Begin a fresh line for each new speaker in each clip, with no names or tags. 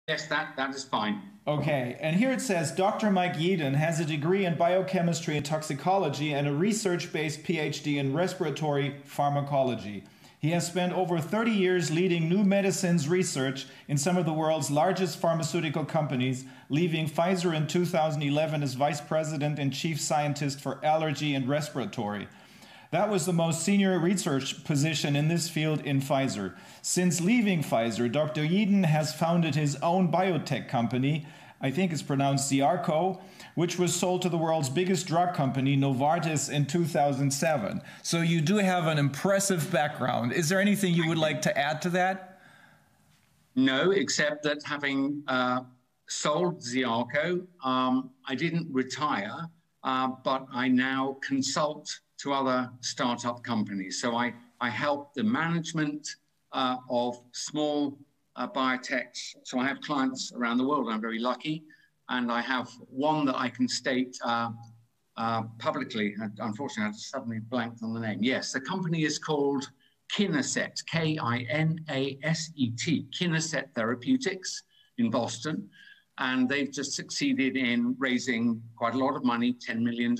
Yes, that is fine.
Okay, and here it says, Dr. Mike Yeadon has a degree in biochemistry and toxicology and a research-based PhD in respiratory pharmacology. He has spent over 30 years leading new medicines research in some of the world's largest pharmaceutical companies, leaving Pfizer in 2011 as vice president and chief scientist for allergy and respiratory. That was the most senior research position in this field in Pfizer. Since leaving Pfizer, Dr. Yeadon has founded his own biotech company, I think it's pronounced Ziarco, which was sold to the world's biggest drug company, Novartis, in 2007. So you do have an impressive background. Is there anything you would like to add to that?
No, except that having sold Ziarco, I didn't retire, but I now consult to other startup companies. So I help the management of small biotechs. So I have clients around the world. I'm very lucky. And I have one that I can state publicly. Unfortunately, I just suddenly blanked on the name. Yes, the company is called Kinaset, K-I-N-A-S-E-T, Kinaset Therapeutics in Boston. And they've just succeeded in raising quite a lot of money, $10 million.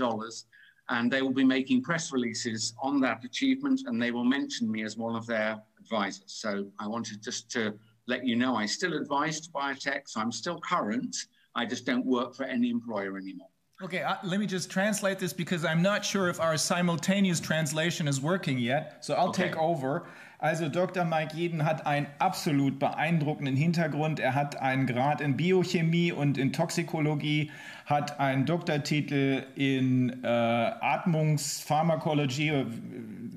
And they will be making press releases on that achievement, and they will mention me as one of their advisors. So I wanted just to let you know I still advise biotech, so I'm still current. I just don't work for any employer anymore.
Okay, let me just translate this because I'm not sure if our simultaneous translation is working yet. So I'll take over. Also Dr. Mike Yeadon hat einen absolut beeindruckenden Hintergrund. Er hat einen Grad in Biochemie und in Toxikologie, hat einen Doktortitel in Atmungspharmakologie,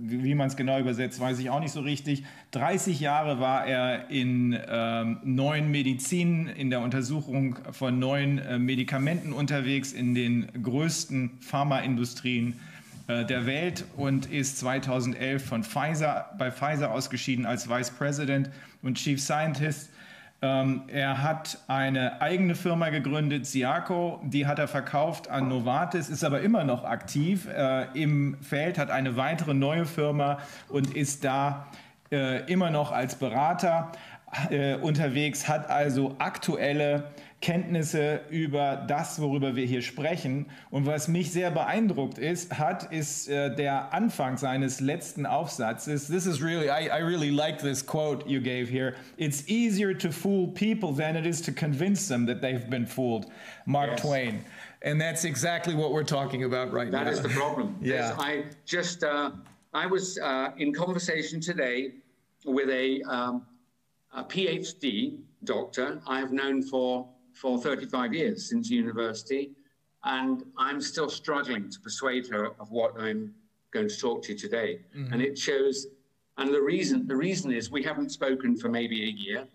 wie man es genau übersetzt, weiß ich auch nicht so richtig. 30 Jahre war er in neuen Medizin, in der Untersuchung von neuen Medikamenten unterwegs, in den größten Pharmaindustrien der Welt und ist 2011 bei Pfizer ausgeschieden als Vice President und Chief Scientist. Er hat eine eigene Firma gegründet, Ziarco, die hat er verkauft an Novartis, ist aber immer noch aktiv im Feld, hat eine weitere neue Firma und ist da immer noch als Berater unterwegs, hat also aktuelle Kenntnisse über das, worüber wir hier sprechen. Und was mich sehr beeindruckt ist der Anfang seines letzten Aufsatzes. This is really, I really like this quote you gave here. It's easier to fool people than it is to convince them that they've been fooled. Mark Twain. And that's exactly what we're talking about right now.
That is the problem.
Yeah.
I was in conversation today with a PhD doctor I have known for 35 years since university, and I'm still struggling to persuade her of what I'm going to talk to you today. Mm-hmm. And it shows, and the reason is we haven't spoken for maybe a year,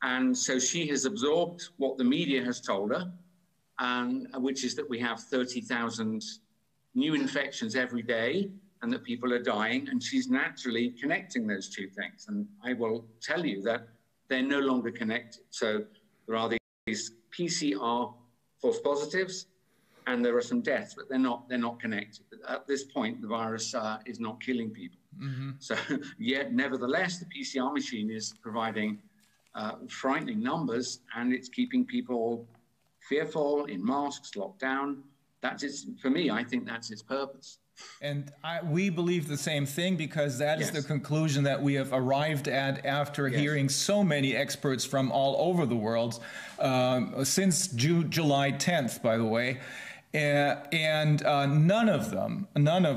and so she has absorbed what the media has told her, and which is that we have 30,000 new infections every day, and that people are dying, and she's naturally connecting those two things. And I will tell you that they're no longer connected. So there are these PCR false positives, and there are some deaths, but they're not connected. At this point, the virus is not killing people. Mm-hmm. So yet, nevertheless, the PCR machine is providing frightening numbers, and it's keeping people fearful, in masks, locked down. For me, I think that's its purpose.
And we believe the same thing, because that is the conclusion that we have arrived at after hearing so many experts from all over the world since July 10th, by the way. And none of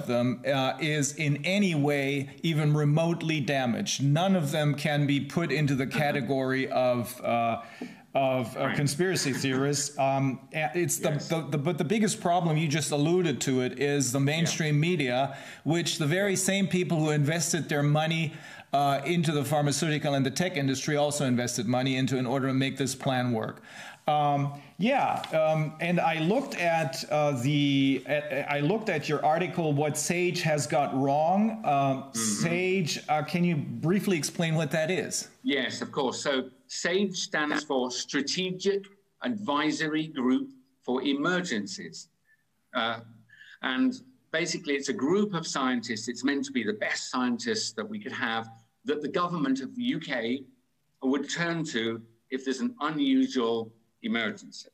them is in any way even remotely damaged. None of them can be put into the category of conspiracy theorists. But the biggest problem, you just alluded to it, is the mainstream media, which the very same people who invested their money into the pharmaceutical and the tech industry also invested money into in order to make this plan work. And I looked at I looked at your article, What SAGE Has Got Wrong. SAGE, can you briefly explain what that is?
Yes, of course. So SAGE stands for Strategic Advisory Group for Emergencies. And basically, it's a group of scientists. It's meant to be the best scientists that we could have, that the government of the UK would turn to if there's an unusual emergency.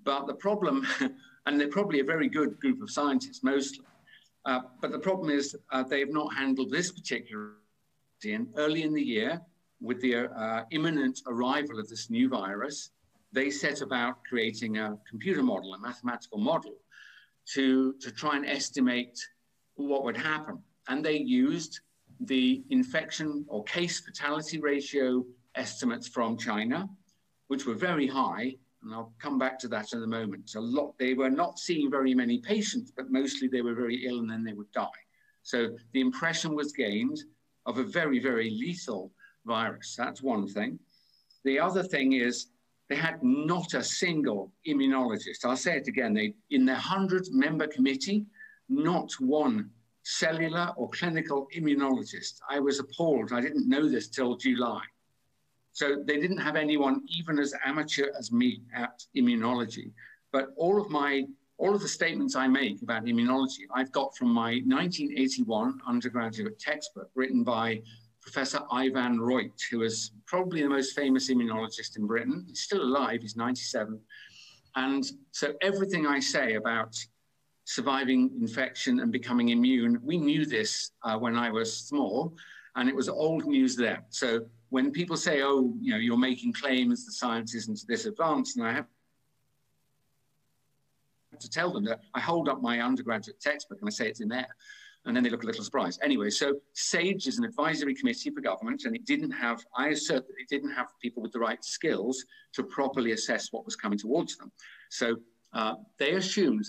But the problem, and they're probably a very good group of scientists mostly, but the problem is they have not handled this particular early in the year with the imminent arrival of this new virus. They set about creating a computer model, a mathematical model, to try and estimate what would happen. And they used the infection or case fatality ratio estimates from China, which were very high. And I'll come back to that in a moment. They were not seeing very many patients, but mostly they were very ill and then they would die. So the impression was gained of a very, very lethal virus. That's one thing. The other thing is they had not a single immunologist. I'll say it again. In their 100-member committee, not one cellular or clinical immunologist. I was appalled. I didn't know this till July. So they didn't have anyone even as amateur as me at immunology. But all of the statements I make about immunology, I've got from my 1981 undergraduate textbook written by Professor Ivan Reut, who is probably the most famous immunologist in Britain. He's still alive, he's 97. And so everything I say about surviving infection and becoming immune, we knew this when I was small, and it was old news then. So when people say, oh, you're making claims, the science isn't this advanced, and I have to tell them that I hold up my undergraduate textbook and I say it's in there. And then they look a little surprised. Anyway, so SAGE is an advisory committee for government, and I assert that it didn't have people with the right skills to properly assess what was coming towards them. So they assumed,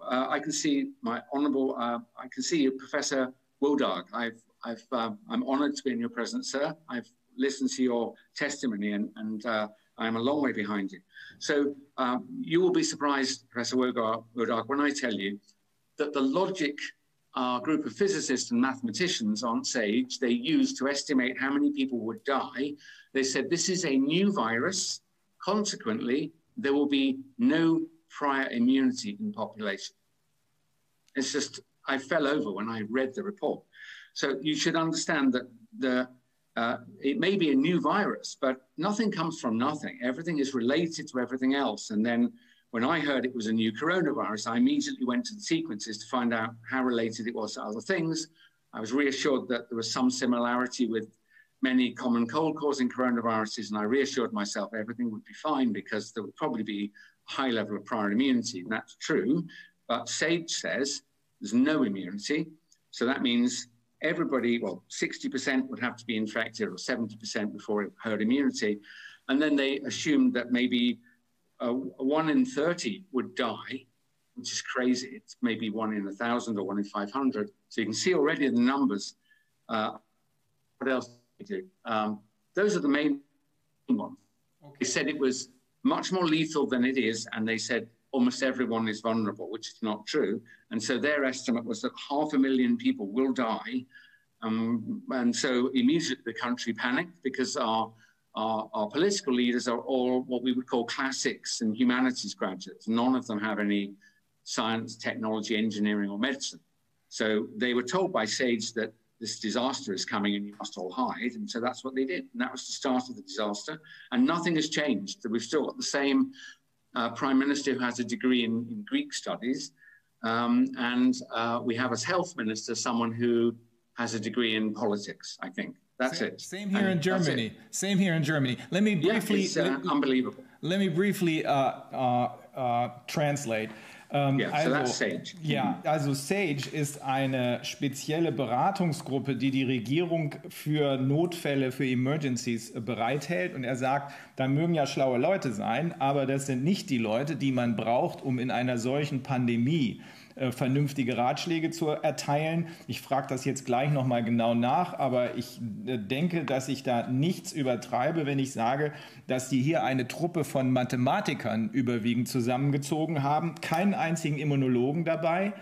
I can see my honourable, I can see you, Professor Wodarg. I'm honoured to be in your presence, sir. I've listened to your testimony, and I'm a long way behind you. So you will be surprised, Professor Wodarg, when I tell you that the logic group of physicists and mathematicians on SAGE they used to estimate how many people would die, they said this is a new virus. Consequently, there will be no prior immunity in population. It's just, I fell over when I read the report. So you should understand that it may be a new virus, but nothing comes from nothing. Everything is related to everything else. And then when I heard it was a new coronavirus, I immediately went to the sequences to find out how related it was to other things. I was reassured that there was some similarity with many common cold-causing coronaviruses, and I reassured myself everything would be fine because there would probably be a high level of prior immunity, and that's true. But SAGE says there's no immunity, so that means everybody, 60% would have to be infected or 70% before herd immunity. And then they assumed that maybe 1 in 30 would die, which is crazy. It's maybe 1 in 1,000 or 1 in 500. So you can see already the numbers. What else do they do? Those are the main ones. Okay. They said it was much more lethal than it is, and they said almost everyone is vulnerable, which is not true. And so their estimate was that 500,000 people will die. And so immediately the country panicked because our political leaders are all what we would call classics and humanities graduates. None of them have any science, technology, engineering, or medicine. So they were told by SAGE that this disaster is coming and you must all hide. And so that's what they did. And that was the start of the disaster. And nothing has changed. We've still got the same Prime Minister who has a degree in Greek studies. And we have as health minister someone who has a degree in politics, I think. That's it.
Same here in Germany. Same here in Germany. Let me briefly.
It's unbelievable.
Let me briefly translate.
So that's SAGE.
Ja, also SAGE ist eine spezielle Beratungsgruppe, die Regierung für Notfälle, für Emergencies bereithält. Und er sagt, da mögen ja schlaue Leute sein, aber das sind nicht die Leute, die man braucht, um in einer solchen Pandemie vernünftige Ratschläge zu erteilen. Ich frage das jetzt gleich nochmal genau nach, aber ich denke, dass ich da nichts übertreibe, wenn ich sage, dass die hier eine Truppe von Mathematikern überwiegend zusammengezogen haben, keinen einzigen Immunologen dabei,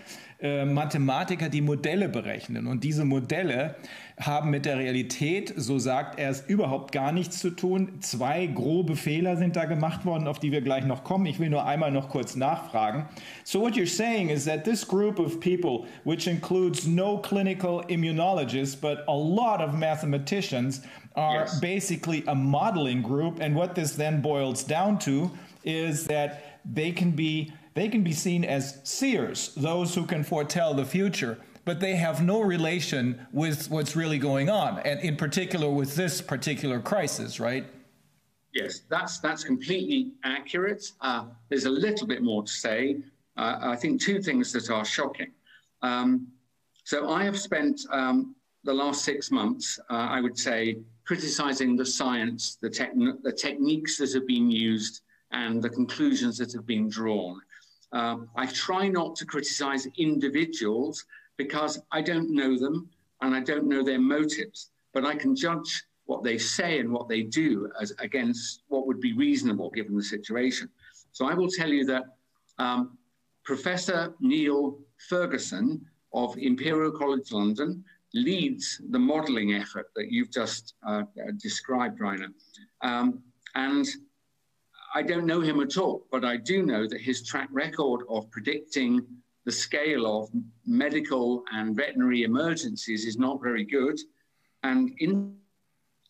Mathematiker, die Modelle berechnen. Und diese Modelle, haben mit der Realität, so sagt er es, überhaupt gar nichts zu tun. 2 grobe Fehler sind da gemacht worden, auf die wir gleich noch kommen. Ich will nur einmal noch kurz nachfragen. So what you're saying is that this group of people, which includes no clinical immunologists, but a lot of mathematicians, are basically a modeling group. And what this then boils down to is that they can be seen as seers, those who can foretell the future. But they have no relation with what's really going on, and in particular with this particular crisis, right?
Yes, that's completely accurate. There's a little bit more to say. I think 2 things that are shocking. So I have spent the last 6 months, I would say, criticizing the science, the techniques that have been used, and the conclusions that have been drawn. I try not to criticize individuals, because I don't know them and I don't know their motives, but I can judge what they say and what they do as against what would be reasonable given the situation. So I will tell you that Professor Neil Ferguson of Imperial College London leads the modelling effort that you've just described, Rainer. And I don't know him at all, but I do know that his track record of predicting the scale of medical and veterinary emergencies is not very good. And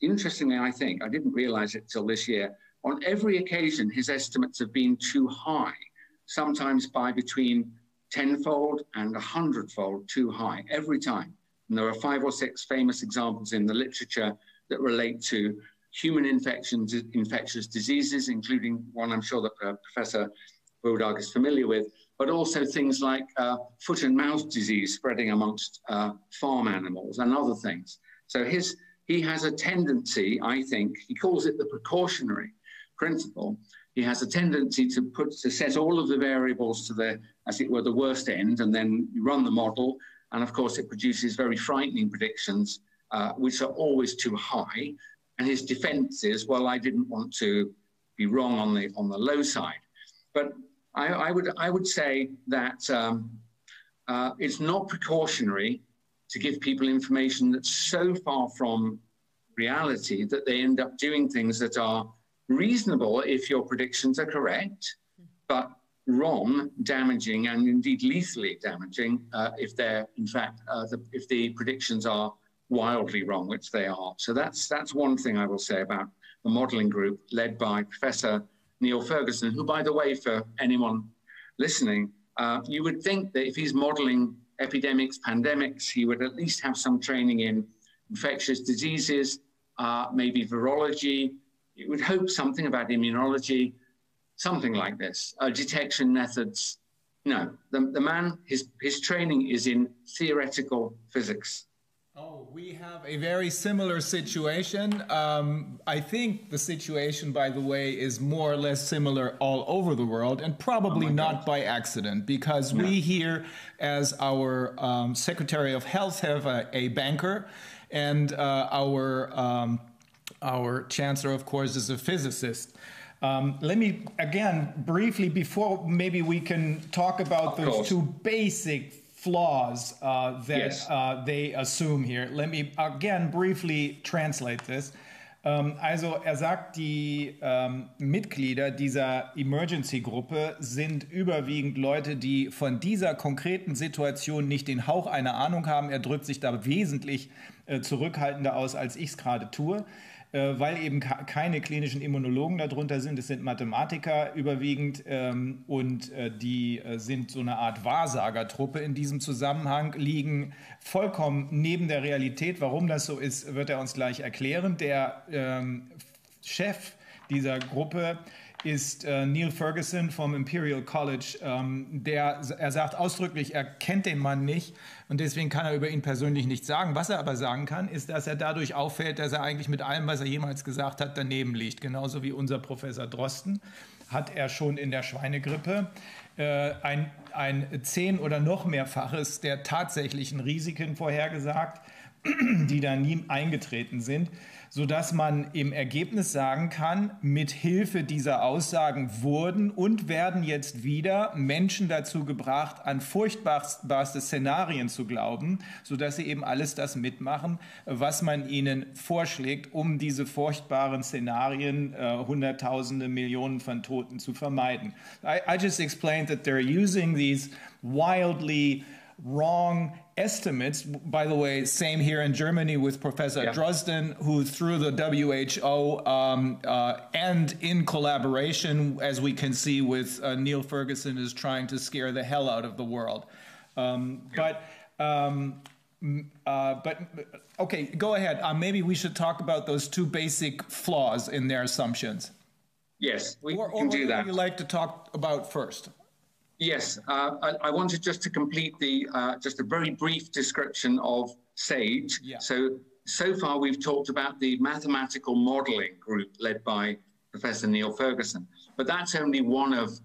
interestingly, I think, I didn't realize it till this year, on every occasion, his estimates have been too high, sometimes by between 10-fold and 100-fold too high, every time. And there are 5 or 6 famous examples in the literature that relate to human infectious diseases, including one I'm sure that Professor Bodag is familiar with, but also things like foot and mouth disease spreading amongst farm animals and other things. So he has a tendency, I think, he calls it the precautionary principle. He has a tendency to set all of the variables to the, as it were, the worst end, and then you run the model, and of course it produces very frightening predictions, which are always too high. And his defense is, well, I didn't want to be wrong on the low side. But I would say that it's not precautionary to give people information that's so far from reality that they end up doing things that are reasonable if your predictions are correct, but wrong, damaging, and indeed lethally damaging if they're, in fact, if the predictions are wildly wrong, which they are. So that's one thing I will say about the modelling group led by Professor Neil Ferguson, who, by the way, for anyone listening, you would think that if he's modelling epidemics, pandemics, he would at least have some training in infectious diseases, maybe virology. You would hope something about immunology, something like this, detection methods. No, the man, his training is in theoretical physics.
Oh, we have a very similar situation. I think the situation, by the way, is more or less similar all over the world, and probably not by accident, because we here, as our Secretary of Health, have a banker, and our Chancellor, of course, is a physicist. Let me, again, briefly, before maybe we can talk about those 2 basic flaws that they assume here. Let me again briefly translate this. Also sagt, die Mitglieder dieser Emergency-Gruppe sind überwiegend Leute, die von dieser konkreten Situation nicht den Hauch einer Ahnung haben. Er drückt sich da wesentlich zurückhaltender aus, als ich es gerade tue, weil eben keine klinischen Immunologen darunter sind. Es sind Mathematiker überwiegend und die sind so eine Art Wahrsagertruppe in diesem Zusammenhang, liegen vollkommen neben der Realität. Warum das so ist, wird er uns gleich erklären. Der Chef dieser Gruppe ist Neil Ferguson vom Imperial College. Er sagt ausdrücklich, er kennt den Mann nicht und deswegen kann er über ihn persönlich nichts sagen. Was er aber sagen kann, ist, dass er dadurch auffällt, dass er eigentlich mit allem, was er jemals gesagt hat, daneben liegt. Genauso wie unser Professor Drosten hat er schon in der Schweinegrippe ein 10- oder noch mehrfaches der tatsächlichen Risiken vorhergesagt. die da nie eingetreten sind, sodass man im Ergebnis sagen kann, mit Hilfe dieser Aussagen wurden und werden jetzt wieder Menschen dazu gebracht, an furchtbarste Szenarien zu glauben, sodass sie eben alles das mitmachen, was man ihnen vorschlägt, um diese furchtbaren Szenarien, Hunderttausende, Millionen von Toten zu vermeiden. I just explained that they're using these wildly wrong estimates. By the way, same here in Germany with Professor Drosten, who through the WHO and in collaboration, as we can see with Neil Ferguson, is trying to scare the hell out of the world. But okay, go ahead. Maybe we should talk about those two basic flaws in their assumptions.
Yes, we can do that.
What would you like to talk about first?
Yes, I wanted just to complete just a very brief description of SAGE. Yeah. So far we've talked about the mathematical modeling group led by Professor Neil Ferguson, but that's only one of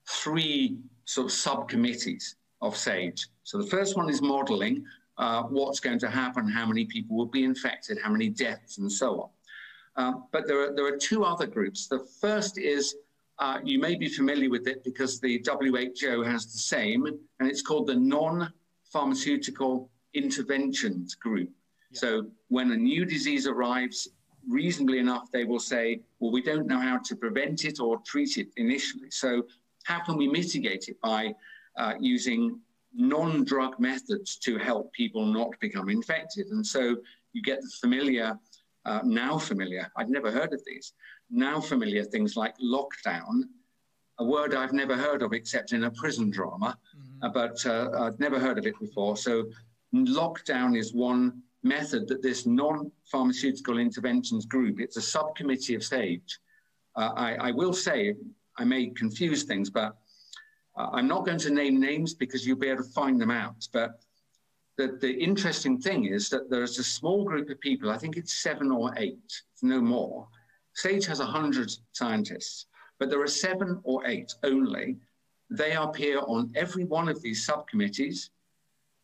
three sort of subcommittees of SAGE. So the first one is modeling, what's going to happen, how many people will be infected, how many deaths, and so on. But there are two other groups. The first is you may be familiar with it because the WHO has the same, and it's called the Non-Pharmaceutical Interventions Group. Yeah. So when a new disease arrives, reasonably enough, they will say, well, we don't know how to prevent it or treat it initially. So how can we mitigate it by using non-drug methods to help people not become infected? And so you get the familiar, now familiar, I'd never heard of these, now familiar things like lockdown, a word I've never heard of except in a prison drama, but I've never heard of it before. So lockdown is one method that this non-pharmaceutical interventions group, it's a subcommittee of SAGE. I will say, I may confuse things, but I'm not going to name names because you'll be able to find them out. But the interesting thing is that there's a small group of people, I think it's 7 or 8, it's no more. SAGE has 100 scientists, but there are 7 or 8 only. They appear on every one of these subcommittees,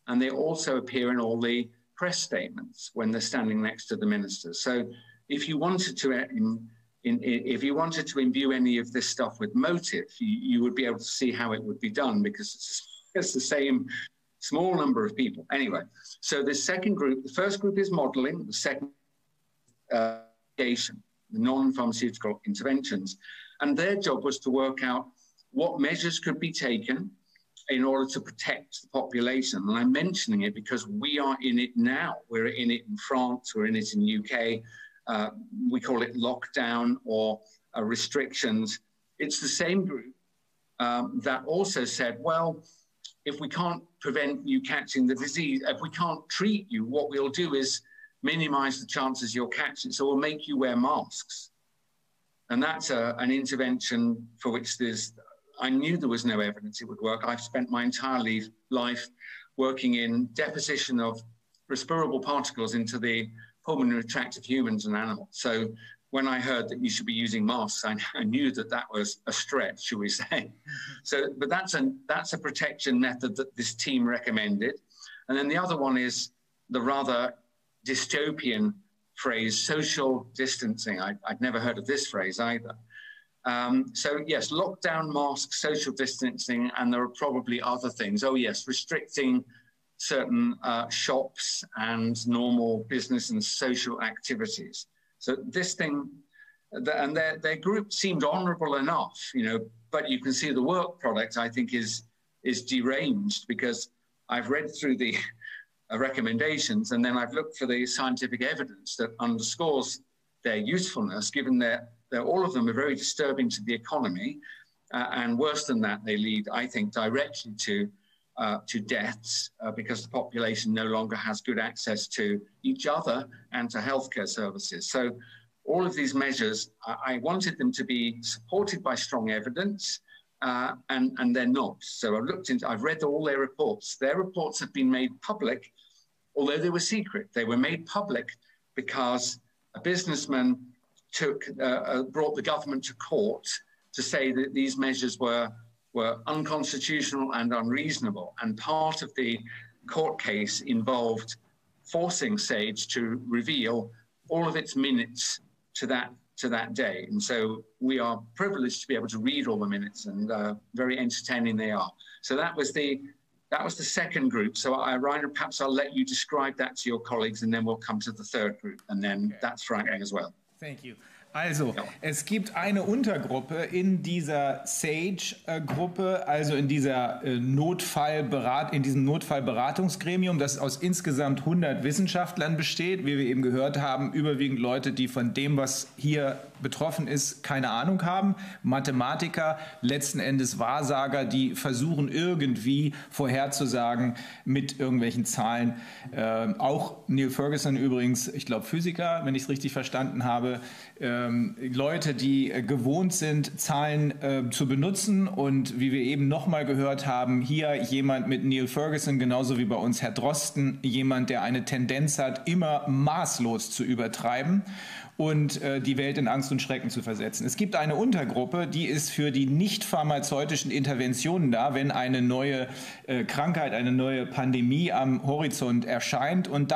and they also appear in all the press statements when they're standing next to the ministers. So if you wanted to if you wanted to imbue any of this stuff with motive, you would be able to see how it would be done, because it's the same small number of people. Anyway, so the second group, the first group is modeling, the second non-pharmaceutical interventions. And their job was to work out what measures could be taken in order to protect the population. And I'm mentioning it because we are in it now. We're in it in France, we're in it in the UK. We call it lockdown or restrictions. It's the same group that also said, well, if we can't prevent you catching the disease, if we can't treat you, what we'll do is minimize the chances you'll catch it. So we'll make you wear masks. And that's an intervention for which I knew there was no evidence it would work. I've spent my entire life working in deposition of respirable particles into the pulmonary tract of humans and animals. So when I heard that you should be using masks, I knew that that was a stretch, shall we say. So, but that's a protection method that this team recommended. And then the other one is the rather dystopian phrase, social distancing. I'd never heard of this phrase either. So yes, lockdown, masks, social distancing, and there are probably other things. Oh yes, restricting certain shops and normal business and social activities. So this thing, and their group seemed honourable enough, but you can see the work product, I think, is deranged, because I've read through the recommendations, and then I've looked for the scientific evidence that underscores their usefulness, given that all of them are very disturbing to the economy, and worse than that, they lead, I think, directly to deaths because the population no longer has good access to each other and to healthcare services. So all of these measures, I wanted them to be supported by strong evidence, and they're not. So I've read all their reports. Their reports have been made public, although they were secret. They were made public because a businessman brought the government to court to say that these measures were unconstitutional and unreasonable. And part of the court case involved forcing SAGE to reveal all of its minutes to that day. And so we are privileged to be able to read all the minutes, and very entertaining they are. So that was the second group. So Rainer, perhaps I'll let you describe that to your colleagues, and then we'll come to the third group, and then that's frightening as well.
Thank you. Also, es gibt eine Untergruppe in dieser SAGE-Gruppe, also in dieser in diesem Notfallberatungsgremium, das aus insgesamt 100 Wissenschaftlern besteht, wie wir eben gehört haben, überwiegend Leute, die von dem, was hier betroffen ist, keine Ahnung haben, Mathematiker, letzten Endes Wahrsager, die versuchen irgendwie vorherzusagen mit irgendwelchen Zahlen. Auch Neil Ferguson übrigens, ich glaube Physiker, wenn ich es richtig verstanden habe, Leute, die gewohnt sind, Zahlen zu benutzen, und wie wir eben nochmal gehört haben, hier jemand mit Neil Ferguson, genauso wie bei uns Herr Drosten, jemand, der eine Tendenz hat, immer maßlos zu übertreiben und die Welt in Angst und Schrecken zu versetzen. Es gibt eine Untergruppe, die ist für die nicht pharmazeutischen Interventionen da, wenn eine neue Krankheit, eine neue Pandemie am Horizont erscheint. Und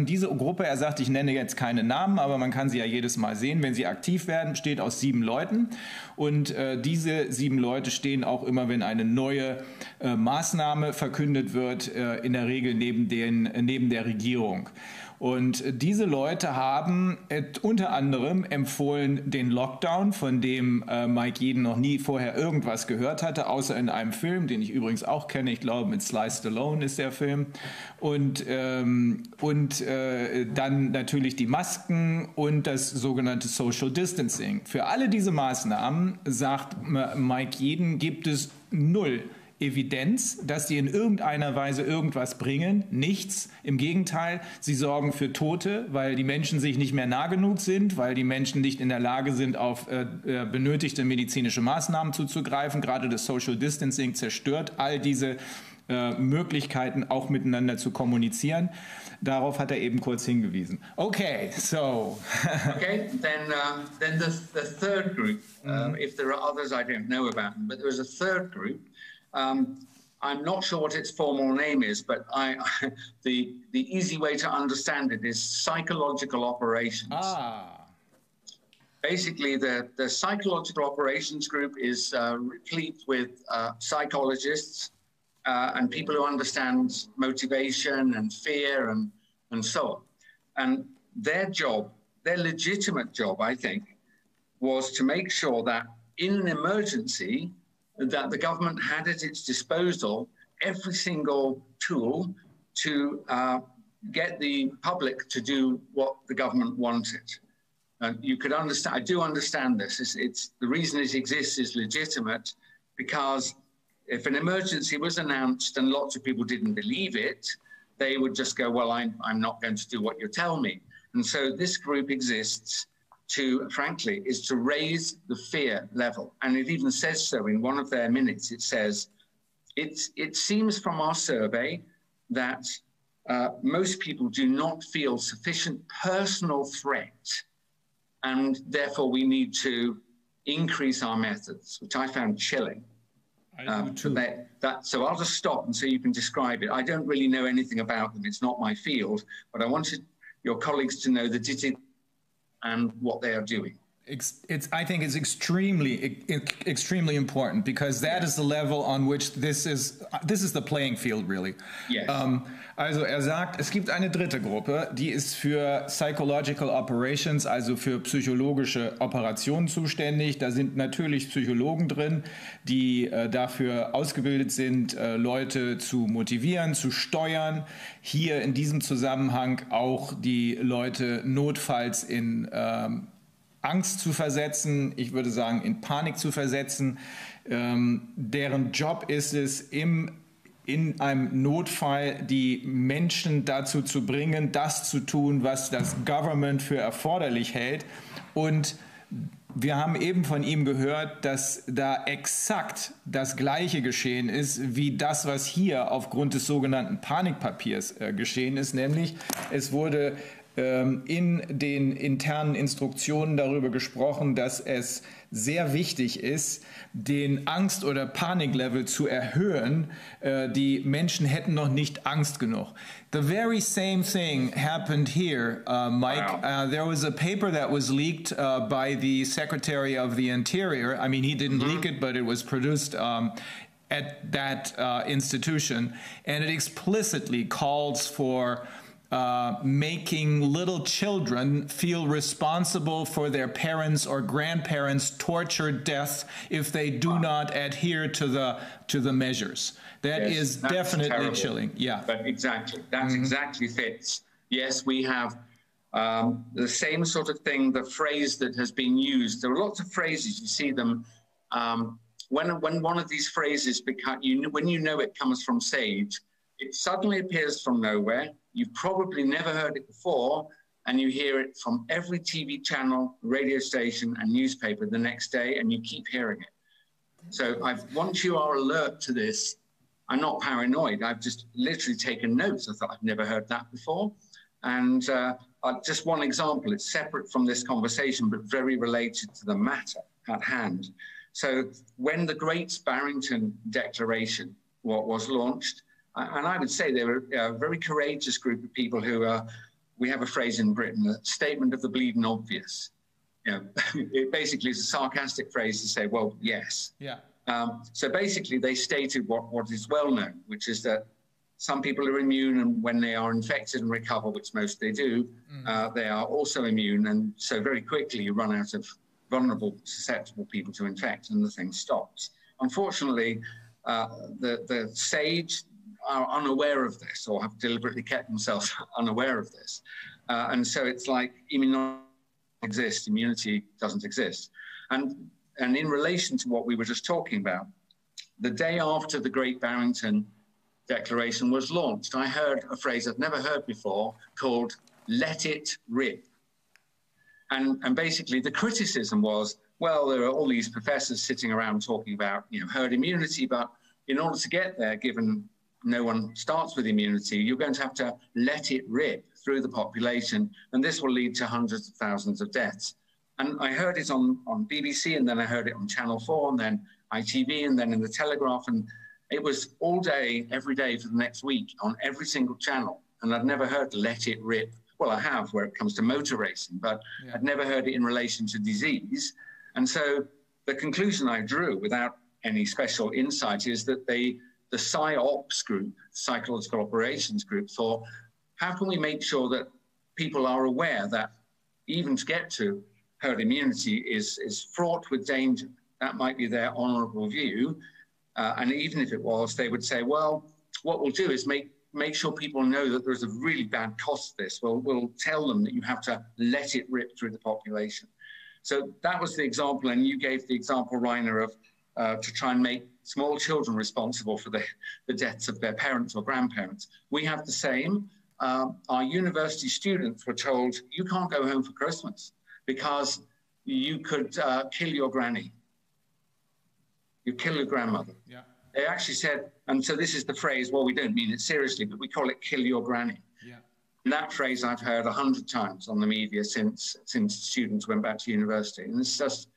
diese Gruppe, er sagt, ich nenne jetzt keine Namen, aber man kann sie ja jedes Mal sehen, wenn sie aktiv werden, besteht aus 7 Leuten. Und diese 7 Leute stehen auch immer, wenn eine neue Maßnahme verkündet wird, in der Regel neben der Regierung. Und diese Leute haben unter anderem empfohlen den Lockdown, von dem Mike Yeadon noch nie vorher irgendwas gehört hatte, außer in einem Film, den ich übrigens auch kenne. Ich glaube, mit Sly Stallone ist der Film. Und dann natürlich die Masken und das sogenannte Social Distancing. Für alle diese Maßnahmen, sagt Mike Yeadon, gibt es 0 Evidenz, dass die in irgendeiner Weise irgendwas bringen. Nichts. Im Gegenteil, sie sorgen für Tote, weil die Menschen sich nicht mehr nah genug sind, weil die Menschen nicht in der Lage sind, auf benötigte medizinische Maßnahmen zuzugreifen. Gerade das Social Distancing zerstört all diese Möglichkeiten, auch miteinander zu kommunizieren. Darauf hat er eben kurz hingewiesen. Okay, so.
Okay, then the third group, if there are others I don't know about them, but there is a third group. I'm not sure what its formal name is, but the easy way to understand it is psychological operations. Basically, the psychological operations group is replete with psychologists and people who understand motivation and fear and so on. And their job, their legitimate job, I think, was to make sure that in an emergency, that the government had at its disposal every single tool to get the public to do what the government wanted. You could understand, I do understand this. It's the reason it exists is legitimate, because if an emergency was announced and lots of people didn't believe it, they would just go, well, I'm not going to do what you tell me. And so this group exists frankly, is to raise the fear level. And it even says so in one of their minutes. It says, it seems from our survey that most people do not feel sufficient personal threat, and therefore we need to increase our methods, which I found chilling.
I do too.
So I'll just stop and so you can describe it. I don't really know anything about them. It's not my field, but I wanted your colleagues to know that it is and what they are doing.
I think it's extremely important, because that is the level on which this is the playing field, really.
Yes.
Also er sagt, es gibt eine dritte Gruppe, die ist für Psychological Operations, also für psychologische Operationen zuständig. Da sind natürlich Psychologen drin, die dafür ausgebildet sind, Leute zu motivieren, zu steuern. Hier in diesem Zusammenhang auch die Leute notfalls in Angst zu versetzen, ich würde sagen in Panik zu versetzen. Deren Job ist es, in einem Notfall die Menschen dazu zu bringen, das zu tun, was das Government für erforderlich hält. Und wir haben eben von ihm gehört, dass da exakt das Gleiche geschehen ist, wie das, was hier aufgrund des sogenannten Panikpapiers geschehen ist. Nämlich, es wurde in den internen Instruktionen darüber gesprochen, dass es sehr wichtig ist, den Angst- oder Paniklevel zu erhöhen. Die Menschen hätten noch nicht Angst genug. The very same thing happened here, Mike.
Wow.
There was a paper that was leaked by the Secretary of the Interior. I mean, he didn't leak it, but it was produced at that institution, and it explicitly calls for making little children feel responsible for their parents' or grandparents' tortured death if they do not adhere to the measures. That is definitely terrible. Chilling. Yeah,
but exactly, that exactly fits. Yes, we have the same sort of thing. The phrase that has been used. There are lots of phrases. You see them when one of these phrases when you know it comes from Sage, it suddenly appears from nowhere. You've probably never heard it before, and you hear it from every TV channel, radio station, and newspaper the next day, and you keep hearing it. So once you are alert to this, I'm not paranoid. I've just literally taken notes. I thought I've never heard that before. And just one example, it's separate from this conversation, but very related to the matter at hand. So when the Great Barrington Declaration was launched, and I would say they were a very courageous group of people who we have a phrase in Britain, a statement of the bleeding obvious. You know, it basically is a sarcastic phrase to say, well, yes.
Yeah.
So basically they stated what is well known, which is that some people are immune, and when they are infected and recover, which most they do, they are also immune. And so very quickly you run out of vulnerable, susceptible people to infect, and the thing stops. Unfortunately, the SAGE are unaware of this, or have deliberately kept themselves unaware of this. And so it's like immunity doesn't exist. And in relation to what we were just talking about, the day after the Great Barrington Declaration was launched, I heard a phrase I've never heard before called "let it rip." And basically the criticism was, well, there are all these professors sitting around talking about, herd immunity, but in order to get there, given no one starts with immunity, you're going to have to let it rip through the population, and this will lead to hundreds of thousands of deaths. And I heard it on BBC, and then I heard it on Channel 4, and then ITV, and then in the Telegraph, and it was all day, every day for the next week on every single channel, and I'd never heard let it rip. Well, I have where it comes to motor racing, but I'd never heard it in relation to disease. And so the conclusion I drew, without any special insight, is that the PsyOps group, Psychological Operations Group, thought, how can we make sure that people are aware that even to get to herd immunity is fraught with danger? That might be their honourable view. And even if it was, they would say, well, what we'll do is make sure people know that there's a really bad cost to this. We'll tell them that you have to let it rip through the population. So that was the example, and you gave the example, Rainer, of to try and make small children responsible for the deaths of their parents or grandparents. We have the same. Our university students were told, you can't go home for Christmas because you could kill your granny. You kill your grandmother. Yeah. They actually said, and so this is the phrase, well, we don't mean it seriously, but we call it kill your granny. Yeah. And that phrase I've heard 100 times on the media since students went back to university. And it's just,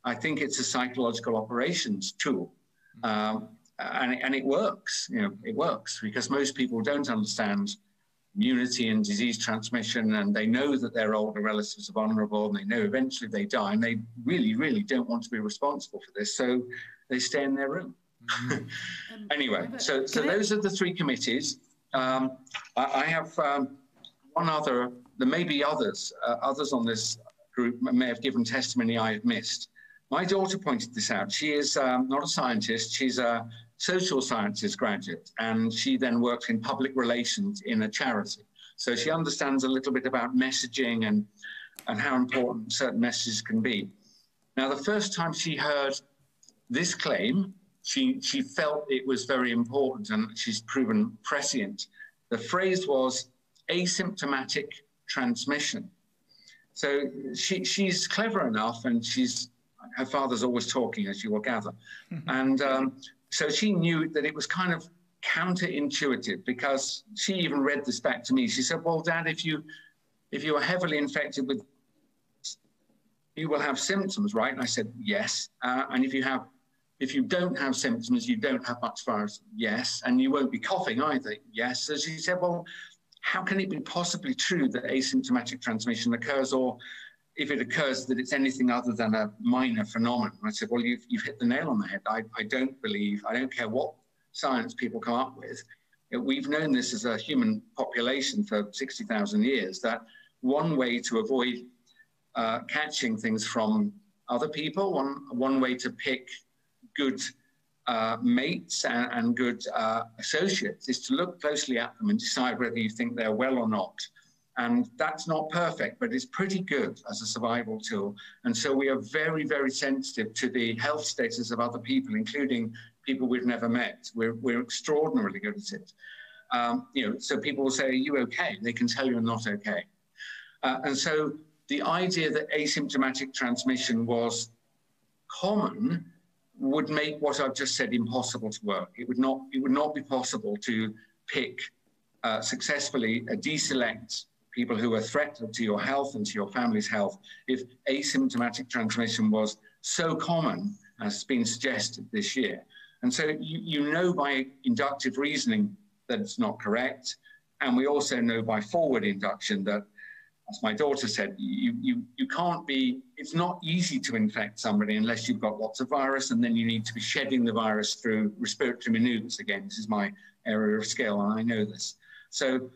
I think it's a psychological operations tool. And it works, it works because most people don't understand immunity and disease transmission, and they know that their older relatives are vulnerable, and they know eventually they die, and they really, really don't want to be responsible for this, so they stay in their room. Anyway, so those are the three committees. I have one other, there may be others on this group may have given testimony I have missed. My daughter pointed this out. She is not a scientist, she's a social sciences graduate, and she then works in public relations in a charity. So she understands a little bit about messaging and how important certain messages can be. Now, the first time she heard this claim, she felt it was very important, and she's proven prescient. The phrase was asymptomatic transmission. So she's clever enough, and her father's always talking, as you will gather. And so she knew that it was kind of counterintuitive, because she even read this back to me. She said, well, Dad, if you are heavily infected with, you will have symptoms, right? And I said, yes. And if you don't have symptoms, you don't have much virus, yes. And you won't be coughing either, yes. So she said, well, how can it be possibly true that asymptomatic transmission occurs, or if it occurs, that it's anything other than a minor phenomenon? I said, well, you've hit the nail on the head. I don't care what science people come up with. We've known this as a human population for 60,000 years, that one way to avoid catching things from other people, one way to pick good mates and good associates is to look closely at them and decide whether you think they're well or not. And that's not perfect, but it's pretty good as a survival tool. And so we are very, very sensitive to the health status of other people, including people we've never met. We're extraordinarily good at it. So people will say, are you okay? They can tell you're not okay. And so the idea that asymptomatic transmission was common would make what I've just said impossible to work. It would not be possible to pick successfully, deselect people who are threatened to your health and to your family's health if asymptomatic transmission was so common as has been suggested this year. And so you know by inductive reasoning that it's not correct. And we also know by forward induction that, as my daughter said, you can't be, it's not easy to infect somebody unless you've got lots of virus, and then you need to be shedding the virus through respiratory maneuvers. Again, this is my area of skill, and I know this. So,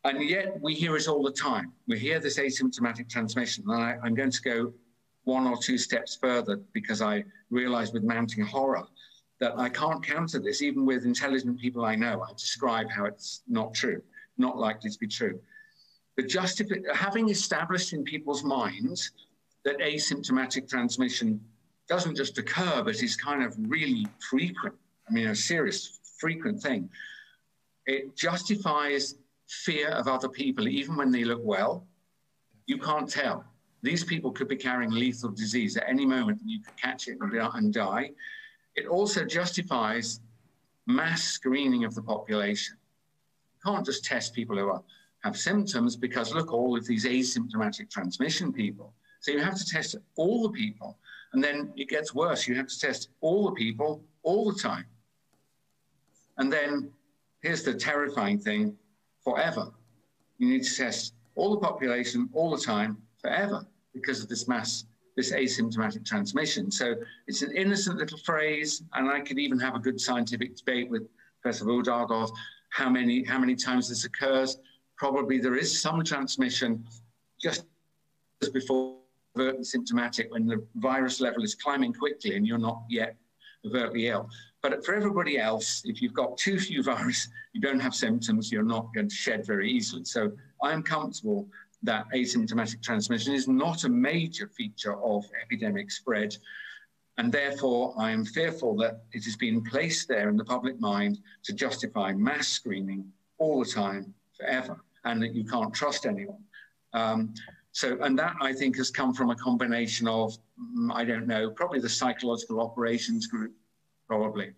and yet we hear it all the time. We hear this asymptomatic transmission, and I'm going to go one or two steps further because I realize with mounting horror that I can't counter this. Even with intelligent people I know, I describe how it's not true, not likely to be true. But having established in people's minds that asymptomatic transmission doesn't just occur, but is kind of really frequent, I mean, a serious, frequent thing, it justifies fear of other people, even when they look well. You can't tell. These people could be carrying lethal disease at any moment, and you could catch it and die. It also justifies mass screening of the population. You can't just test people who have symptoms, because look, all of these asymptomatic transmission people. So you have to test all the people, and then it gets worse. You have to test all the people all the time. And then here's the terrifying thing, forever. You need to test all the population all the time, forever, because of this asymptomatic transmission. So it's an innocent little phrase, and I could even have a good scientific debate with Professor Woodard of how many times this occurs. Probably there is some transmission just before overtly symptomatic, when the virus level is climbing quickly and you're not yet overtly ill. But for everybody else, if you've got too few virus, you don't have symptoms, you're not going to shed very easily. So I'm comfortable that asymptomatic transmission is not a major feature of epidemic spread. And therefore, I am fearful that it has been placed there in the public mind to justify mass screening all the time, forever, and that you can't trust anyone. And that, I think, has come from a combination of, I don't know, probably the psychological operations group, probably.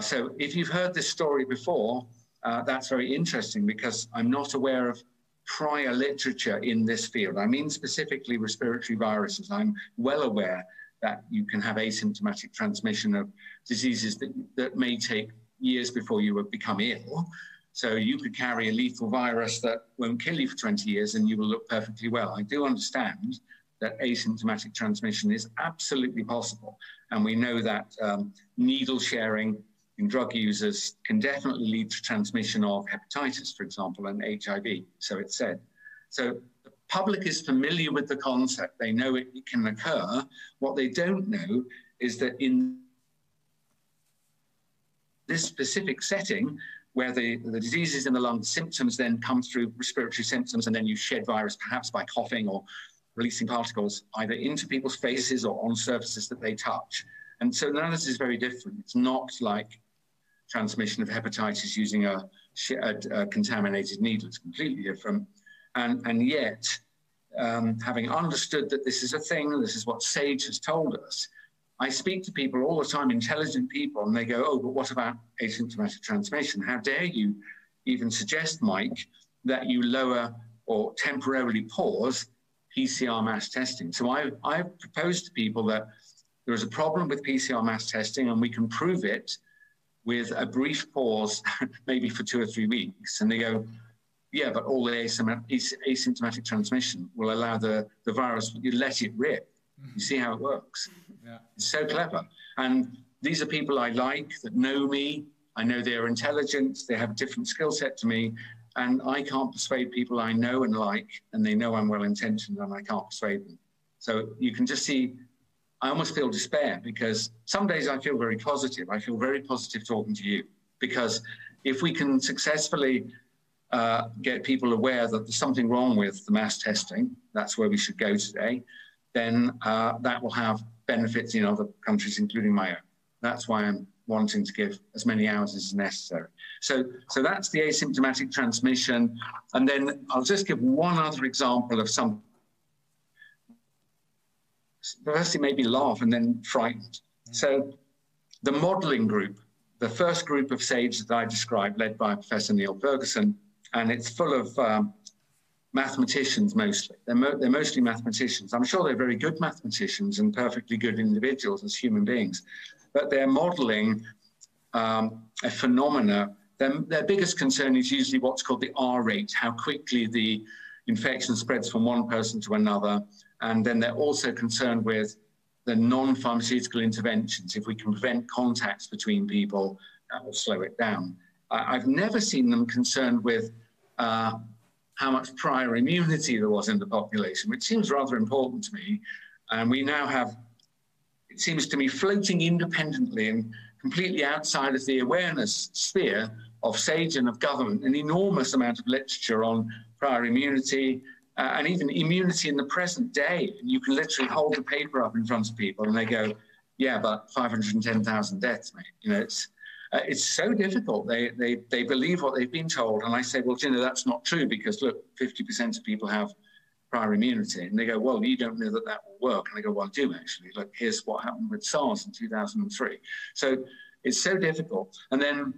So if you've heard this story before, that's very interesting, because I'm not aware of prior literature in this field. I mean specifically respiratory viruses. I'm well aware that you can have asymptomatic transmission of diseases that may take years before you would become ill. So you could carry a lethal virus that won't kill you for 20 years and you will look perfectly well. I do understand that asymptomatic transmission is absolutely possible. And we know that needle sharing in drug users can definitely lead to transmission of hepatitis, for example, and HIV, so it's said. So the public is familiar with the concept. They know it can occur. What they don't know is that in this specific setting, where the disease is in the lung, symptoms then come through respiratory symptoms, and then you shed virus, perhaps by coughing or releasing particles either into people's faces or on surfaces that they touch. And so now this is very different. It's not like transmission of hepatitis using a contaminated needle. It's completely different. And yet, having understood that this is a thing, this is what SAGE has told us, I speak to people all the time, intelligent people, and they go, oh, but what about asymptomatic transmission? How dare you even suggest, Mike, that you lower or temporarily pause PCR mass testing. So I've proposed to people that there is a problem with PCR mass testing, and we can prove it with a brief pause, maybe for 2 or 3 weeks. And they go, yeah, but all the asymptomatic transmission will allow the virus, you let it rip. You see how it works. Yeah. It's so clever. And these are people I like, that know me. I know they're intelligent. They have a different skill set to me. And I can't persuade people I know and like, and they know I'm well-intentioned, and I can't persuade them. So you can just see, I almost feel despair, because some days I feel very positive. I feel very positive talking to you, because if we can successfully get people aware that there's something wrong with the mass testing, that's where we should go today, then that will have benefits in other countries, including my own. That's why I'm wanting to give as many hours as necessary. So that's the asymptomatic transmission. And then I'll just give one other example of some, firstly maybe laugh and then frightened. So the modelling group, the first group of SAGE that I described, led by Professor Neil Ferguson, and it's full of mathematicians mostly. They're mostly mathematicians. I'm sure they're very good mathematicians and perfectly good individuals as human beings, but they're modelling a phenomena. Their biggest concern is usually what's called the R rate, how quickly the infection spreads from one person to another. And then they're also concerned with the non-pharmaceutical interventions. If we can prevent contacts between people, that will slow it down. I've never seen them concerned with how much prior immunity there was in the population, which seems rather important to me. And we now have, it seems to me, floating independently and completely outside of the awareness sphere of SAGE and of government, an enormous amount of literature on prior immunity and even immunity in the present day. And you can literally hold the paper up in front of people and they go, yeah, but 510,000 deaths, mate. You know, it's so difficult. They believe what they've been told. And I say, well, you know, that's not true, because look, 50% of people have prior immunity. And they go, well, you don't know that that will work. And I go, well, I do actually. Look, here's what happened with SARS in 2003. So it's so difficult. And then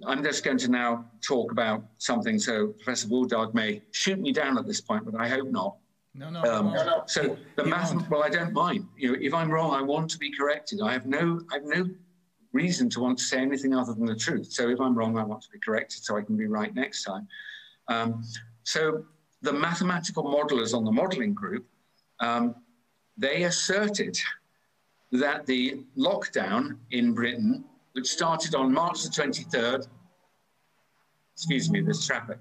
I'm just going to now talk about something. So Professor Woodard may shoot me down at this point, but I hope not. No. So the math, well, I don't mind. You know, if I'm wrong, I want to be corrected. I have no reason to want to say anything other than the truth. So if I'm wrong, I want to be corrected so I can be right next time. So the mathematical modelers on the modelling group, they asserted that the lockdown in Britain, which started on March the 23rd, excuse me, there's traffic.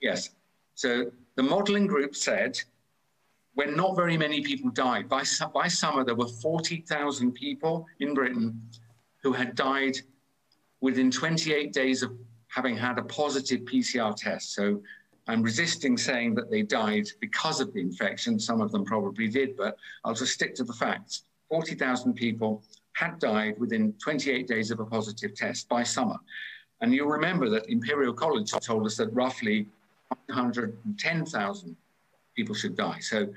Yes. So the modelling group said when not very many people died, by summer there were 40,000 people in Britain who had died within 28 days of having had a positive PCR test. So I'm resisting saying that they died because of the infection. Some of them probably did, but I'll just stick to the facts. 40,000 people had died within 28 days of a positive test by summer. And you'll remember that Imperial College told us that roughly 110,000 people should die. So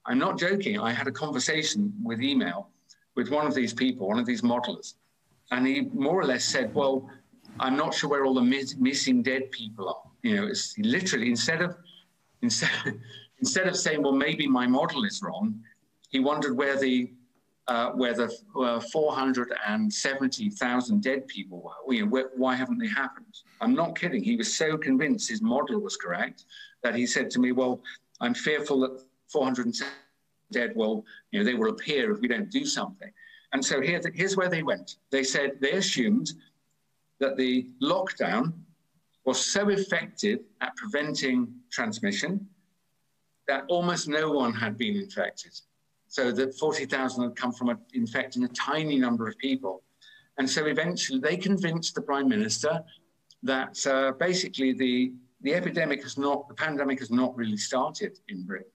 I'm not joking. I had a conversation with email with one of these people, one of these modelers, and he more or less said, well, I'm not sure where all the missing dead people are. You know, it's literally, instead of saying, well, maybe my model is wrong, he wondered where the 470,000 dead people were. You know, why haven't they happened? I'm not kidding. He was so convinced his model was correct that he said to me, well, I'm fearful that 470 dead will, you know, they will appear if we don't do something. And so here's where they went. They said they assumed that the lockdown was so effective at preventing transmission that almost no one had been infected. So that 40,000 had come from infecting a tiny number of people. And so eventually they convinced the Prime Minister that basically the pandemic has not really started in Britain.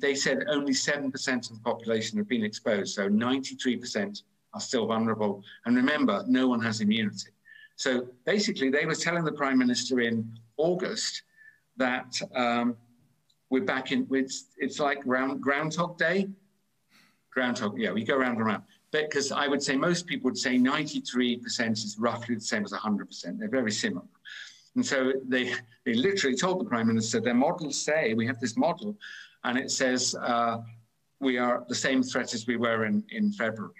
They said only 7% of the population have been exposed, so 93% are still vulnerable. And remember, no one has immunity. So basically they were telling the Prime Minister in August that we're back in, it's like Groundhog Day. Yeah, we go round and round. Because I would say most people would say 93% is roughly the same as 100%. They're very similar. And so they literally told the Prime Minister, their models say, we have this model, and it says we are the same threat as we were in February.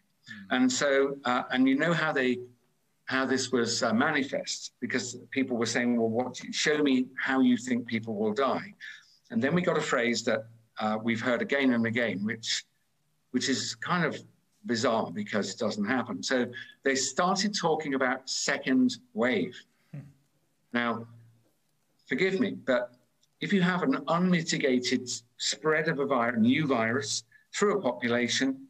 And so, and you know how this was manifest, because people were saying, well, show me how you think people will die. And then we got a phrase that we've heard again and again, which is kind of bizarre because it doesn't happen. So they started talking about second wave. Now, forgive me, but if you have an unmitigated spread of a new virus through a population,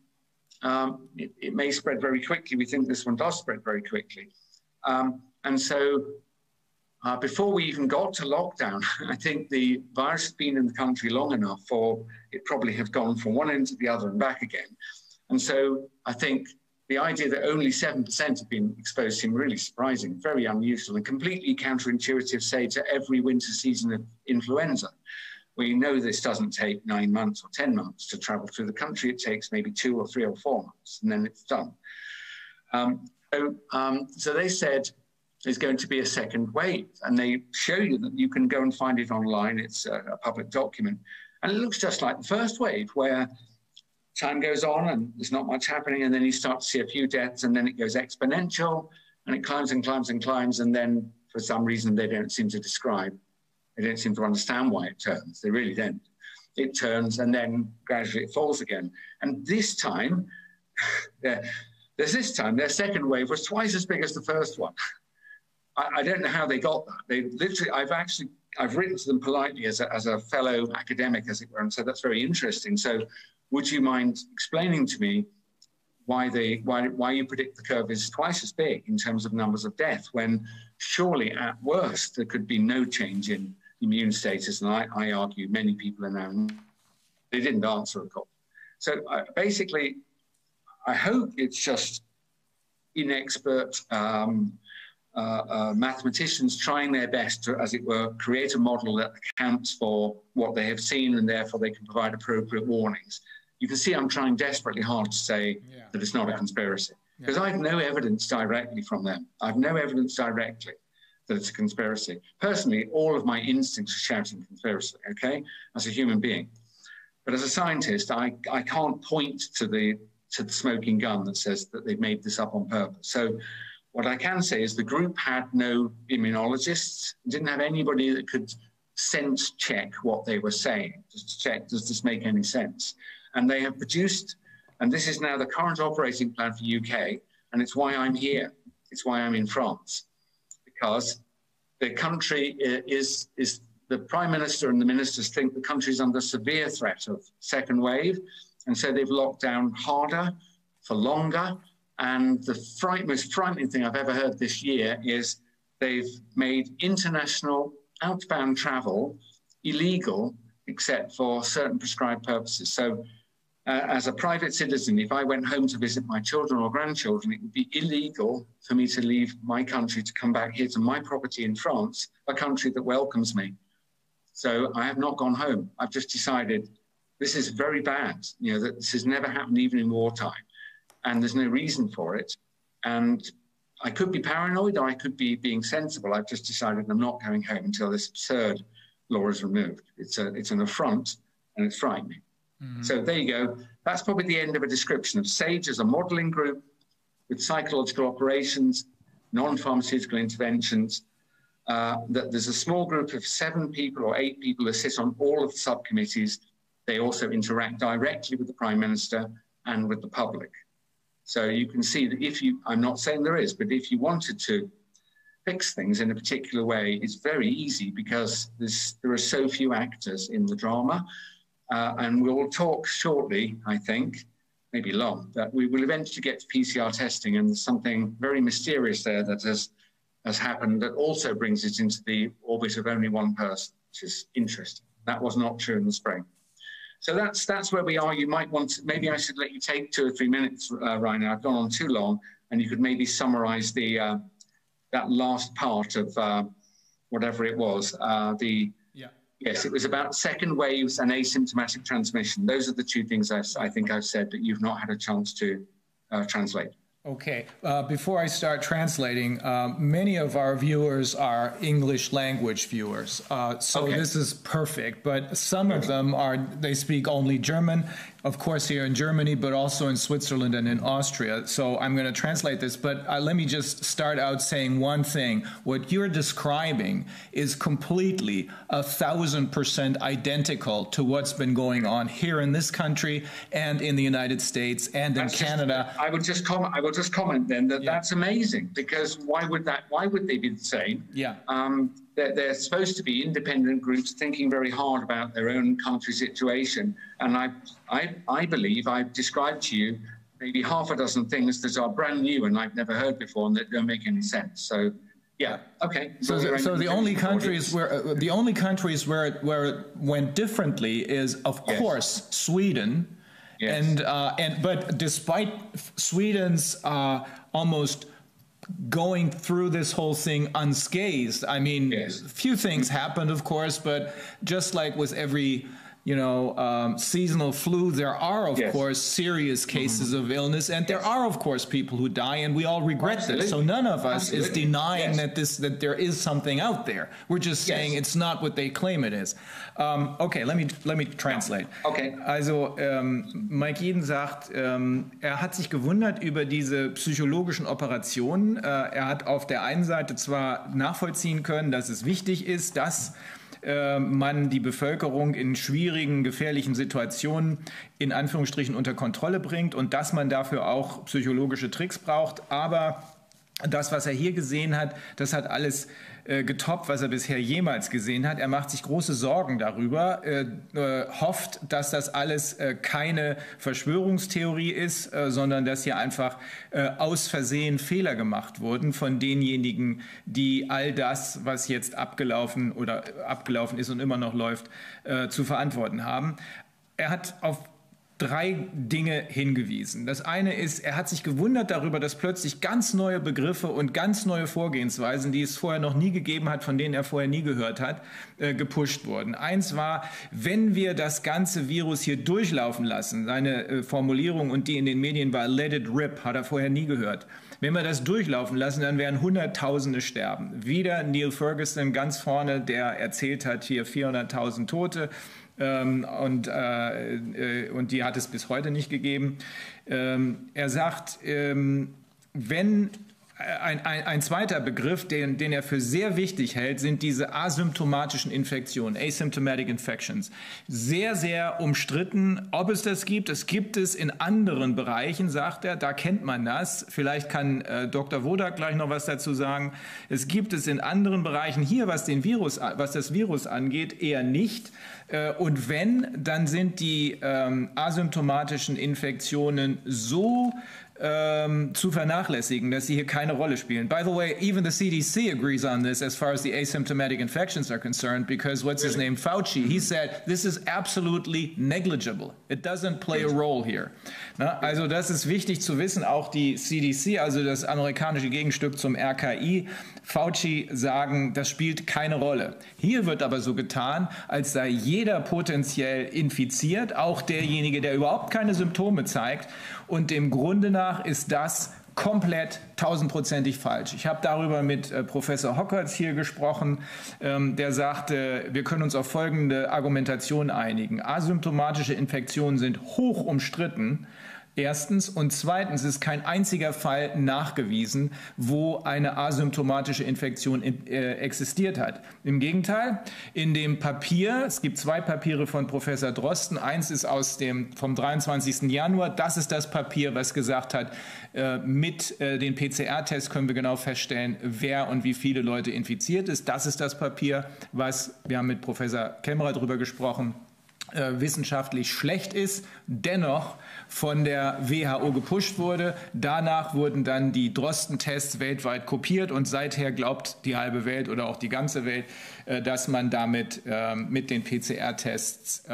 it may spread very quickly. We think this one does spread very quickly. And so before we even got to lockdown, I think the virus has been in the country long enough for it probably have gone from one end to the other and back again. And so I think the idea that only 7% have been exposed seemed really surprising, very unusual, and completely counterintuitive, say, to every winter season of influenza. We know this doesn't take 9 months or 10 months to travel through the country. It takes maybe 2 or 3 or 4 months, and then it's done. So they said there's going to be a second wave, and they show you that you can go and find it online. It's a public document, and it looks just like the first wave, where time goes on and there's not much happening, and then you start to see a few deaths, and then it goes exponential, and it climbs and climbs and climbs, and then for some reason they don't seem to describe, they don't seem to understand why it turns. They really don't. It turns, and then gradually it falls again. And this time, their second wave was twice as big as the first one. I don't know how they got that. They literally, I've written to them politely as a fellow academic, as it were, and said that's very interesting. So would you mind explaining to me why you predict the curve is twice as big in terms of numbers of death, when surely at worst there could be no change in immune status? And I argue many people are now, they didn't answer a call. So basically, I hope it's just inexpert mathematicians trying their best to, as it were, create a model that accounts for what they have seen, and therefore they can provide appropriate warnings. You can see I'm trying desperately hard to say that it's not a conspiracy, because I have no evidence directly from them. I have no evidence directly that it's a conspiracy. Personally, all of my instincts are shouting conspiracy, okay, as a human being. But as a scientist, I can't point to the smoking gun that says that they've made this up on purpose. So what I can say is the group had no immunologists, didn't have anybody that could sense check what they were saying, just to check, does this make any sense? And they have produced, and this is now the current operating plan for UK, and it's why I'm here. It's why I'm in France, because the country is the Prime Minister and the ministers think the country is under severe threat of second wave, and so they've locked down harder for longer. And the most frightening thing I've ever heard this year is they've made international outbound travel illegal except for certain prescribed purposes. So as a private citizen, if I went home to visit my children or grandchildren, it would be illegal for me to leave my country to come back here to my property in France, a country that welcomes me. So I have not gone home. I've just decided this is very bad, you know, that this has never happened even in wartime, and there's no reason for it. And I could be paranoid, or I could be being sensible. I've just decided I'm not going home until this absurd law is removed. It's an affront, and it's frightening. Mm-hmm. So there you go. That's probably the end of a description of SAGE as a modelling group with psychological operations, non-pharmaceutical interventions, that there's a small group of 7 people or 8 people that sit on all of the subcommittees. They also interact directly with the Prime Minister and with the public. So you can see that if you, I'm not saying there is, but if you wanted to fix things in a particular way, it's very easy, because there are so few actors in the drama. And we'll talk shortly, I think, maybe long, that we will eventually get to PCR testing, and there's something very mysterious there that has happened that also brings it into the orbit of only one person, which is interesting. That was not true in the spring. So that's where we are. You might want to, maybe I should let you take 2 or 3 minutes, Rainer. I've gone on too long, and you could maybe summarize the that last part of whatever it was. Yes, it was about second waves and asymptomatic transmission. Those are the 2 things I think I've said that you've not had a chance to translate.
Okay, before I start translating, many of our viewers are English language viewers, so okay. This is perfect, but some of them they speak only German, of course here in Germany, but also in Switzerland and in Austria. So I'm going to translate this, but let me just start out saying one thing. What you're describing is completely 1,000% identical to what's been going on here in this country and in the United States and in Canada.
I will just comment then that that's amazing, because why would they be the same?
Yeah.
They're supposed to be independent groups thinking very hard about their own country situation. And I believe I've described to you maybe half a dozen things that are brand new and I've never heard before and that don't make any sense. So, yeah, okay.
So the only countries where it went differently is, of course, Sweden. Yes. But despite Sweden's almost going through this whole thing unscathed, I mean, few things happened, of course, but just like with every seasonal flu, there are, of course, serious cases of illness, and there are, of course, people who die, and we all regret this. So none of us is denying that there is something out there. We're just saying it's not what they claim it is. Okay, let me translate.
Okay.
Also, Mike Yeadon sagt, er hat sich gewundert über diese psychologischen Operationen. Er hat auf der einen Seite zwar nachvollziehen können, dass es wichtig ist, dass man die Bevölkerung in schwierigen, gefährlichen Situationen in Anführungsstrichen unter Kontrolle bringt und dass man dafür auch psychologische Tricks braucht. Aber das, was er hier gesehen hat, das hat alles getoppt, was er bisher jemals gesehen hat. Er macht sich große Sorgen darüber, hofft, dass das alles keine Verschwörungstheorie ist, sondern dass hier einfach aus Versehen Fehler gemacht wurden von denjenigen, die all das, was jetzt abgelaufen ist und immer noch läuft, zu verantworten haben. Er hat auf 3 Dinge hingewiesen. Das eine ist, er hat sich gewundert darüber, dass plötzlich ganz neue Begriffe und ganz neue Vorgehensweisen, die es vorher noch nie gegeben hat, von denen er vorher nie gehört hat, gepusht wurden. Eins war, wenn wir das ganze Virus hier durchlaufen lassen, seine Formulierung und die in den Medien war, let it rip, hat er vorher nie gehört. Wenn wir das durchlaufen lassen, dann werden Hunderttausende sterben. Wieder Neil Ferguson ganz vorne, der erzählt hat, hier 400.000 Tote. Und die hat es bis heute nicht gegeben. Er sagt, wenn ein zweiter Begriff, den er für sehr wichtig hält, sind diese asymptomatischen Infektionen, asymptomatic infections. Sehr, sehr umstritten, ob es das gibt. Es gibt es in anderen Bereichen, sagt er, da kennt man das. Vielleicht kann Dr. Wodak gleich noch was dazu sagen. Es gibt es in anderen Bereichen. Hier, was das Virus angeht, eher nicht. Und wenn, dann sind die asymptomatischen Infektionen so zu vernachlässigen, dass sie hier keine Rolle spielen. By the way, even the CDC agrees on this as far as the asymptomatic infections are concerned, because what's his name, Fauci, he said, this is absolutely negligible. It doesn't play a role here. Na, also das ist wichtig zu wissen, auch die CDC, also das amerikanische Gegenstück zum RKI, Fauci sagen, das spielt keine Rolle. Hier wird aber so getan, als sei jeder potenziell infiziert, auch derjenige, der überhaupt keine Symptome zeigt. Und dem Grunde nach ist das komplett 1000%ig falsch. Ich habe darüber mit Professor Hockertz hier gesprochen, der sagte, wir können uns auf folgende Argumentation einigen. Asymptomatische Infektionen sind hoch umstritten. Erstens. Und zweitens ist kein einziger Fall nachgewiesen, wo eine asymptomatische Infektion existiert hat. Im Gegenteil, in dem Papier, es gibt 2 Papiere von Professor Drosten, eins ist vom 23. Januar, das ist das Papier, was gesagt hat, mit den PCR-Tests können wir genau feststellen, wer und wie viele Leute infiziert ist. Das ist das Papier, wir haben mit Professor Kemmerer darüber gesprochen, wissenschaftlich schlecht ist, dennoch von der WHO gepusht wurde. Danach wurden dann die Drosten-Tests weltweit kopiert und seither glaubt die halbe Welt oder auch die ganze Welt, dass man damit mit den PCR-Tests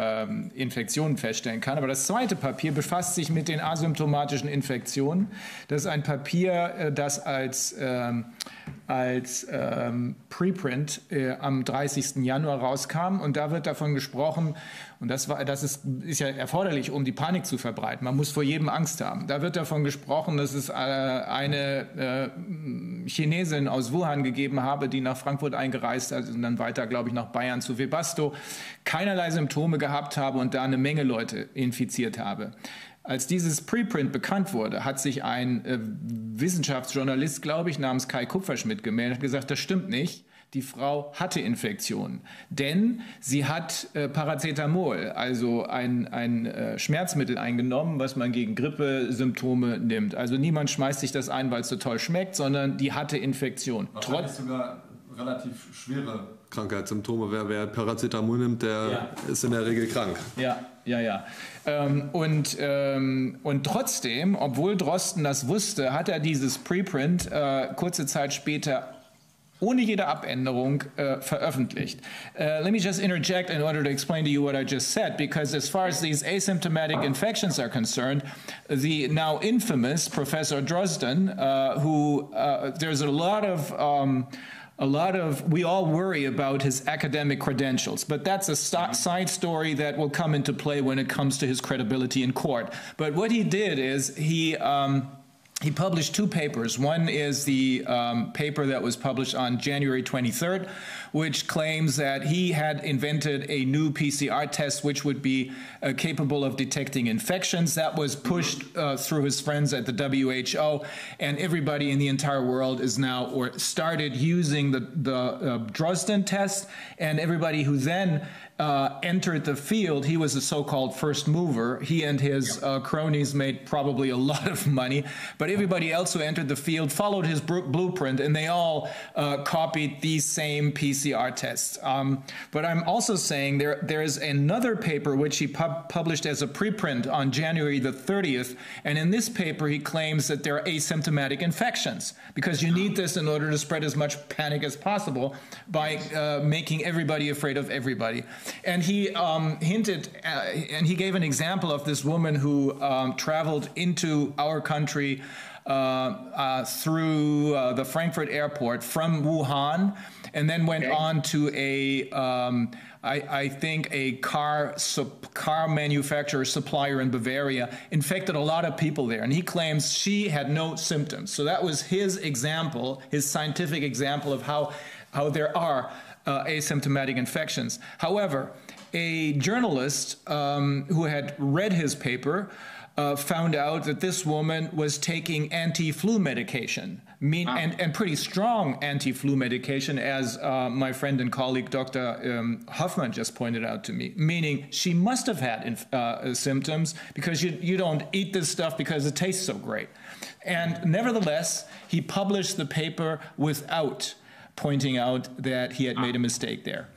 Infektionen feststellen kann. Aber das zweite Papier befasst sich mit den asymptomatischen Infektionen. Das ist ein Papier, das als
als Preprint am 30. Januar rauskam. Und da wird davon gesprochen, und das ist ja erforderlich, um die Panik zu verbreiten. Man muss vor jedem Angst haben. Da wird davon gesprochen, dass es eine Chinesin aus Wuhan gegeben habe, die nach Frankfurt eingereist ist und dann weiter, glaube ich, nach Bayern zu Webasto, keinerlei Symptome gehabt habe und da eine Menge Leute infiziert habe. Als dieses Preprint bekannt wurde, hat sich ein Wissenschaftsjournalist, glaube ich, namens Kai Kupferschmidt gemeldet und gesagt, das stimmt nicht. Die Frau hatte Infektionen, denn sie hat Paracetamol, also ein Schmerzmittel eingenommen, was man gegen Grippesymptome nimmt. Also niemand schmeißt sich das ein, weil es so toll schmeckt, sondern die hatte Infektion.
Wahrscheinlich sogar relativ schwere Krankheitssymptome. Wer Paracetamol nimmt, der ist in der Regel krank.
Ja. Und trotzdem, obwohl Drosten das wusste, hat er dieses Preprint kurze Zeit später ohne jede Abänderung veröffentlicht. Let me just interject in order to explain to you what I just said, because as far as these asymptomatic infections are concerned, the now infamous Professor Drosten, who there's a lot of, we all worry about his academic credentials, but that's a side story that will come into play when it comes to his credibility in court. But what he did is he published two papers. One is the paper that was published on January 23rd, which claims that he had invented a new PCR test which would be capable of detecting infections. That was pushed through his friends at the WHO, and everybody in the entire world is now, or started using the Drosten test, and everybody who then entered the field, he was a so-called first mover. He and his cronies made probably a lot of money, but everybody else who entered the field followed his blueprint, and they all copied these same PCR tests. But I'm also saying there is another paper which he published as a preprint on January the 30th, and in this paper he claims that there are asymptomatic infections, because you need this in order to spread as much panic as possible by making everybody afraid of everybody. And he hinted, and he gave an example of this woman who traveled into our country through the Frankfurt airport from Wuhan, and then went on to I think a car manufacturer supplier in Bavaria, infected a lot of people there, and he claims she had no symptoms. So that was his example, his scientific example of how there are asymptomatic infections. However, a journalist who had read his paper found out that this woman was taking anti-flu medication, and pretty strong anti-flu medication, as my friend and colleague Dr. Hoffman just pointed out to me, meaning she must have had symptoms, because you don't eat this stuff because it tastes so great. And nevertheless, he published the paper without pointing out that he had made a mistake there.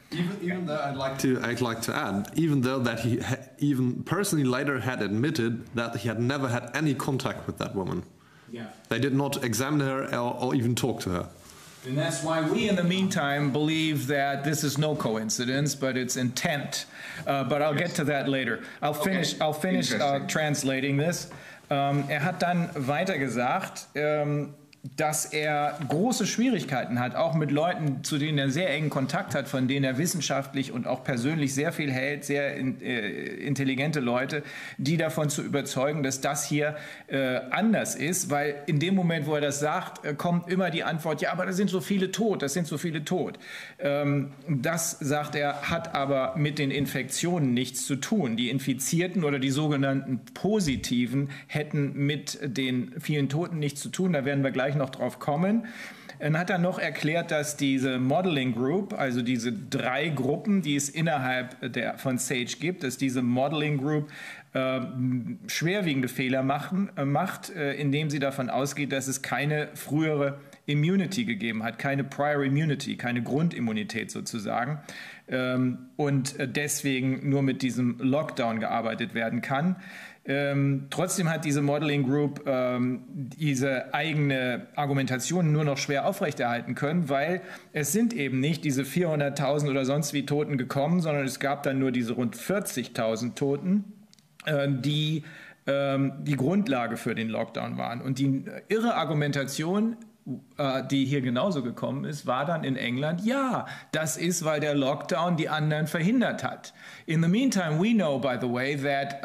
Even though I'd like to add, even though that he even personally later had admitted that he had never had any contact with that woman.
Yeah.
They did not examine her or even talk to her.
And that's why we, in the meantime, believe that this is no coincidence, but it's intent. But I'll get to that later. I'll finish translating this. Hat dann weiter gesagt, dass er große Schwierigkeiten hat, auch mit Leuten, zu denen er sehr engen Kontakt hat, von denen er wissenschaftlich und auch persönlich sehr viel hält, sehr intelligente Leute, die davon zu überzeugen, dass das hier anders ist, weil in dem Moment, wo er das sagt, kommt immer die Antwort, ja, aber da sind so viele tot, das sind so viele tot. Das, sagt er, hat aber mit den Infektionen nichts zu tun. Die Infizierten oder die sogenannten Positiven hätten mit den vielen Toten nichts zu tun, da werden wir gleich noch drauf kommen. Dann hat er noch erklärt, dass diese Modeling Group, also diese 3 Gruppen, die es innerhalb von SAGE gibt, dass diese Modeling Group schwerwiegende Fehler macht, indem sie davon ausgeht, dass es keine frühere Immunity gegeben hat, keine Prior Immunity, keine Grundimmunität sozusagen, und deswegen nur mit diesem Lockdown gearbeitet werden kann. Trotzdem hat diese Modeling Group diese eigene Argumentation nur noch schwer aufrechterhalten können, weil es sind eben nicht diese 400.000 oder sonst wie Toten gekommen, sondern es gab dann nur diese rund 40.000 Toten, die die Grundlage für den Lockdown waren. Und die irre Argumentation die hier genauso gekommen ist, war dann in England, ja, das ist, weil der Lockdown die anderen verhindert hat. In the meantime, we know, by the way, that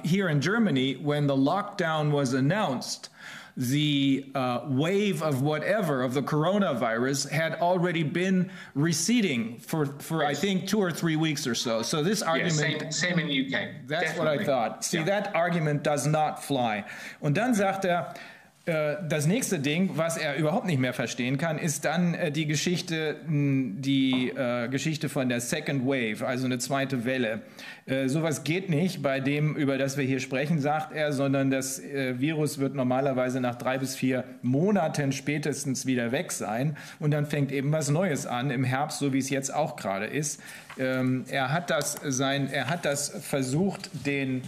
here in Germany, when the lockdown was announced, the wave of whatever, of the coronavirus, had already been receding for I think 2 or 3 weeks or so. So this argument...
Yeah, same in the UK.
That's
Definitely.
what I thought. See, that argument does not fly. Und dann sagt er, das nächste Ding, was er überhaupt nicht mehr verstehen kann, ist dann die Geschichte von der Second Wave, also eine zweite Welle. Sowas geht nicht bei dem, über das wir hier sprechen, sagt er, sondern das Virus wird normalerweise nach 3 bis 4 Monaten spätestens wieder weg sein und dann fängt eben was Neues an im Herbst, so wie es jetzt auch gerade ist. Er hat das versucht, den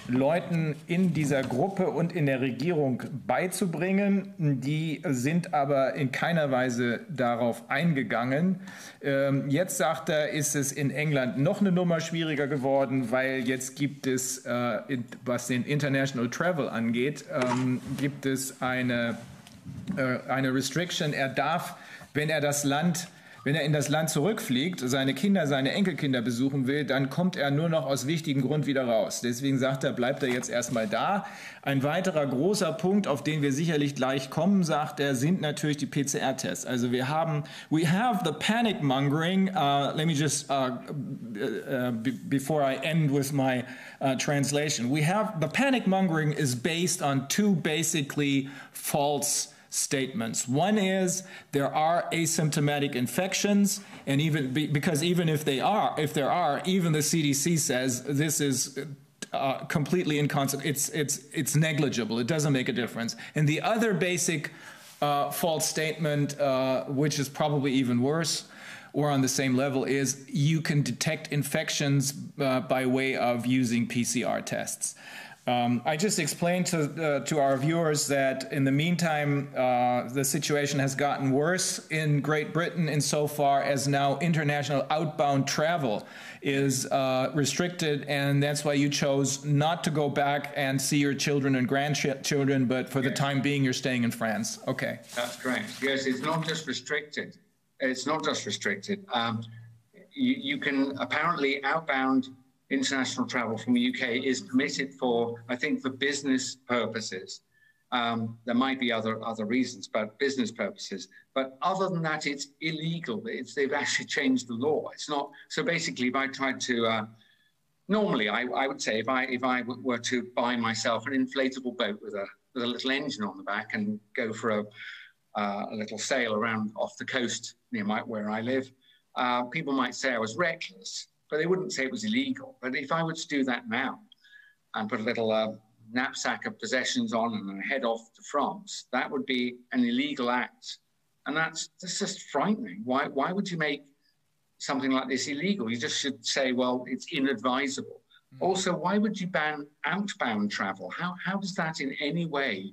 Leuten in dieser Gruppe und in der Regierung beizubringen. Die sind aber in keiner Weise darauf eingegangen. Jetzt, sagt er, ist es in England noch eine Nummer schwieriger geworden, weil jetzt gibt es, was den International Travel angeht, gibt es eine Restriction. Er darf, wenn er in das Land zurückfliegt, seine Kinder, seine Enkelkinder besuchen will, dann kommt er nur noch aus wichtigem Grund wieder raus. Deswegen sagt er, bleibt er jetzt erstmal da. Ein weiterer großer Punkt, auf den wir sicherlich gleich kommen, sagt er, sind natürlich die PCR-Tests. Also we have the panic mongering. Let me just, before I end with my translation, the panic mongering is based on 2 basically false statements. One is there are asymptomatic infections, and even if there are, even the CDC says this is completely inconsequential. It's negligible. It doesn't make a difference. And the other basic false statement, which is probably even worse, or on the same level, is you can detect infections by way of using PCR tests. I just explained to our viewers that in the meantime, the situation has gotten worse in Great Britain insofar as now international outbound travel is restricted, and that's why you chose not to go back and see your children and grandchildren, but for the time being, you're staying in France. Okay.
That's correct. Yes, it's not just restricted. You can apparently outbound international travel from the UK is permitted for, I think, for business purposes. There might be other reasons, but business purposes. But other than that, it's illegal. They've actually changed the law. It's not. So basically, if I tried to, normally, I would say if I were to buy myself an inflatable boat with a little engine on the back and go for a little sail around off the coast near where I live, people might say I was reckless. But they wouldn't say it was illegal. But if I were to do that now and put a little knapsack of possessions on and head off to France, that would be an illegal act. And that's just frightening. Why would you make something like this illegal? You just should say, well, it's inadvisable. Also, why would you ban outbound travel? How does that in any way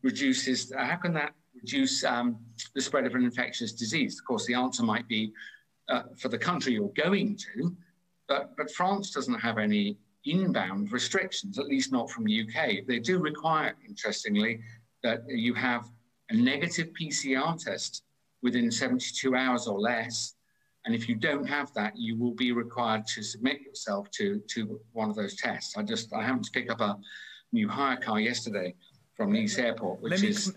how can that reduce the spread of an infectious disease? Of course, the answer might be for the country you're going to, but France doesn't have any inbound restrictions, at least not from the UK. They do require, interestingly, that you have a negative PCR test within 72 hours or less. And if you don't have that, you will be required to submit yourself to one of those tests. I happened to pick up a new hire car yesterday from Nice Airport, which is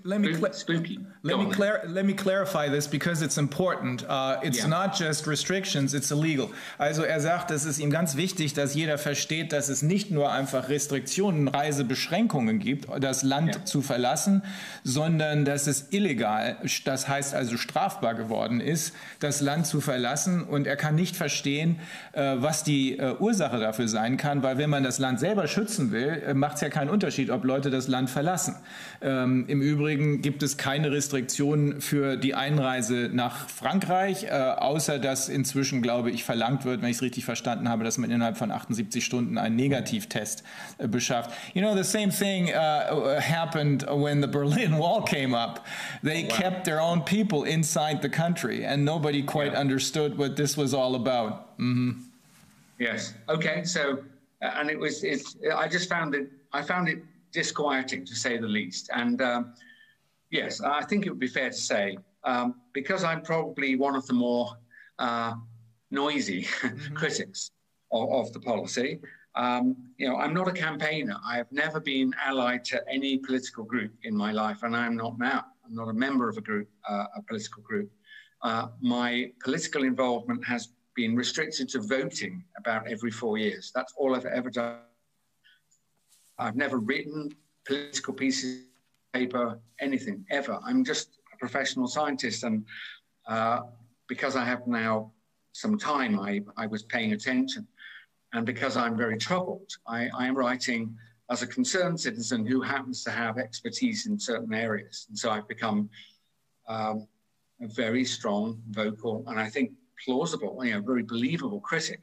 spooky.
Let me clarify this because it's important. It's not just restrictions, it's illegal. Also sagt, es ist ihm ganz wichtig, dass jeder versteht, dass es nicht nur einfach Restriktionen, Reisebeschränkungen gibt, das Land zu verlassen, sondern dass es illegal, das heißt also strafbar geworden ist, das Land zu verlassen. Und er kann nicht verstehen, was die Ursache dafür sein kann, weil wenn man das Land selber schützen will, macht es ja keinen Unterschied, ob Leute das Land verlassen. Im Übrigen gibt es keine Restriktionen für die Einreise nach Frankreich, außer dass inzwischen, glaube ich, verlangt wird, wenn ich es richtig verstanden habe, dass man innerhalb von 78 Stunden einen Negativtest beschafft. You know, the same thing happened when the Berlin Wall came up. They kept their own people inside the country, and nobody quite understood what this was all about.
Yes. Okay. So, and I found it disquieting, to say the least. And Yes, I think it would be fair to say, because I'm probably one of the more noisy critics of the policy. I'm not a campaigner. I have never been allied to any political group in my life, and I'm not now. I'm not a member of a group, a political group. My political involvement has been restricted to voting about every 4 years. That's all I've ever done. I've never written political pieces of paper, anything, ever. I'm just a professional scientist, and because I have now some time, I was paying attention. And because I'm very troubled, I am writing as a concerned citizen who happens to have expertise in certain areas. And so I've become a very strong, vocal, and I think plausible, very believable critic.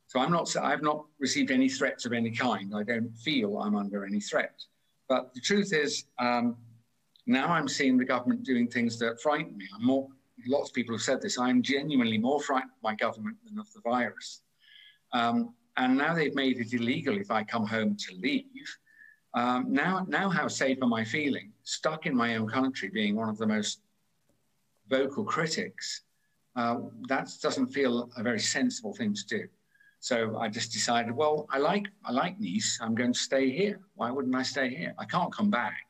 So I've not received any threats of any kind. I don't feel I'm under any threat. But the truth is, now I'm seeing the government doing things that frighten me. Lots of people have said this, I'm genuinely more frightened by government than of the virus. And now they've made it illegal if I come home to leave. Now how safe am I feeling? Stuck in my own country, being one of the most vocal critics, that doesn't feel a very sensible thing to do. So I just decided, well, I like Nice. I'm going to stay here. Why wouldn't I stay here? I can't come back.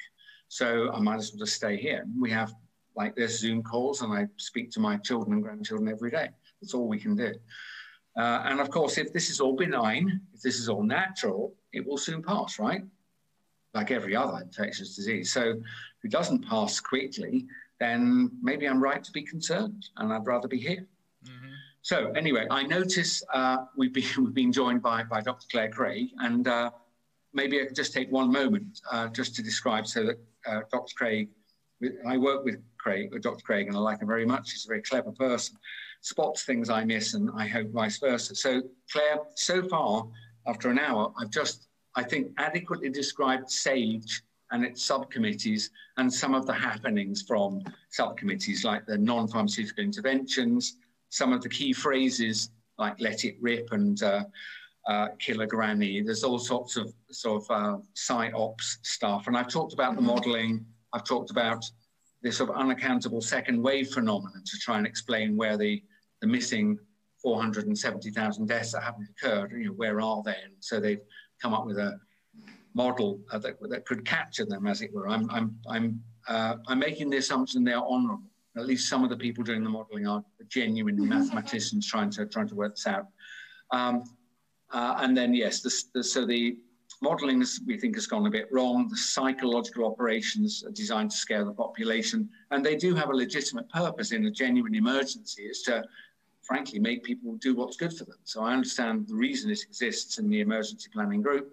So I might as well just stay here. We have there's Zoom calls, and I speak to my children and grandchildren every day. That's all we can do. And of course, if this is all benign, if this is all natural, it will soon pass, right? Like every other infectious disease. So if it doesn't pass quickly, then maybe I'm right to be concerned, and I'd rather be here. Mm-hmm. So anyway, I notice we've been joined by Dr. Claire Craig, and maybe I could just take one moment just to describe so that Dr. Craig, I work with Dr. Craig, and I like her very much. She's a very clever person, spots things I miss, and I hope vice versa. So Claire, so far, after an hour, I've just, I think, adequately described SAGE and its subcommittees and some of the happenings from subcommittees, like the non-pharmaceutical interventions, some of the key phrases like let it rip and kill a granny. There's all sorts of PsyOps stuff. And I've talked about the modelling. I've talked about this sort of unaccountable second wave phenomenon to try and explain where the missing 470,000 deaths that haven't occurred, where are they? And so they've come up with a model that could capture them, as it were. I'm making the assumption they are honourable. At least some of the people doing the modelling are genuine mathematicians trying to work this out. And then yes, so the modelling, we think, has gone a bit wrong. The psychological operations are designed to scare the population, and they do have a legitimate purpose in a genuine emergency, is to, frankly, make people do what's good for them. So I understand the reason it exists in the emergency planning group.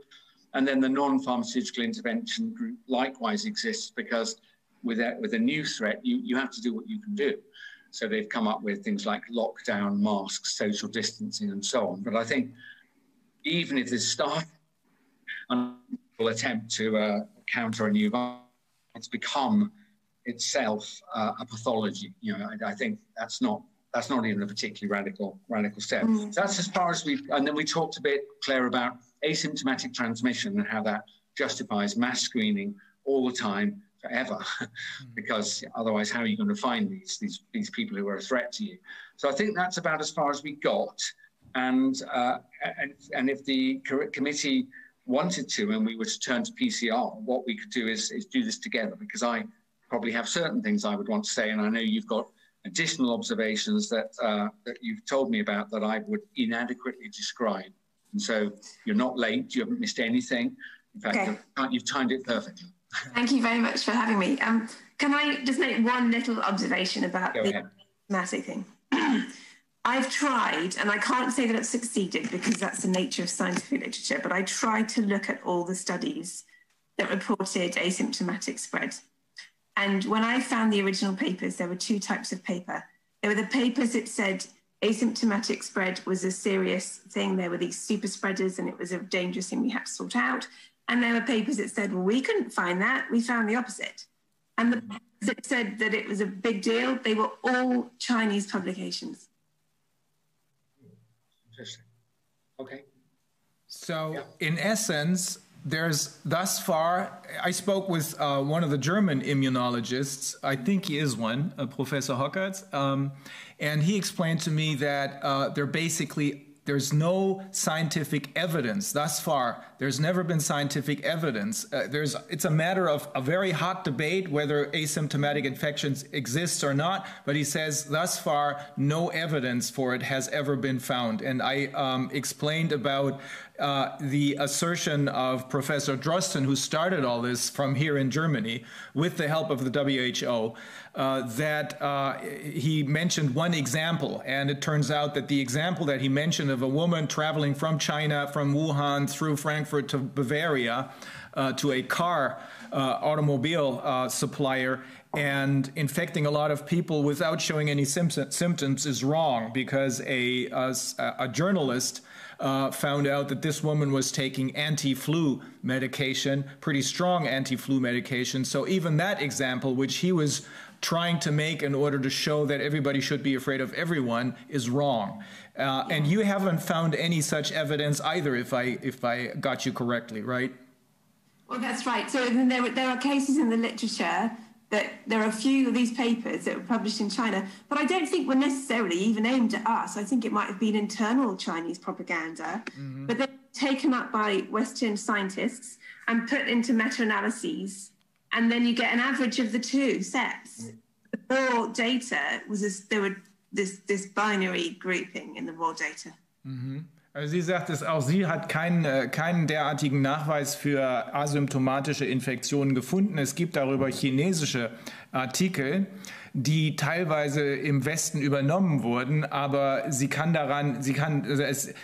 And then the non-pharmaceutical intervention group likewise exists because with a new threat, you have to do what you can do. So they've come up with things like lockdown, masks, social distancing, and so on. But I think even if this starts an attempt to counter a new virus, it's become itself a pathology. I think that's not even a particularly radical step. So that's as far as and then we talked a bit, Claire, about asymptomatic transmission and how that justifies mass screening all the time, forever, because otherwise how are you going to find these people who are a threat to you? So I think that's about as far as we got. And if the committee wanted to, and we were to turn to PCR, what we could do is do this together, because I probably have certain things I would want to say, and I know you've got additional observations that you've told me about that I would inadequately describe. And so you're not late, you haven't missed anything. In fact, you've timed it perfectly.
Thank you very much for having me. Can I just make one little observation about the massive thing? I've tried, and I can't say that I've succeeded because that's the nature of scientific literature, but I tried to look at all the studies that reported asymptomatic spread. And when I found the original papers, there were two types of paper. There were the papers that said asymptomatic spread was a serious thing. There were these super spreaders and it was a dangerous thing we had to sort out. And there were papers that said, well, we couldn't find that. We found the opposite. And the papers that said that it was a big deal, they were all Chinese publications.
Interesting. Okay.
So in essence, there's thus far, I spoke with one of the German immunologists, I think he is one, Professor Hockertz, and he explained to me that there's no scientific evidence thus far. There's never been scientific evidence. It's a matter of a very hot debate whether asymptomatic infections exist or not, but he says thus far no evidence for it has ever been found. And I explained about the assertion of Professor Drosten, who started all this from here in Germany with the help of the WHO, that he mentioned one example, and it turns out that the example that he mentioned of a woman traveling from China, from Wuhan through Frankfurt to Bavaria to a automobile supplier, and infecting a lot of people without showing any symptoms is wrong, because a journalist found out that this woman was taking anti-flu medication, pretty strong anti-flu medication. So even that example, which he was trying to make in order to show that everybody should be afraid of everyone, is wrong. And you haven't found any such evidence either, if I got you correctly, right?
Well, that's right. So there are cases in the literature that there are a few of these papers that were published in China, but I don't think were necessarily even aimed at us. I think it might have been internal Chinese propaganda, but they're taken up by Western scientists and put into meta-analyses, and then you get an average of the two sets. The raw data was there were this binary grouping in the raw data.
Also sie sagt es auch, sie hat keinen derartigen Nachweis für asymptomatische Infektionen gefunden. Es gibt darüber chinesische Artikel, die teilweise im Westen übernommen wurden, aber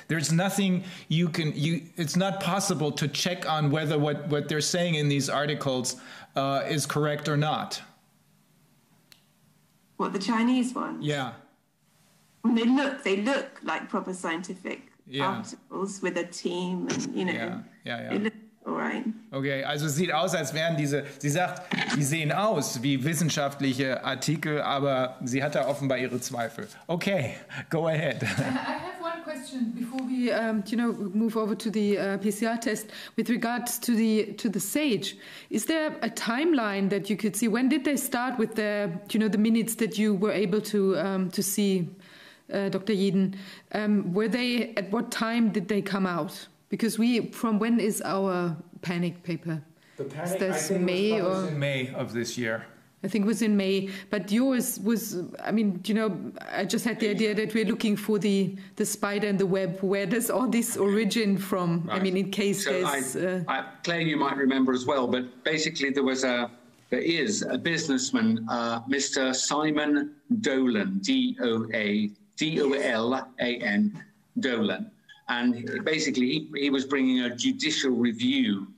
there's nothing it's not possible to check on whether what they're saying in these articles is correct or not.
What, the Chinese ones?
Yeah.
They look like proper scientific articles with a team, and they look all right.
Okay, also es sieht aus, als wären sie sagt, die sehen aus wie wissenschaftliche Artikel, aber sie hat da offenbar ihre Zweifel. Okay, go ahead.
I have one question before we move over to the PCR test with regards to the SAGE. Is there a timeline that you could see? When did they start with the minutes that you were able to see? Dr. Yeadon, at what time did they come out? Because from when is our panic paper?
The panic, I think May was in May of this year.
I think it was in May, but yours was, I just had the idea that we're looking for the spider and the web. Where does all this origin from? Right. In case there's...
Claire, you might remember as well, but basically there is a businessman, Mr. Simon Dolan, D-O-L-A-N, Dolan. And basically, he was bringing a judicial review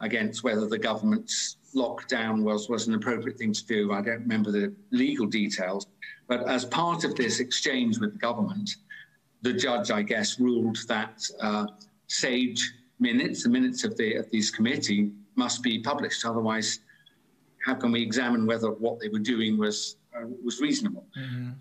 against whether the government's lockdown was an appropriate thing to do. I don't remember the legal details. But as part of this exchange with the government, the judge, I guess, ruled that SAGE minutes, the minutes of this committee, must be published. Otherwise, how can we examine whether what they were doing was reasonable?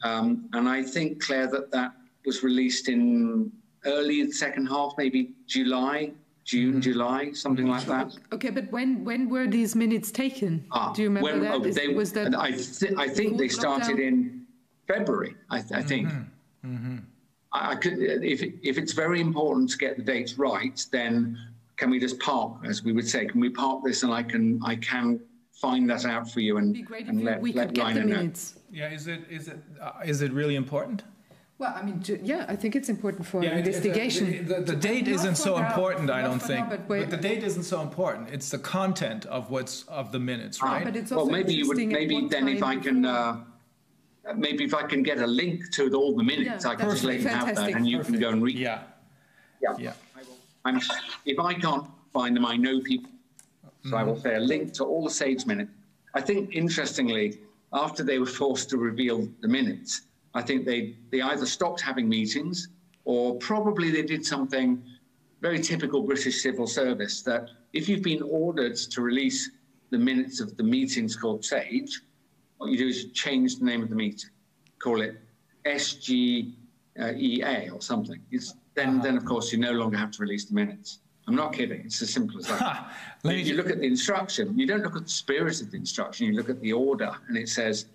And I think, Claire, that was released in early second half, maybe June, July, something like that.
Okay, but when were these minutes taken? Do you remember that?
I think they started in February. I think. I could, if it's very important to get the dates right, then can we just park, as we would say? Can we park this, and I can find that out for you and let Rainer know.
Yeah, is it really important?
Well, I think it's important for investigation.
The date isn't so important, I don't think. But the date isn't so important. It's the content of the minutes, right?
But it's also
maybe if I can get a link to all the minutes, I can just let you have that, and you can go and read.
Yeah.
If I can't find them, I know people. So I will say a link to all the SAGE minutes. I think, interestingly, after they were forced to reveal the minutes, I think they either stopped having meetings, or probably they did something very typical British civil service, that if you've been ordered to release the minutes of the meetings called SAGE, what you do is change the name of the meeting, call it SGEA or something. Then of course, you no longer have to release the minutes. I'm not kidding. It's as simple as that. You look at the instruction. You don't look at the spirit of the instruction. You look at the order, and it says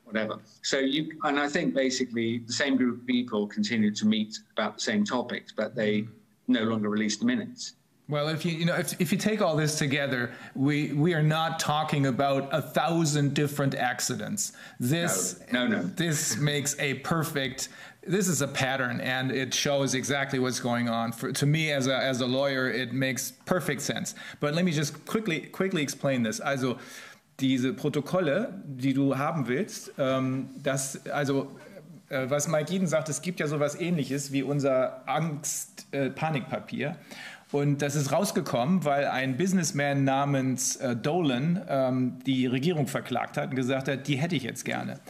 whatever. So and I think basically the same group of people continue to meet about the same topics, but they no longer release the minutes.
Well, if you take all this together, we are not talking about 1,000 different accidents.
No.
This makes a perfect. This is a pattern, and it shows exactly what's going on. To me, as a lawyer, it makes perfect sense. But let me just quickly explain this. Also, diese Protokolle, die du haben willst, was Mike Yeadon sagt, es gibt ja sowas Ähnliches wie unser Angst-Panikpapier. Und das ist rausgekommen, weil ein Businessman namens Dolan die Regierung verklagt hat und gesagt hat, die hätte ich jetzt gerne.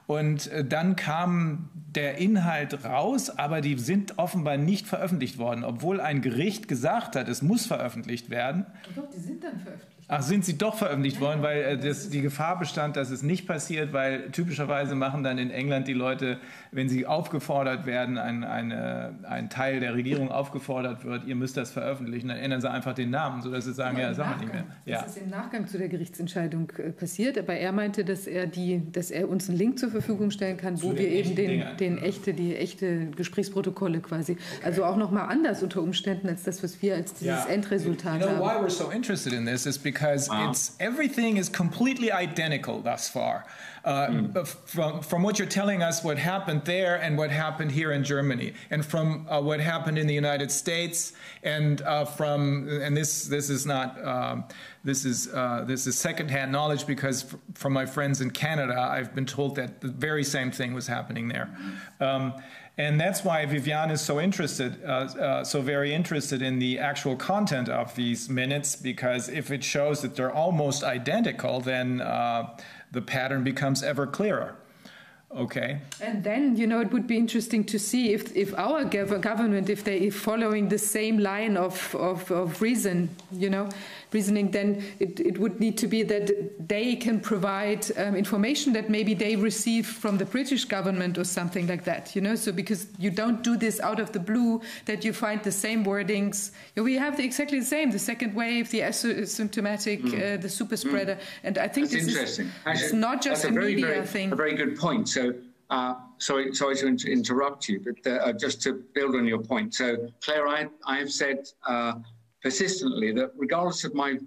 Und dann kam der Inhalt raus, aber die sind offenbar nicht veröffentlicht worden, obwohl ein Gericht gesagt hat, es muss veröffentlicht werden.
Doch, die sind dann veröffentlicht.
Ach, sind sie doch veröffentlicht worden, weil die Gefahr bestand, dass es nicht passiert, weil typischerweise machen dann in England die Leute, wenn sie aufgefordert werden, ein Teil der Regierung aufgefordert wird, ihr müsst das veröffentlichen, dann ändern sie einfach den Namen, sodass sie sagen, ja, sagen wir nicht mehr. Ja.
Das ist im Nachgang zu der Gerichtsentscheidung passiert, aber er meinte, dass er uns einen Link zur Verfügung stellen kann, wo wir eben die echte Gesprächsprotokolle quasi, also auch nochmal anders unter Umständen als das, was wir als dieses Endresultat haben.
Why we're so interested in this is because everything is completely identical thus far. From what you're telling us, what happened there and what happened here in Germany, and from what happened in the United States, and this is not this is secondhand knowledge, because from my friends in Canada, I've been told that the very same thing was happening there. And that's why Viviane is so very interested in the actual content of these minutes, because if it shows that they're almost identical, then the pattern becomes ever clearer. Okay.
And then, it would be interesting to see if our government, if they are following the same line of reasoning, then it would need to be that they can provide information that maybe they receive from the British government or something like that, So because you don't do this out of the blue, that you find the same wordings. We have exactly the same, the second wave, the asymptomatic, the super spreader. And I think
that's interesting.
It's not just a media thing.
A very good point. So, sorry to interrupt you, but just to build on your point. So, Claire, I have said persistently that regardless of my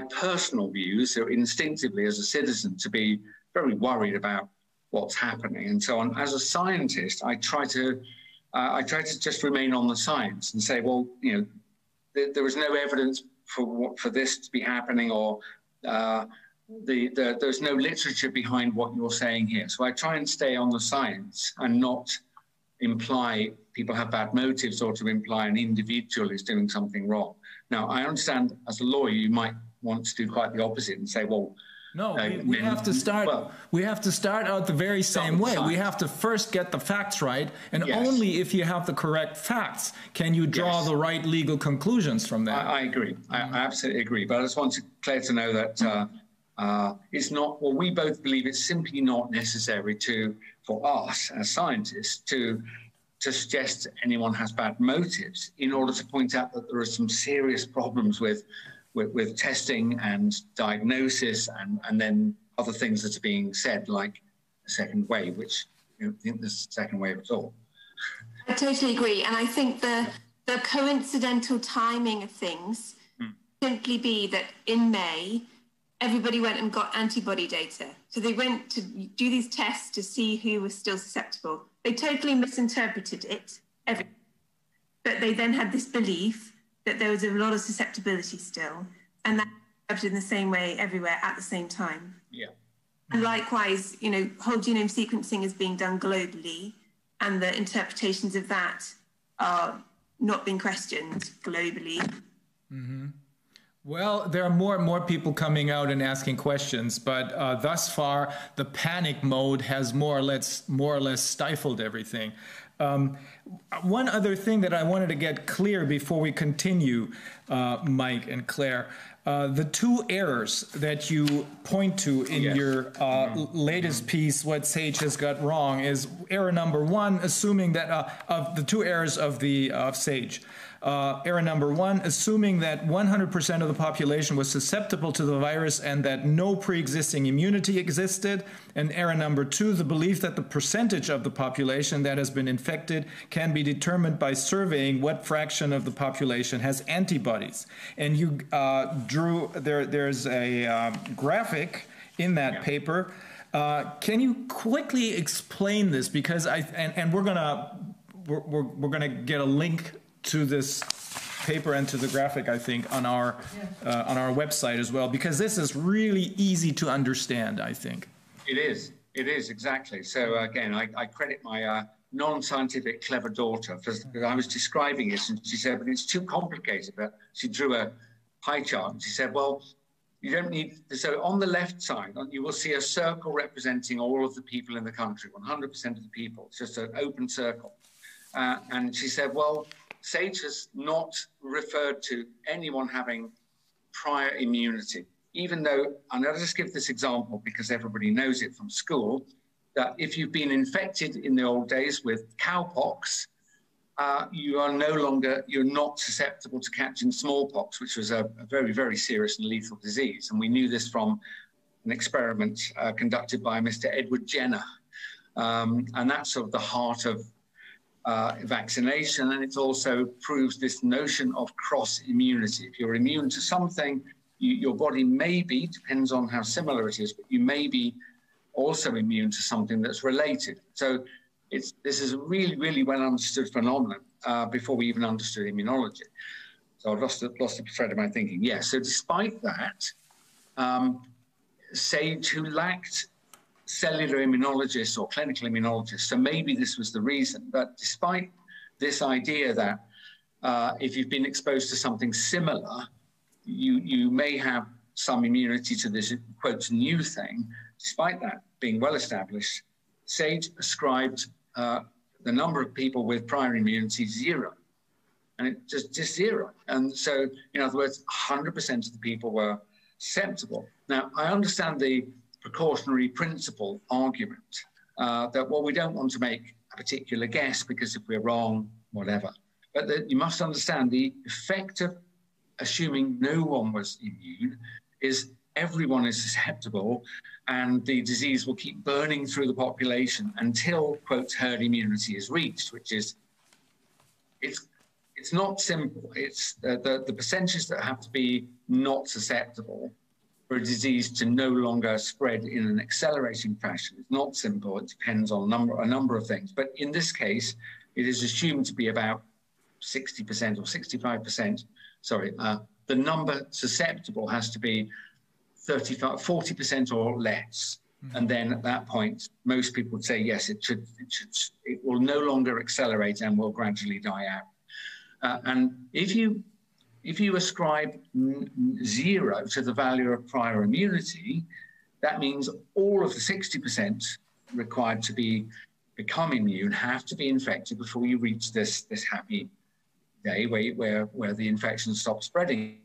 personal views, or instinctively as a citizen, to be very worried about what's happening and so on. As a scientist, I try to just remain on the science and say, well, there is no evidence for this to be happening, or there's no literature behind what you're saying here. So I try and stay on the science and not imply people have bad motives, or to imply an individual is doing something wrong. Now, I understand as a lawyer, you might want to do quite the opposite and say, well,
no, we have to start. We have to start out the very same way. We have to first get the facts right, and only if you have the correct facts can you draw the right legal conclusions from that.
I agree. I absolutely agree. But I just want Claire to know that it's not. Well, we both believe it's simply not necessary for us as scientists to suggest anyone has bad motives in order to point out that there are some serious problems with testing and diagnosis and then other things that are being said, like the second wave, which I don't think there's a second wave at all.
I totally agree. And I think the coincidental timing of things simply be that in May, everybody went and got antibody data. So they went to do these tests to see who was still susceptible. They totally misinterpreted it, but they then had this belief that there was a lot of susceptibility still, and that happened in the same way everywhere at the same time.
Yeah.
And likewise, whole genome sequencing is being done globally, and the interpretations of that are not being questioned globally.
Mm-hmm. Well, there are more and more people coming out and asking questions, but thus far the panic mode has more or less stifled everything. One other thing that I wanted to get clear before we continue, Mike and Claire, the two errors that you point to in your latest piece, What Sage Has Got Wrong, is error number one, assuming that of the two errors of Sage. Error number 1, assuming that 100% of the population was susceptible to the virus and that no pre-existing immunity existed. And error number 2, the belief that the percentage of the population that has been infected can be determined by surveying what fraction of the population has antibodies. And you drew, there's a graphic in that paper. Can you quickly explain this? Because we're gonna get a link to this paper and to the graphic, I think, on our website as well, because this is really easy to understand, I think.
It is exactly. So again, I credit my non-scientific clever daughter, because I was describing it and she said, but it's too complicated. But she drew a pie chart and she said, well, you don't need, so on the left side, you will see a circle representing all of the people in the country, 100% of the people. It's just an open circle. And she said, well, SAGE has not referred to anyone having prior immunity, even though, and I'll just give this example because everybody knows it from school, that if you've been infected in the old days with cowpox, you're not susceptible to catching smallpox, which was a very, very serious and lethal disease. And we knew this from an experiment conducted by Mr. Edward Jenner. And that's sort of the heart of vaccination, and it also proves this notion of cross immunity. If you're immune to something, your body may be, depends on how similar it is, but you may be also immune to something that's related. So this is a really, really well understood phenomenon before we even understood immunology. So I've lost the thread of my thinking. Yeah, so despite that, SAGE, who lacked cellular immunologists or clinical immunologists, so maybe this was the reason, but despite this idea that if you've been exposed to something similar, you may have some immunity to this, quote, new thing, despite that being well established, SAGE ascribed the number of people with prior immunity 0. And it just 0. And so, in other words, 100% of the people were susceptible. Now, I understand the precautionary principle argument that, well, we don't want to make a particular guess because if we're wrong, whatever. But you must understand the effect of assuming no one was immune is everyone is susceptible and the disease will keep burning through the population until, quote, herd immunity is reached, which is, it's not simple. It's the percentages that have to be not susceptible for a disease to no longer spread in an accelerating fashion. It's not simple. It depends on a number of things. But in this case, it is assumed to be about 60% or 65%. Sorry, the number susceptible has to be 40% or less. Mm-hmm. And then at that point, most people would say, yes, it will no longer accelerate and will gradually die out. And if you ascribe 0 to the value of prior immunity, that means all of the 60% required to become immune have to be infected before you reach this happy day where the infection stops spreading.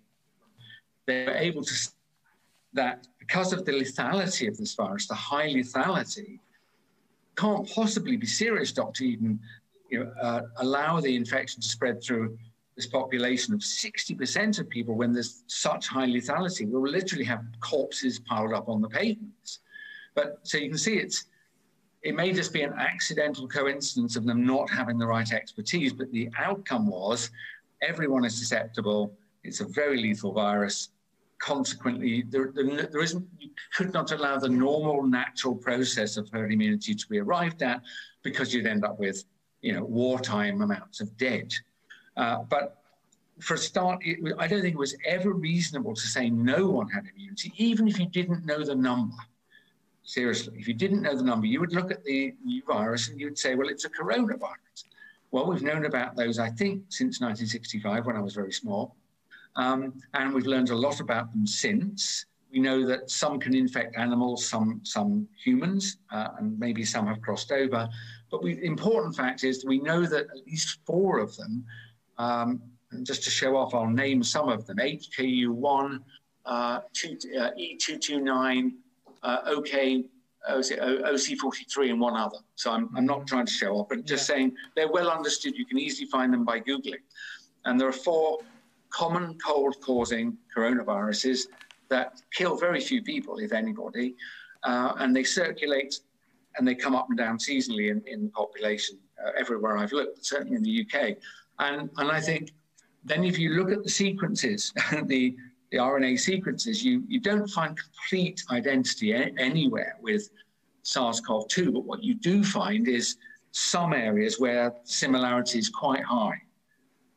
They're able to that because of the lethality of this virus, the high lethality, can't possibly be serious, doctor, even allow the infection to spread through this population of 60% of people when there's such high lethality. We'll literally have corpses piled up on the pavements. But so you can see it may just be an accidental coincidence of them not having the right expertise, but the outcome was everyone is susceptible. It's a very lethal virus. Consequently, there isn't, you could not allow the normal natural process of herd immunity to be arrived at because you'd end up with, wartime amounts of dead. But for a start, I don't think it was ever reasonable to say no one had immunity, even if you didn't know the number. Seriously, if you didn't know the number, you would look at the new virus and you would say, well, it's a coronavirus. Well, we've known about those, I think, since 1965 when I was very small. And we've learned a lot about them since. We know that some can infect animals, some humans, and maybe some have crossed over. But the important fact is we know that at least 4 of them, and just to show off, I'll name some of them: HKU1, E229, OC43, and one other. So I'm not trying to show off, but just saying they're well understood. You can easily find them by Googling. And there are 4 common cold-causing coronaviruses that kill very few people, if anybody, and they circulate and they come up and down seasonally in the population everywhere I've looked, certainly in the UK. And I think then if you look at the sequences, the RNA sequences, you don't find complete identity anywhere with SARS-CoV-2, but what you do find is some areas where similarity is quite high.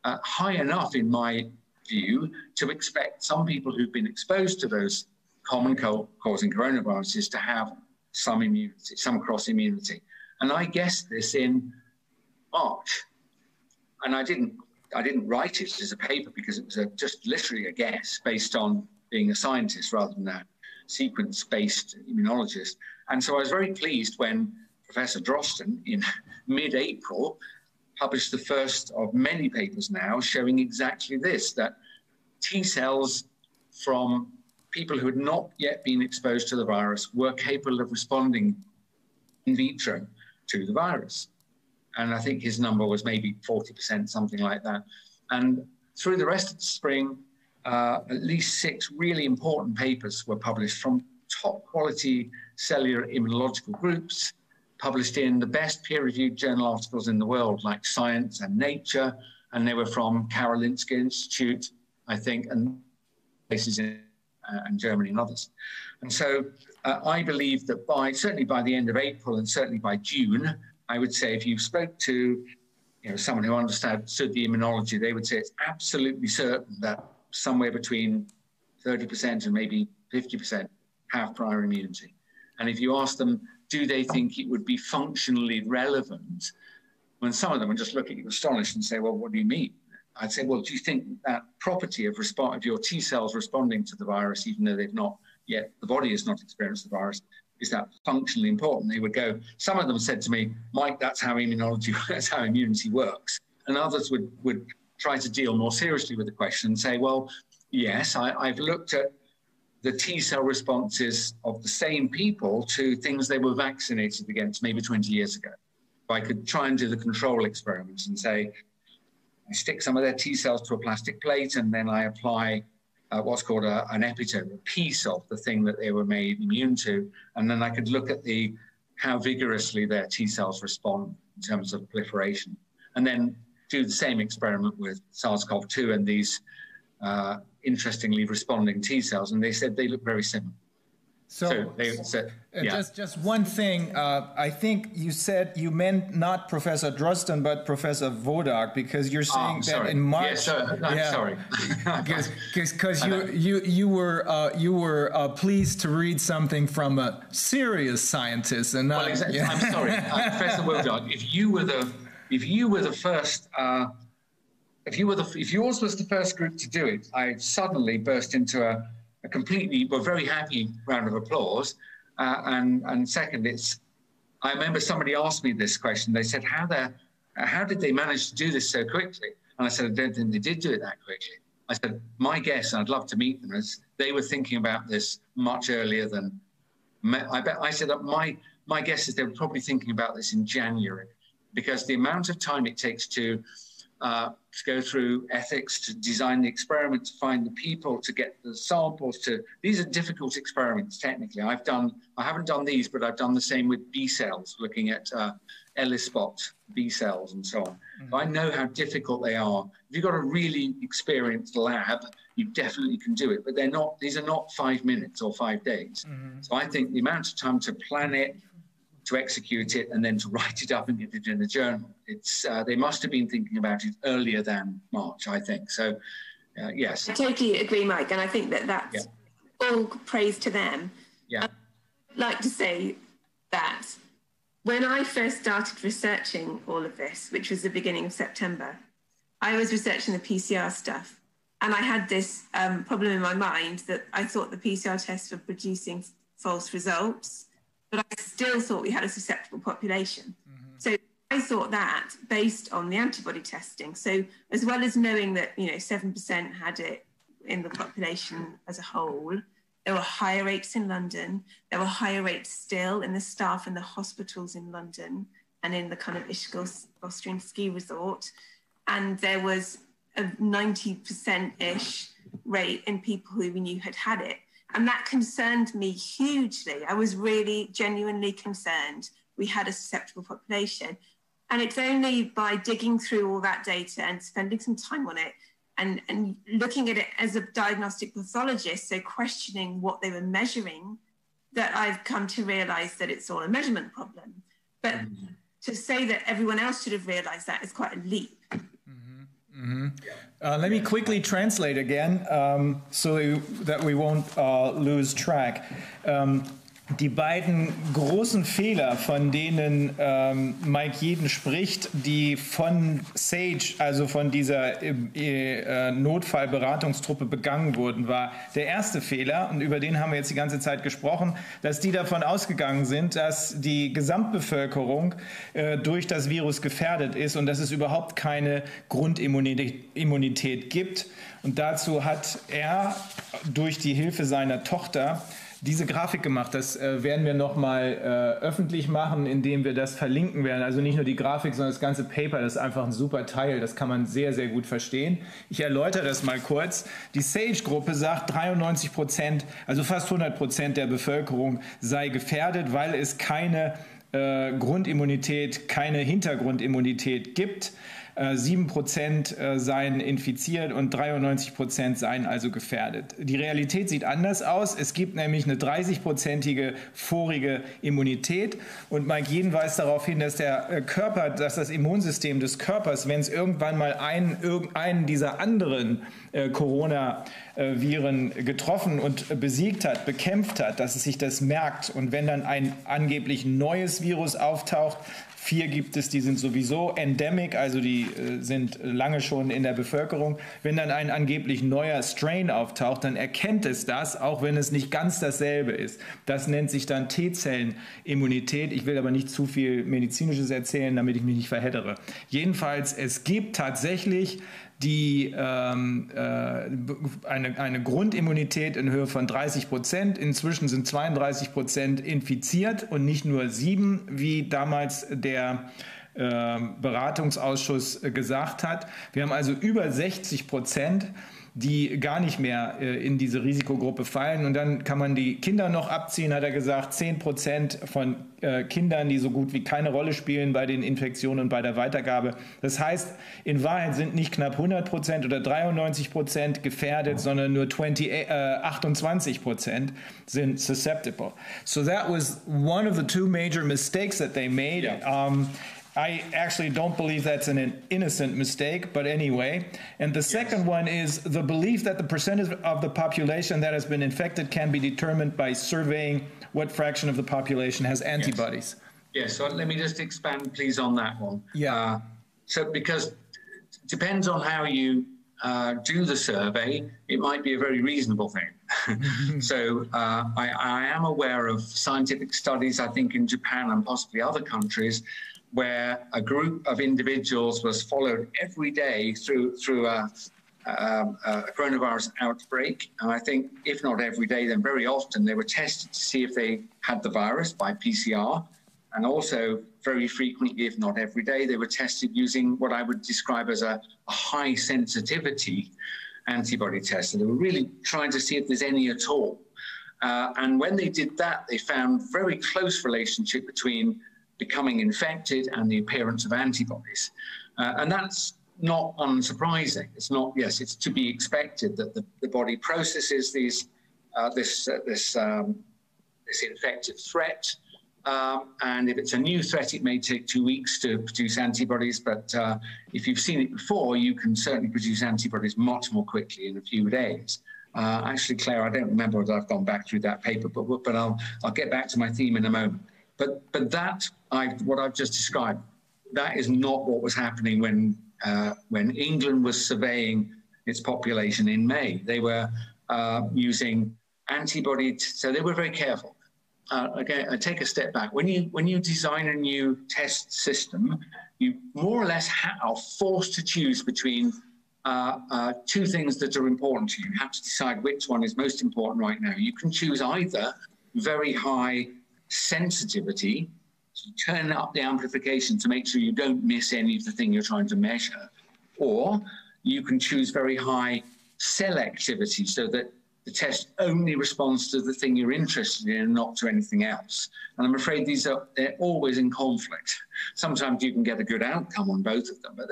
High enough, in my view, to expect some people who've been exposed to those common cold-causing coronaviruses to have some immunity, some cross-immunity. And I guessed this in March. And I didn't write it as a paper because it was just literally a guess based on being a scientist rather than a sequence-based immunologist. And so I was very pleased when Professor Drosten in mid-April published the first of many papers now showing exactly this, that T cells from people who had not yet been exposed to the virus were capable of responding in vitro to the virus. And I think his number was maybe 40%, something like that. And through the rest of the spring, at least 6 really important papers were published from top quality cellular immunological groups, published in the best peer-reviewed journal articles in the world, like Science and Nature, and they were from Karolinska Institute, I think, and places in Germany and others. And so I believe that certainly by the end of April and certainly by June, I would say if you spoke to someone who understood the immunology, they would say it's absolutely certain that somewhere between 30% and maybe 50% have prior immunity. And if you ask them, do they think it would be functionally relevant, when some of them would just look at you astonished and say, well, what do you mean? I'd say, well, do you think that property of your T cells responding to the virus, even though they've not yet, the body has not experienced the virus, is that functionally important? They would go, some of them said to me, Mike, that's how immunity works. And others would try to deal more seriously with the question and say, well, yes, I've looked at the T cell responses of the same people to things they were vaccinated against maybe 20 years ago. If I could try and do the control experiments and say, I stick some of their T cells to a plastic plate and then I apply what's called an epitope, a piece of the thing that they were made immune to, and then I could look at how vigorously their T cells respond in terms of proliferation, and then do the same experiment with SARS-CoV-2 and these interestingly responding T cells, and they said they look very similar. So they said, yeah.
Just one thing. I think you said you meant not Professor Drosten, but Professor Wodak, because you're saying that in March.
Sorry.
Because you were pleased to read something from a serious scientist, and not.
Well, exactly. Yeah. I'm sorry, Professor Wodak. If yours was the first group to do it, I suddenly burst into a very happy round of applause. And second, I remember somebody asked me this question. They said, how did they manage to do this so quickly? And I said, I don't think they did do it that quickly. I said, my guess, and I'd love to meet them, is they were thinking about this much earlier than, I said that my guess is they were probably thinking about this in January, because the amount of time it takes to go through ethics, to design the experiment, to find the people, to get the samples, these are difficult experiments technically. I haven't done these, but I've done the same with B cells, looking at ELISpot B cells and so on. Mm-hmm. I know how difficult they are. If you've got a really experienced lab, you definitely can do it, but these are not 5 minutes or 5 days. Mm-hmm. So I think the amount of time to plan it, to execute it, and then to write it up and get it in a journal. They must have been thinking about it earlier than March, I think. So, yes.
I totally agree, Mike, and I think that's all praise to them.
Yeah.
I'd like to say that when I first started researching all of this, which was the beginning of September, I was researching the PCR stuff, and I had this problem in my mind that I thought the PCR tests were producing false results, but I still thought we had a susceptible population. Mm-hmm. So I thought that based on the antibody testing. So as well as knowing that, 7% had it in the population as a whole, there were higher rates in London. There were higher rates still in the staff in the hospitals in London and in the kind of Ischgl Austrian ski resort. And there was a 90%-ish rate in people who we knew had it. And that concerned me hugely. I was really genuinely concerned we had a susceptible population. And it's only by digging through all that data and spending some time on it and looking at it as a diagnostic pathologist, so questioning what they were measuring, that I've come to realize that it's all a measurement problem. But to say that everyone else should have realized that is quite a leap.
Let me quickly translate again, so that we won't lose track. Die beiden großen Fehler, von denen Mike Yeadon spricht, die von SAGE, also von dieser Notfallberatungstruppe begangen wurden, war der erste Fehler, und über den haben wir jetzt die ganze Zeit gesprochen, dass die davon ausgegangen sind, dass die Gesamtbevölkerung durch das Virus gefährdet ist und dass es überhaupt keine Grundimmunität gibt. Und dazu hat er durch die Hilfe seiner Tochter diese Grafik gemacht. Das werden wir nochmal öffentlich machen, indem wir das verlinken werden. Also nicht nur die Grafik, sondern das ganze Paper. Das ist einfach ein super Teil. Das kann man sehr, sehr gut verstehen. Ich erläutere das mal kurz. Die SAGE-Gruppe sagt, 93%, also fast 100% der Bevölkerung sei gefährdet, weil es keine Grundimmunität, keine Hintergrundimmunität gibt. 7% seien infiziert und 93% seien also gefährdet. Die Realität sieht anders aus. Es gibt nämlich eine 30%ige vorige Immunität, und Mike Yeadon weist darauf hin, dass der Körper, dass das Immunsystem des Körpers, wenn es irgendwann mal irgendeinen dieser anderen Corona-Viren getroffen und besiegt hat, bekämpft hat, dass es sich das merkt, und wenn dann ein angeblich neues Virus auftaucht, 4 gibt es, die sind sowieso endemic, also die sind lange schon in der Bevölkerung. Wenn dann ein angeblich neuer Strain auftaucht, dann erkennt es das, auch wenn es nicht ganz dasselbe ist. Das nennt sich dann T-Zellen-Immunität. Ich will aber nicht zu viel Medizinisches erzählen, damit ich mich nicht verheddere. Jedenfalls, es gibt tatsächlich eine Grundimmunität in Höhe von 30%. Inzwischen sind 32% infiziert und nicht nur 7, wie damals der Beratungsausschuss gesagt hat. Wir haben also über 60%, die gar nicht mehr in diese Risikogruppe fallen. Und dann kann man die Kinder noch abziehen, hat er gesagt, 10% von Kindern, die so gut wie keine Rolle spielen bei den Infektionen und bei der Weitergabe. Das heißt, in Wahrheit sind nicht knapp 100% oder 93% gefährdet, sondern nur 28% sind susceptible. So that was one of the two major mistakes that they made. Yeah. I actually don't believe that's an innocent mistake, but anyway. And the second one is the belief that the percentage of the population that has been infected can be determined by surveying what fraction of the population has antibodies.
Yes, so let me just expand, please, on that one.
Yeah.
So because it depends on how you do the survey, it might be a very reasonable thing. So I am aware of scientific studies, I think in Japan and possibly other countries, where a group of individuals was followed every day through a coronavirus outbreak. And I think if not every day, then very often they were tested to see if they had the virus by PCR. And also very frequently, if not every day, they were tested using what I would describe as a high sensitivity antibody test. And they were really trying to see if there's any at all. And when they did that, they found very close relationship between becoming infected and the appearance of antibodies. And that's not unsurprising. It's not, yes, it's to be expected that the body processes this infected threat. And if it's a new threat, it may take 2 weeks to produce antibodies. But if you've seen it before, you can certainly produce antibodies much more quickly in a few days. Actually, Claire, I don't remember whether I've gone back through that paper, but I'll get back to my theme in a moment. But that, what I've just described, that is not what was happening when England was surveying its population in May. They were using antibody, so they were very careful. Again, I take a step back. When you design a new test system, you more or less are forced to choose between two things that are important to you. You have to decide which one is most important right now. You can choose either very high sensitivity, so turn up the amplification to make sure you don't miss any of the thing you're trying to measure, or you can choose very high cell activity so that the test only responds to the thing you're interested in and not to anything else. And I'm afraid they're always in conflict. Sometimes you can get a good outcome on both of them, but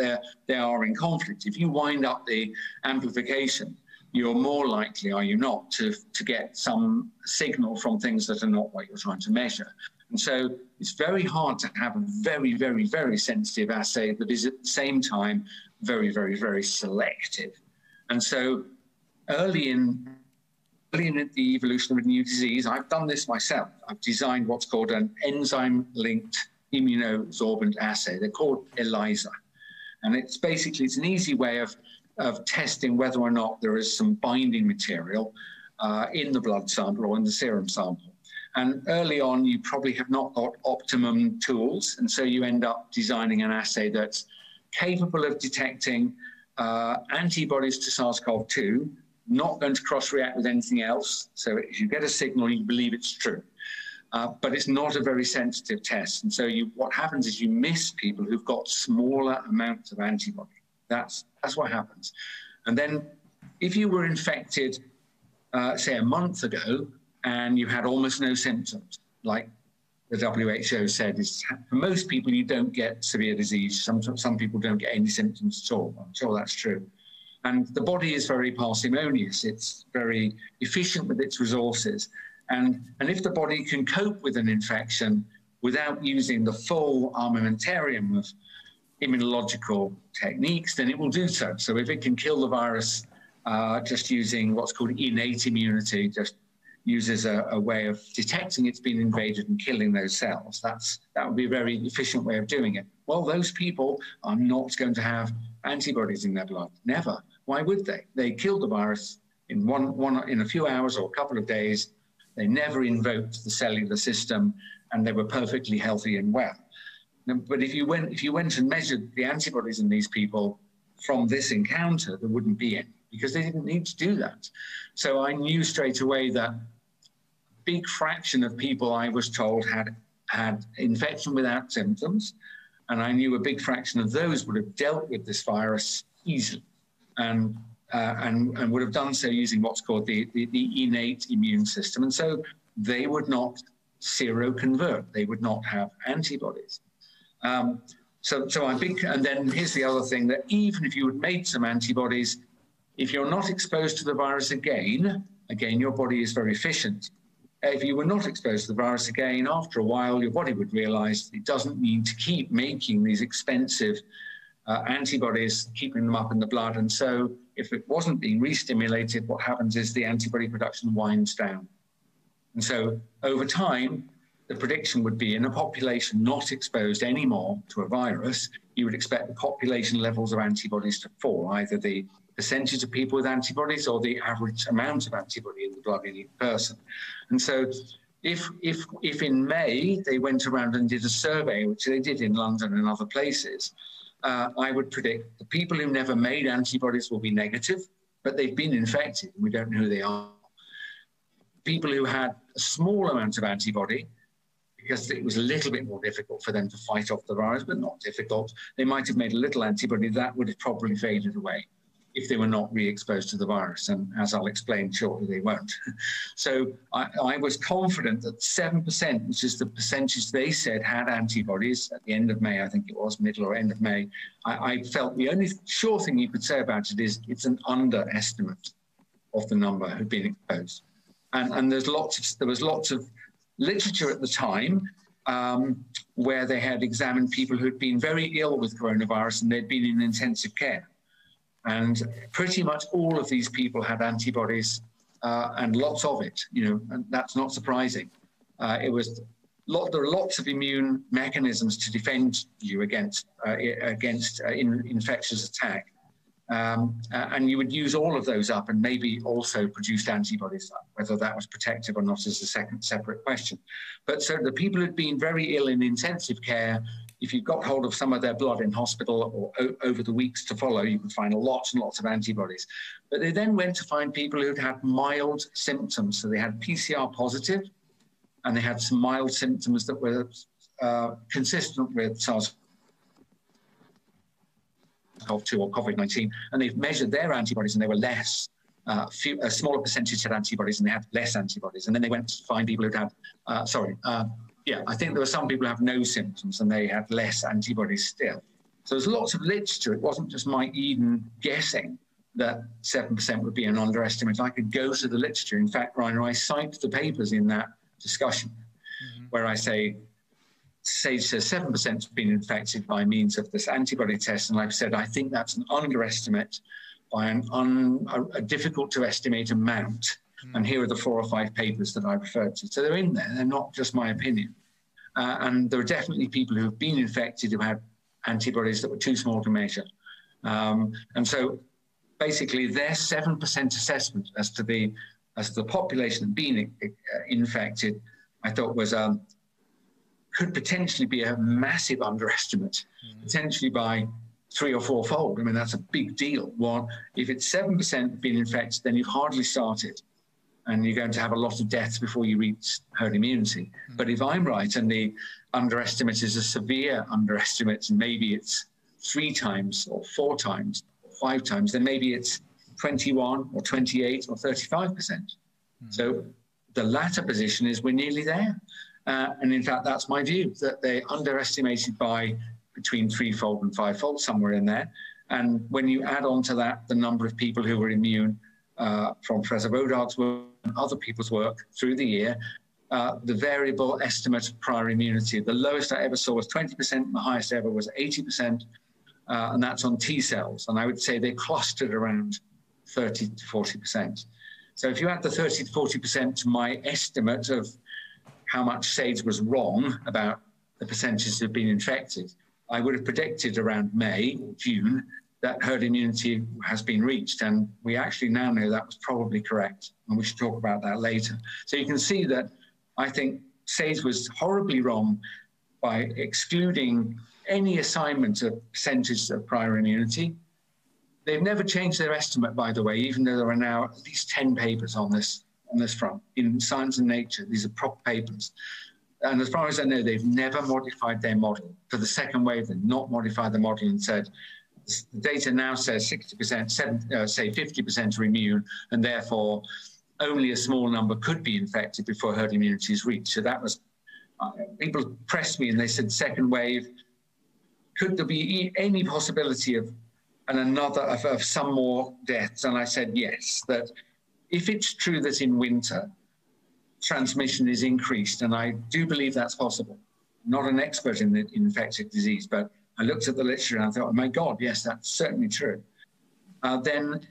they are in conflict. If you wind up the amplification, you're more likely, are you not, to get some signal from things that are not what you're trying to measure. And so it's very hard to have a very, very, very sensitive assay that is at the same time very, very, very selective. And so early in the evolution of a new disease, I've done this myself. I've designed what's called an enzyme-linked immunosorbent assay. They're called ELISA. And it's an easy way of testing whether or not there is some binding material in the blood sample or in the serum sample. And early on, you probably have not got optimum tools. And so you end up designing an assay that's capable of detecting antibodies to SARS-CoV-2, not going to cross-react with anything else. So if you get a signal, you believe it's true. But it's not a very sensitive test. And so what happens is you miss people who've got smaller amounts of antibody. That's what happens. And then if you were infected, say, a month ago, and you had almost no symptoms, like the WHO said, is for most people, you don't get severe disease. Some people don't get any symptoms at all. I'm sure that's true. And the body is very parsimonious. It's very efficient with its resources. And if the body can cope with an infection without using the full armamentarium of immunological techniques, then it will do so. So if it can kill the virus just using what's called innate immunity, just uses a way of detecting it's been invaded and killing those cells, that would be a very efficient way of doing it. Well, those people are not going to have antibodies in their blood. Never. Why would they? They killed the virus in a few hours or a couple of days. They never invoked the cellular system, and they were perfectly healthy and well. But if you went and measured the antibodies in these people from this encounter, there wouldn't be any, because they didn't need to do that. So I knew straight away that a big fraction of people, I was told, had infection without symptoms, and I knew a big fraction of those would have dealt with this virus easily, and would have done so using what's called the innate immune system. And so they would not seroconvert. They would not have antibodies. So I'm big. And then here's the other thing, that even if you had made some antibodies, if you're not exposed to the virus again, your body is very efficient. If you were not exposed to the virus again, after a while, your body would realize it doesn't need to keep making these expensive antibodies, keeping them up in the blood. And so if it wasn't being re-stimulated, what happens is the antibody production winds down. And so over time, the prediction would be in a population not exposed anymore to a virus, you would expect the population levels of antibodies to fall, either the percentage of people with antibodies or the average amount of antibody in the blood in each person. And so if in May they went around and did a survey, which they did in London and other places, I would predict the people who never made antibodies will be negative, but they've been infected and we don't know who they are. People who had a small amount of antibody, because it was a little bit more difficult for them to fight off the virus, but not difficult, they might have made a little antibody, that would have probably faded away if they were not re-exposed to the virus. And as I'll explain shortly, they won't. So I was confident that 7%, which is the percentage they said had antibodies at the end of May, I think it was, middle or end of May, I felt the only sure thing you could say about it is it's an underestimate of the number who'd been exposed. And there was lots of literature at the time where they had examined people who'd been very ill with coronavirus and they'd been in intensive care. And pretty much all of these people had antibodies and lots of it, and that's not surprising. There are lots of immune mechanisms to defend you against infectious attack. And you would use all of those up and maybe also produce antibodies up. Whether that was protective or not is a separate question. But so the people who'd been very ill in intensive care, if you got hold of some of their blood in hospital or over the weeks to follow, you could find lots and lots of antibodies. But they then went to find people who'd had mild symptoms. So they had PCR positive and they had some mild symptoms that were consistent with SARS. SARS-CoV-2 or COVID-19, and they've measured their antibodies and they were less. A smaller percentage had antibodies and they had less antibodies. And then they went to find people who'd had, I think there were some people who have no symptoms and they had less antibodies still. So there's lots of literature. It wasn't just my Yeadon guessing that 7% would be an underestimate. I could go to the literature. In fact, Rainer, I cite the papers in that discussion where I say, Sage says 7% have been infected by means of this antibody test. And I've said, I think that's an underestimate by a difficult to estimate amount. And here are the 4 or 5 papers that I referred to. So they're in there. They're not just my opinion. And there are definitely people who have been infected who had antibodies that were too small to measure. And so basically their 7% assessment as to the population being infected, I thought was could potentially be a massive underestimate, potentially by 3 or 4-fold. I mean, that's a big deal. Well, if it's 7% being infected, then you've hardly started, and you're going to have a lot of deaths before you reach herd immunity. But if I'm right, and the underestimate is a severe underestimate, and maybe it's 3 times or 4 times or 5 times, then maybe it's 21 or 28 or 35%. So the latter position is we're nearly there. And in fact, that's my view, that they underestimated by between 3-fold and 5-fold, somewhere in there. And when you add on to that the number of people who were immune from Professor Rodag's work and other people's work through the year, the variable estimate of prior immunity, the lowest I ever saw was 20%, and the highest ever was 80%, and that's on T cells. And I would say they clustered around 30 to 40%. So if you add the 30 to 40% to my estimate of how much Sage was wrong about the percentages that have been infected, I would have predicted around May or June that herd immunity has been reached. And we actually now know that was probably correct. And we should talk about that later. So you can see that I think Sage was horribly wrong by excluding any assignment of percentages of prior immunity. They've never changed their estimate, by the way, even though there are now at least 10 papers on this front in Science and Nature. These are proper papers. And as far as I know, they've never modified their model. For the second wave, they've not modified the model and said, the data now says 60%, say 50% are immune, and therefore only a small number could be infected before herd immunity is reached. So that was, people pressed me and they said, second wave, could there be any possibility of some more deaths? And I said, yes, that if it's true that in winter, transmission is increased, and I do believe that's possible. I'm not an expert in the infectious disease, but I looked at the literature and I thought, oh my God, yes, that's certainly true. Then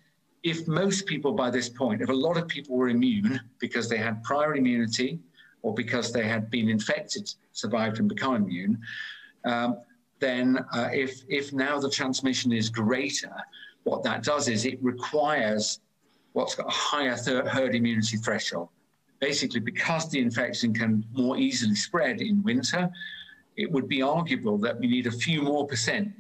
if most people by this point, if a lot of people were immune because they had prior immunity or because they had been infected, survived and become immune, then if now the transmission is greater, what that does is it requires what's got a higher herd immunity threshold. Basically, because the infection can more easily spread in winter, it would be arguable that we need a few more percent,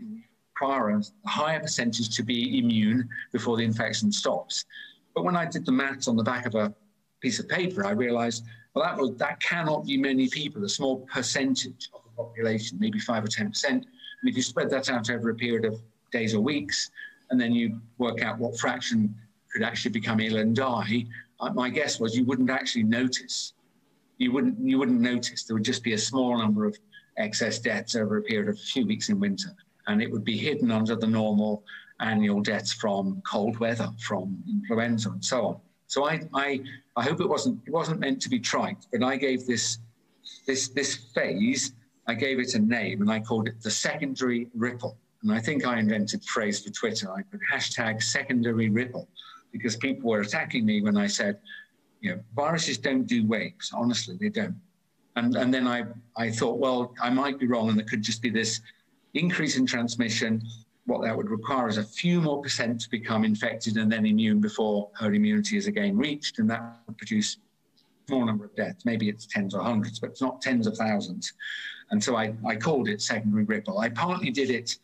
require a higher percentage to be immune before the infection stops. But when I did the maths on the back of a piece of paper, I realized, well, that cannot be many people, a small percentage of the population, maybe 5 or 10%. And if you spread that out over a period of days or weeks, and then you work out what fraction could actually become ill and die, my guess was you wouldn't actually notice. You wouldn't notice. There would just be a small number of excess deaths over a period of a few weeks in winter, and it would be hidden under the normal annual deaths from cold weather, from influenza, and so on. So I hope it wasn't meant to be trite, but I gave this phase, I gave it a name, and I called it the secondary ripple. And I think I invented the phrase for Twitter. I put hashtag secondary ripple, because people were attacking me when I said, you know, viruses don't do waves. Honestly, they don't. And then I thought, well, I might be wrong, and there could just be this increase in transmission. What that would require is a few more percent to become infected and then immune before herd immunity is again reached, and that would produce a small number of deaths. Maybe it's tens or hundreds, but it's not tens of thousands. And so I called it secondary ripple. I partly did it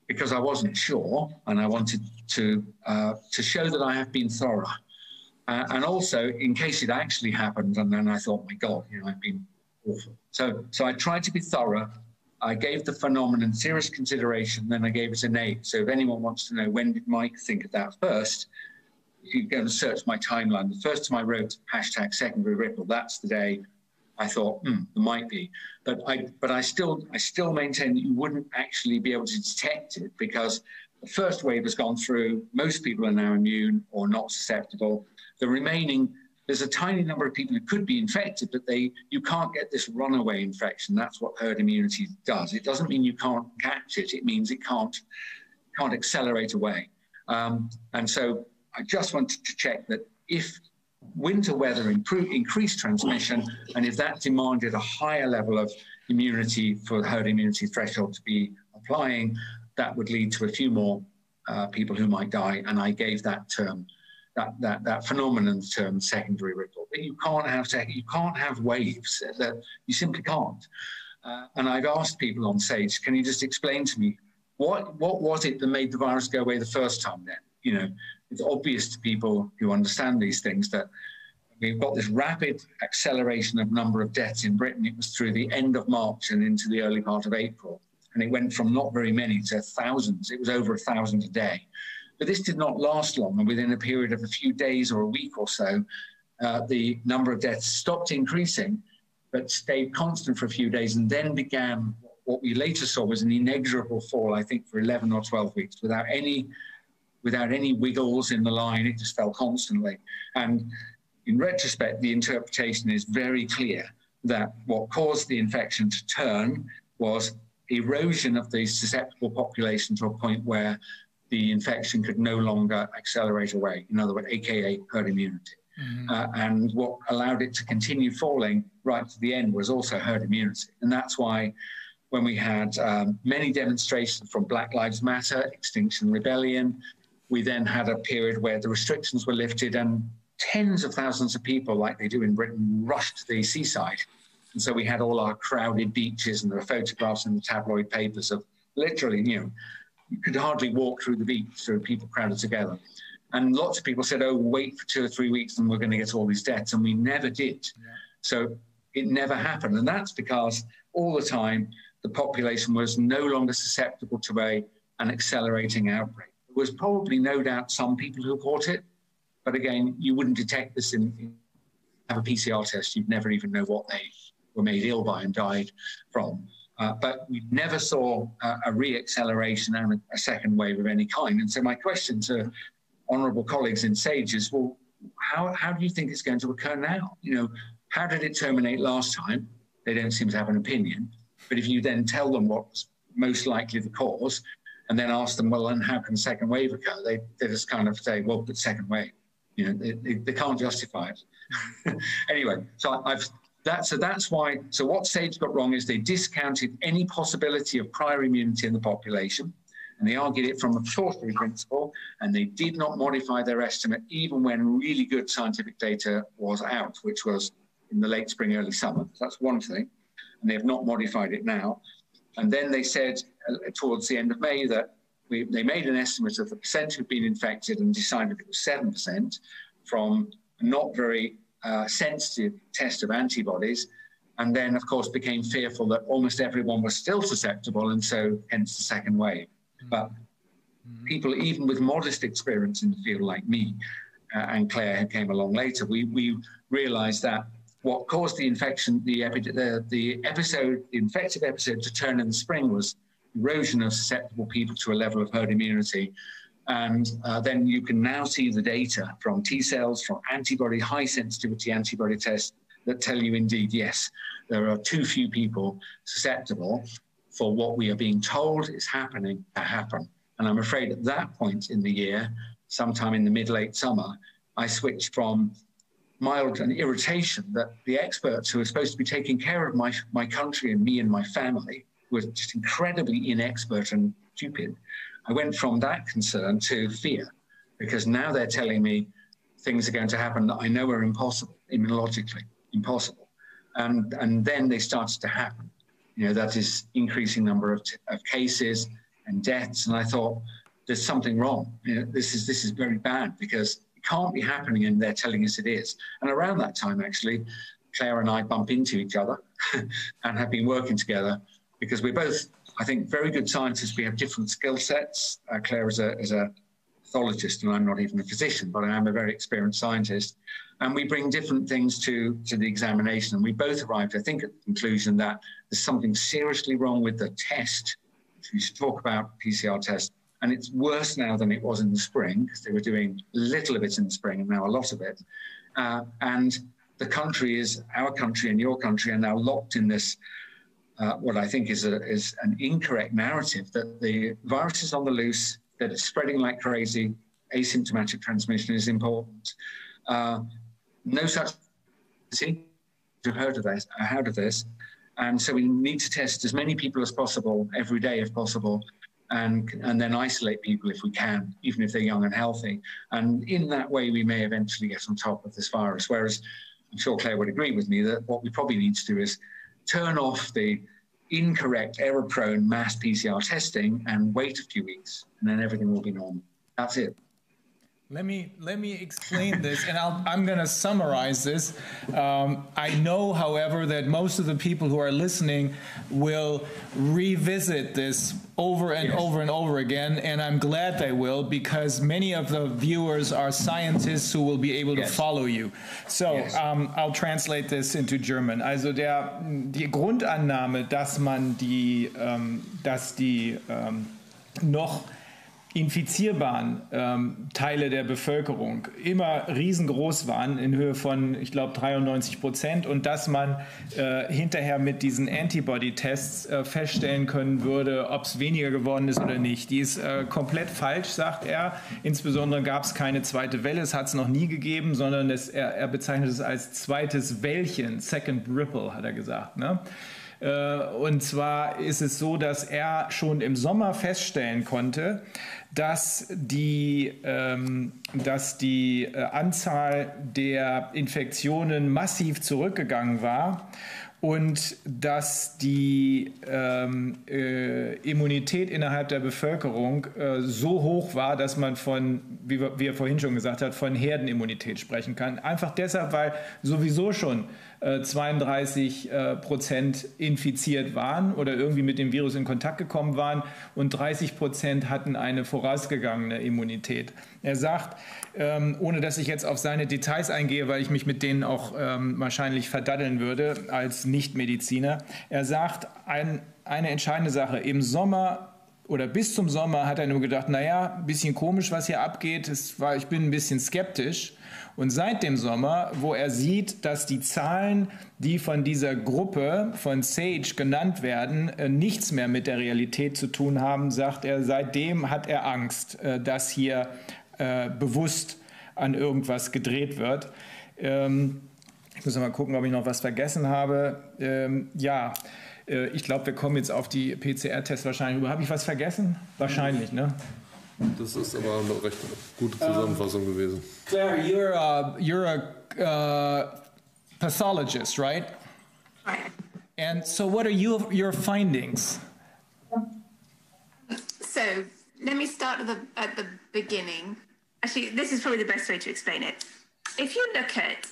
because I wasn't sure, and I wanted to show that I have been thorough. And also, in case it actually happened, and then I thought, my God, you know, I've been awful. So I tried to be thorough, I gave the phenomenon serious consideration, then I gave it a name. So if anyone wants to know when did Mike think of that first, you can go and search my timeline. The first time I wrote hashtag secondary ripple, that's the day I thought, there might be. But I still maintain that you wouldn't actually be able to detect it, because the first wave has gone through. Most people are now immune or not susceptible. The remaining, there's a tiny number of people who could be infected, but you can't get this runaway infection. That's what herd immunity does. It doesn't mean you can't catch it. It means it can't accelerate away. And so I just wanted to check that if winter weather increased transmission, and if that demanded a higher level of immunity for the herd immunity threshold to be applying, that would lead to a few more people who might die. And I gave that term, that phenomenon term, secondary ripple. But you can't have waves. That you simply can't. And I've asked people on stage, can you just explain to me what was it that made the virus go away the first time? Then, you know, it's obvious to people who understand these things that we've got this rapid acceleration of number of deaths in Britain. It was through the end of March and into the early part of April. And it went from not very many to thousands. It was over 1,000 a day. But this did not last long. And within a period of a few days or a week or so, the number of deaths stopped increasing, but stayed constant for a few days, and then began what we later saw was an inexorable fall, I think, for 11 or 12 weeks, without any wiggles in the line. It just fell constantly. And in retrospect, the interpretation is very clear that what caused the infection to turn was erosion of the susceptible population to a point where the infection could no longer accelerate away, in other words, aka herd immunity. And what allowed it to continue falling right to the end was also herd immunity. And that's why when we had many demonstrations from Black Lives Matter, Extinction Rebellion, we then had a period where the restrictions were lifted and tens of thousands of people, like they do in Britain, rushed to the seaside. And so we had all our crowded beaches, and there were photographs in the tabloid papers of literally, you know, you could hardly walk through the beach, so people crowded together. And lots of people said, oh, wait for 2 or 3 weeks and we're going to get all these deaths. And we never did. Yeah. So it never happened. And that's because all the time the population was no longer susceptible to an accelerating outbreak. There was probably no doubt some people who caught it. But again, you wouldn't detect this have a PCR test. You'd never even know what they were made ill by and died from. But we never saw a re-acceleration and a second wave of any kind. And so my question to honourable colleagues in SAGE is, well, how do you think it's going to occur now? You know, how did it terminate last time? They don't seem to have an opinion. But if you then tell them what's most likely the cause, and then ask them, well, and how can the second wave occur? They just kind of say, well, the second wave. You know, they can't justify it. Anyway, so that's why. So what SAGE got wrong is they discounted any possibility of prior immunity in the population, and they argued it from a cautionary principle, and they did not modify their estimate even when really good scientific data was out, which was in the late spring, early summer. So that's one thing, and they have not modified it now. And then they said towards the end of May that they made an estimate of the percent who'd been infected and decided it was 7% from a not very sensitive test of antibodies, and then, of course, became fearful that almost everyone was still susceptible, and so hence the second wave. But people, even with modest experience in the field like me and Claire, who came along later, we realized that what caused the infection, the infective episode to turn in the spring was erosion of susceptible people to a level of herd immunity. And then you can now see the data from T cells, from high sensitivity antibody tests that tell you indeed, yes, there are too few people susceptible for what we are being told is happening to happen. And I'm afraid at that point in the year, sometime in the mid-late summer, I switched from mild and irritation that the experts who are supposed to be taking care of my country and me and my family were just incredibly inexpert and stupid. I went from that concern to fear, because now they're telling me things are going to happen that I know are impossible, immunologically impossible. And then they started to happen. You know, that is increasing number of cases and deaths. And I thought, there's something wrong. You know, this is very bad, because it can't be happening and they're telling us it is. And around that time, actually, Claire and I bump into each other and have been working together because we're both, I think, very good scientists. We have different skill sets. Claire is a pathologist, and I'm not even a physician, but I am a very experienced scientist. And we bring different things to the examination. And we both arrived, I think, at the conclusion that there's something seriously wrong with the test. We should talk about PCR tests. And it's worse now than it was in the spring, because they were doing little of it in the spring and now a lot of it. And the country our country and your country are now locked in this, what I think is an incorrect narrative that the virus is on the loose, that it's spreading like crazy, asymptomatic transmission is important. No such thing. You've heard of this. And so we need to test as many people as possible every day if possible, and then isolate people if we can, even if they're young and healthy. And in that way, we may eventually get on top of this virus. Whereas I'm sure Claire would agree with me that what we probably need to do is turn off the incorrect, error-prone mass PCR testing and wait a few weeks, and then everything will be normal. That's it.
Let me explain this, and I'm going to summarize this. I know, however, that most of the people who are listening will revisit this over and over and over again, and I'm glad they will, because many of the viewers are scientists who will be able to follow you. So I'll translate this into German. Also die Grundannahme, dass die noch infizierbaren Teile der Bevölkerung immer riesengroß waren, in Höhe von, ich glaube, 93%, und dass man hinterher mit diesen Antibody-Tests feststellen können würde, ob es weniger geworden ist oder nicht. Die ist komplett falsch, sagt er. Insbesondere gab es keine zweite Welle, es hat es noch nie gegeben, sondern er bezeichnet es als zweites Wellchen, Second Ripple, hat er gesagt, ne? Und zwar ist es so, dass er schon im Sommer feststellen konnte, dass die Anzahl der Infektionen massiv zurückgegangen war und dass die Immunität innerhalb der Bevölkerung so hoch war, dass man von, wie er vorhin schon gesagt hat, von Herdenimmunität sprechen kann. Einfach deshalb, weil sowieso schon 32% infiziert waren oder irgendwie mit dem Virus in Kontakt gekommen waren und 30% hatten eine vorausgegangene Immunität. Er sagt, ohne dass ich jetzt auf seine Details eingehe, weil ich mich mit denen auch wahrscheinlich verdaddeln würde als Nichtmediziner, er sagt, eine entscheidende Sache, im Sommer oder bis zum Sommer hat er nur gedacht, naja, ein bisschen komisch, was hier abgeht, ich bin ein bisschen skeptisch. Und seit dem Sommer, wo er sieht, dass die Zahlen, die von dieser Gruppe von SAGE genannt werden, nichts mehr mit der Realität zu tun haben, sagt er, seitdem hat er Angst, dass hier bewusst an irgendwas gedreht wird. Ich muss mal gucken, ob ich noch was vergessen habe. Ich glaube, wir kommen jetzt auf die PCR-Tests wahrscheinlich. Habe ich was vergessen? Wahrscheinlich, ne?
Das ist aber eine recht gute Zusammenfassung gewesen.
Claire, you're a pathologist, right?
Right.
And so what are your findings?
So let me start at the beginning. Actually, this is probably the best way to explain it. If you look at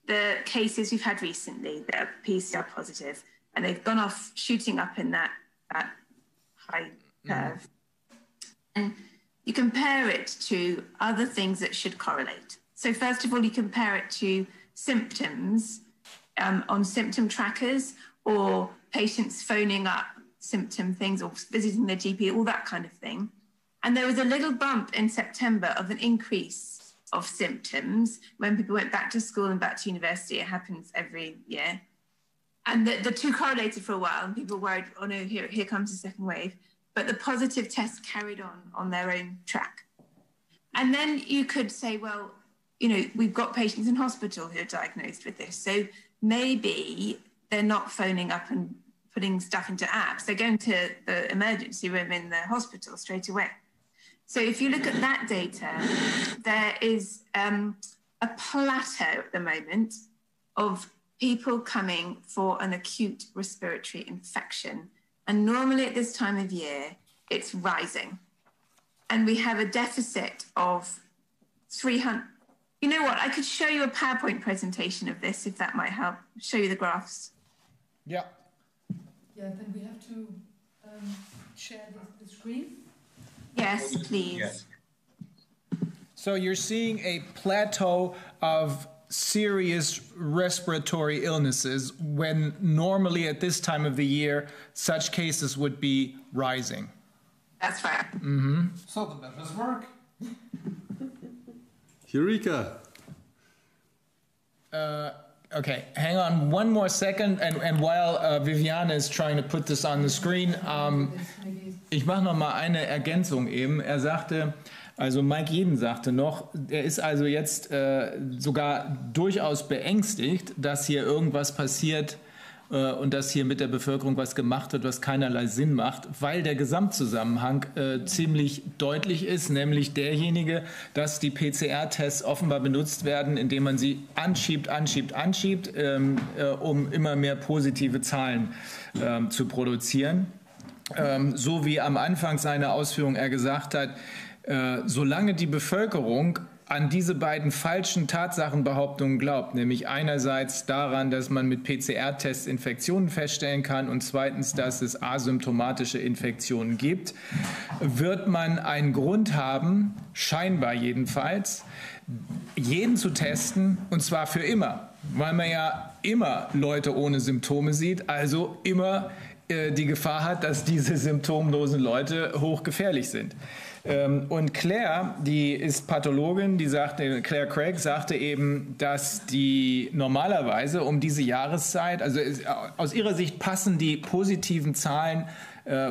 the cases we've had recently that are PCR positive, and they've gone off shooting up in that high curve, and you compare it to other things that should correlate. So first of all, you compare it to symptoms on symptom trackers, or patients phoning up symptom things, or visiting their GP, all that kind of thing. And there was a little bump in September of an increase of symptoms when people went back to school and back to university. It happens every year. And the two correlated for a while, and people worried, oh no, here comes the second wave. But the positive tests carried on their own track. And then you could say, well, we've got patients in hospital who are diagnosed with this. So maybe they're not phoning up and putting stuff into apps. They're going to the emergency room in the hospital straight away. So if you look at that data, there is a plateau at the moment of people coming for an acute respiratory infection. And normally at this time of year, it's rising. And we have a deficit of 300. You know what? I could show you a PowerPoint presentation of this, if that might help. Show you the graphs.
Yeah.
Yeah, then we have to share the screen.
Yes, please.
Yes.
So you're seeing a plateau of serious respiratory illnesses when normally at this time of the year such cases would be rising.
That's right.
Mm-hmm.
So the methods work. Eureka.
Okay, hang on one more second, and while Viviane is trying to put this on the screen, ich mache noch mal eine Ergänzung eben. Er sagte, also Mike Yeadon sagte noch, er ist also jetzt sogar durchaus beängstigt, dass hier irgendwas passiert und dass hier mit der Bevölkerung was gemacht wird, was keinerlei Sinn macht, weil der Gesamtzusammenhang ziemlich deutlich ist, nämlich derjenige, dass die PCR-Tests offenbar benutzt werden, indem man sie anschiebt, um immer mehr positive Zahlen zu produzieren. So wie am Anfang seiner Ausführung er gesagt hat, solange die Bevölkerung an diese beiden falschen Tatsachenbehauptungen glaubt, nämlich einerseits daran, dass man mit PCR-Tests Infektionen feststellen kann und zweitens, dass es asymptomatische Infektionen gibt, wird man einen Grund haben, scheinbar jedenfalls, jeden zu testen, und zwar für immer, weil man ja immer Leute ohne Symptome sieht, also immer die Gefahr hat, dass diese symptomlosen Leute hochgefährlich sind. Und Claire, die ist Pathologin, Claire Craig sagte eben, dass die normalerweise um diese Jahreszeit, also aus ihrer Sicht passen die positiven Zahlen,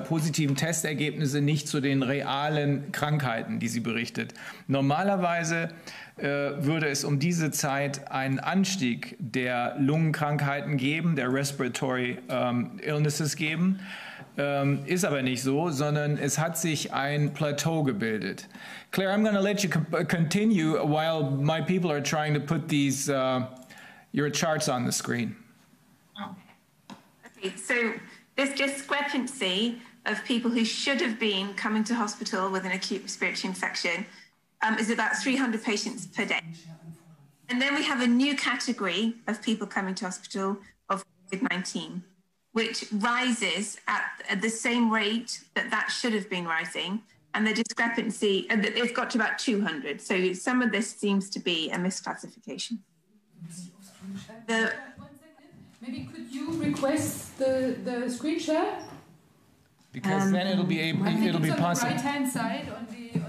positiven Testergebnisse nicht zu den realen Krankheiten, die sie berichtet. Normalerweise würde es um diese Zeit einen Anstieg der Lungenkrankheiten geben, der Respiratory Illnesses geben. Ist aber nicht so, sondern es hat sich ein Plateau gebildet. Claire, I'm going to let you continue while my people are trying to put these your charts on the screen.
Okay, so this discrepancy of people who should have been coming to hospital with an acute respiratory infection is about 300 patients per day. And then we have a new category of people coming to hospital of COVID-19, which rises at the same rate that should have been rising. And the discrepancy, it's got to about 200. So some of this seems to be a misclassification.
Maybe could you request the screen share?
Because then it'll be possible.
On the right-hand side on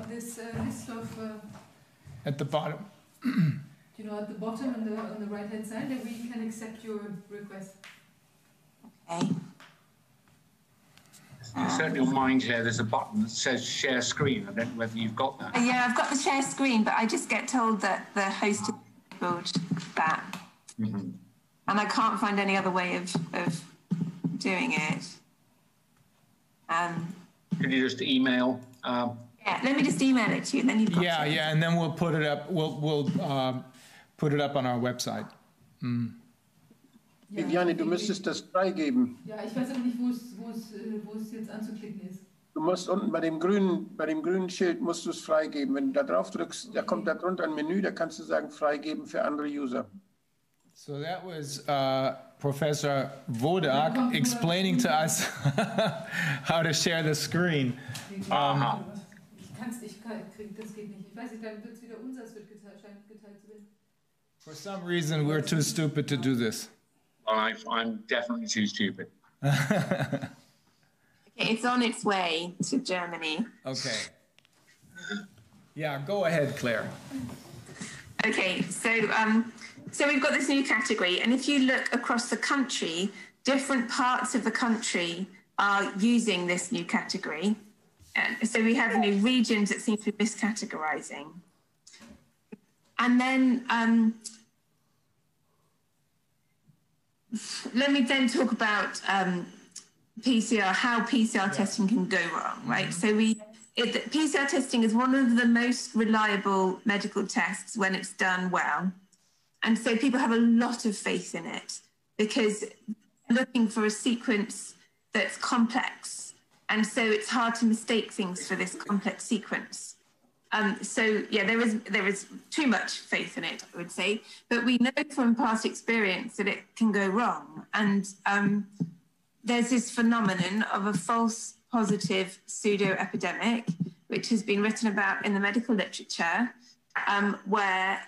this list of...
at the bottom.
You know, at the bottom on the right-hand side, that we can accept your request.
Okay.
Certainly on mine here, there's a button that says share screen. I don't know whether you've got that.
Yeah, I've got the share screen, but I just get told that the host has enabled that. Mm-hmm. And I can't find any other way of doing it.
Could you just email?
Yeah, let me just email it to you, then you've got it.
Yeah, and then we'll put it up. We'll put it up on our website. Mm.
Ja, Viviane, du müsstest das freigeben.
Ja, ich weiß aber nicht, wo es jetzt anzuklicken ist.
Du musst unten bei dem grünen Schild musst du es freigeben. Wenn du da drauf drückst, da kommt da drunter ein Menü, da kannst du sagen freigeben für andere User.
So that was Professor Wodak explaining to us how to share the screen.
Das geht nicht. Ich weiß nicht, dann wird es wieder unser, es wird geteilt zu werden.
For some reason, we're too stupid to do this.
I'm definitely too stupid.
Okay, it's on its way to Germany.
Okay. Yeah, go ahead, Claire.
Okay, so we've got this new category, and if you look across the country, different parts of the country are using this new category. So we have new regions that seem to be miscategorizing. And then let me then talk about PCR, how PCR testing can go wrong, right? So PCR testing is one of the most reliable medical tests when it's done well. And so people have a lot of faith in it because they're looking for a sequence that's complex. And so it's hard to mistake things for this complex sequence. So yeah, there is too much faith in it, I would say. But we know from past experience that it can go wrong. And there's this phenomenon of a false positive pseudo-epidemic, which has been written about in the medical literature, where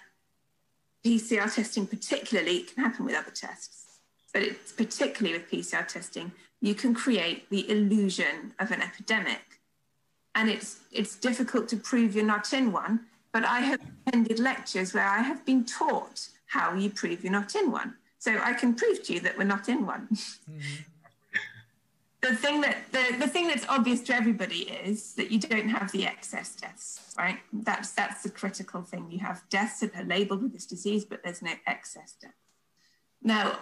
PCR testing particularly, it can happen with other tests, but it's particularly with PCR testing, you can create the illusion of an epidemic. And it's difficult to prove you're not in one, but I have attended lectures where I have been taught how you prove you're not in one. So I can prove to you that we're not in one. Mm-hmm. The thing that's obvious to everybody is that you don't have the excess deaths, right? That's the critical thing. You have deaths that are labelled with this disease, but there's no excess death. Now,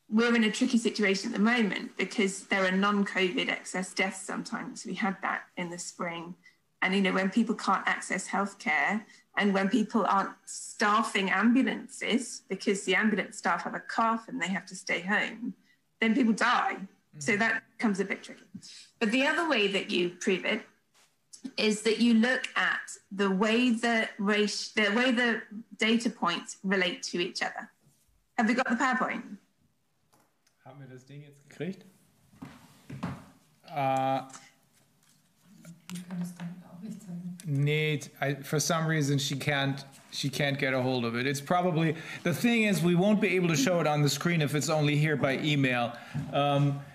we're in a tricky situation at the moment because there are non-COVID excess deaths sometimes. We had that in the spring. And, you know, when people can't access healthcare and when people aren't staffing ambulances because the ambulance staff have a cough and they have to stay home, then people die. So that becomes a bit tricky. But the other way that you prove it is that you look at the way the data points relate to each other. Have we got the PowerPoint?
Haben wir das Ding jetzt gekriegt? Nee, for some reason she can't get a hold of it. It's probably, the thing is we won't be able to show it on the screen if it's only here by email.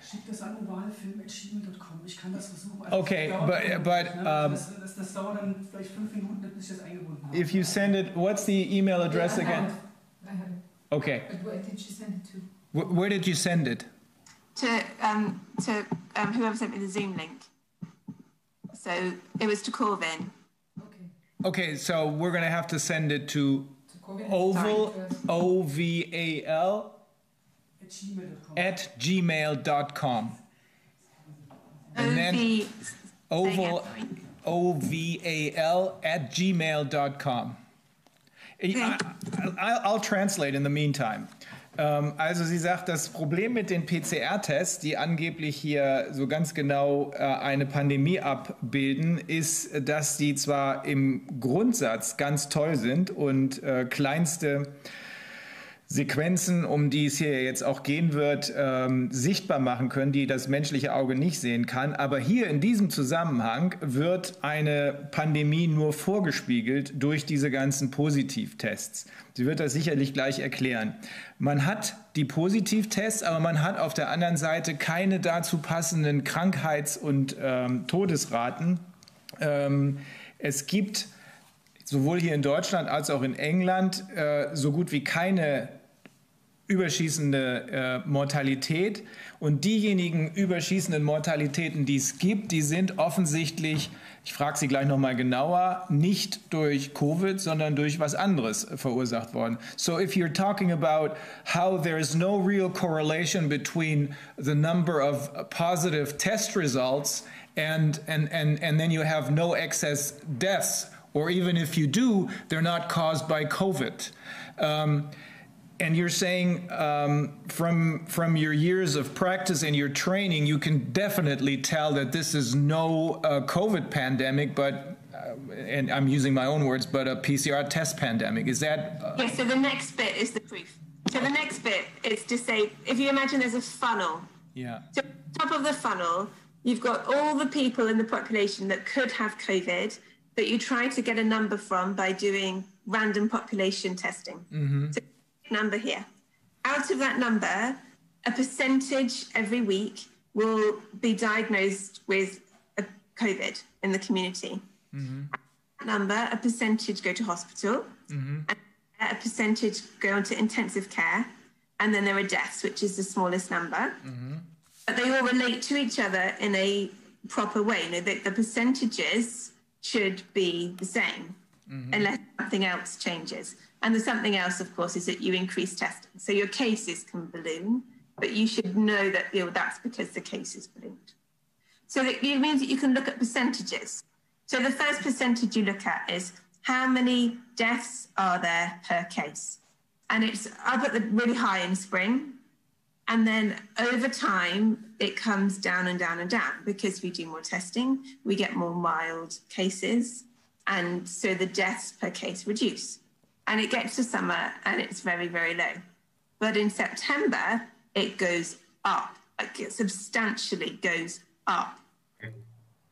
Schick das an ovalfilm@gmail.com. Ich kann das versuchen. Also
okay,
das dauert dann vielleicht 5 Minuten, bis ich das eingebunden habe.
If you send it, what's the email address again?
I have it.
Okay.
But where did she send it to?
Where did you send it?
To whoever sent me the Zoom link. So it was to Corvin.
Okay, so we're going to have to send it to oval, OVAL, at gmail.com. And then oval, OVAL at gmail.com. I'll translate in the meantime. Also sie sagt, das Problem mit den PCR-Tests, die angeblich hier so ganz genau eine Pandemie abbilden, ist, dass die zwar im Grundsatz ganz toll sind und kleinste Sequenzen, um die es hier jetzt auch gehen wird, sichtbar machen können, die das menschliche Auge nicht sehen kann. Aber hier in diesem Zusammenhang wird eine Pandemie nur vorgespiegelt durch diese ganzen Positivtests. Sie wird das sicherlich gleich erklären. Man hat die Positivtests, aber man hat auf der anderen Seite keine dazu passenden Krankheits- und Todesraten. Es gibt sowohl hier in Deutschland als auch in England so gut wie keine überschießende Mortalität. Und diejenigen überschießenden Mortalitäten, die es gibt, die sind offensichtlich, ich frage Sie gleich nochmal genauer, nicht durch Covid, sondern durch was anderes verursacht worden. So if you're talking about how there is no real correlation between the number of positive test results and then you have no excess deaths, or even if you do, they're not caused by COVID. And you're saying from your years of practice and your training, you can definitely tell that this is no COVID pandemic, but, and I'm using my own words, but a PCR test pandemic. Is that?
Yes, so the next bit is the proof. So the next bit is to say, if you imagine there's a funnel.
Yeah.
So at the top of the funnel, you've got all the people in the population that could have COVID that you try to get a number from by doing random population testing. Mm-hmm. So number here. Out of that number, a percentage every week will be diagnosed with a COVID in the community. Mm-hmm. That number, a percentage go to hospital, mm-hmm. and a percentage go into intensive care, and then there are deaths, which is the smallest number. Mm-hmm. But they all relate to each other in a proper way. You know, the percentages should be the same, mm-hmm. unless something else changes. And the something else, of course, is that you increase testing. So your cases can balloon, but you should know that that's because the cases ballooned. So it means that you can look at percentages. So the first percentage you look at is how many deaths are there per case. And it's up at the really high in spring. And then over time, it comes down and down and down because we do more testing, we get more mild cases. And so the deaths per case reduce. And it gets to summer and it's very, very low. But in September, it goes up substantially goes up.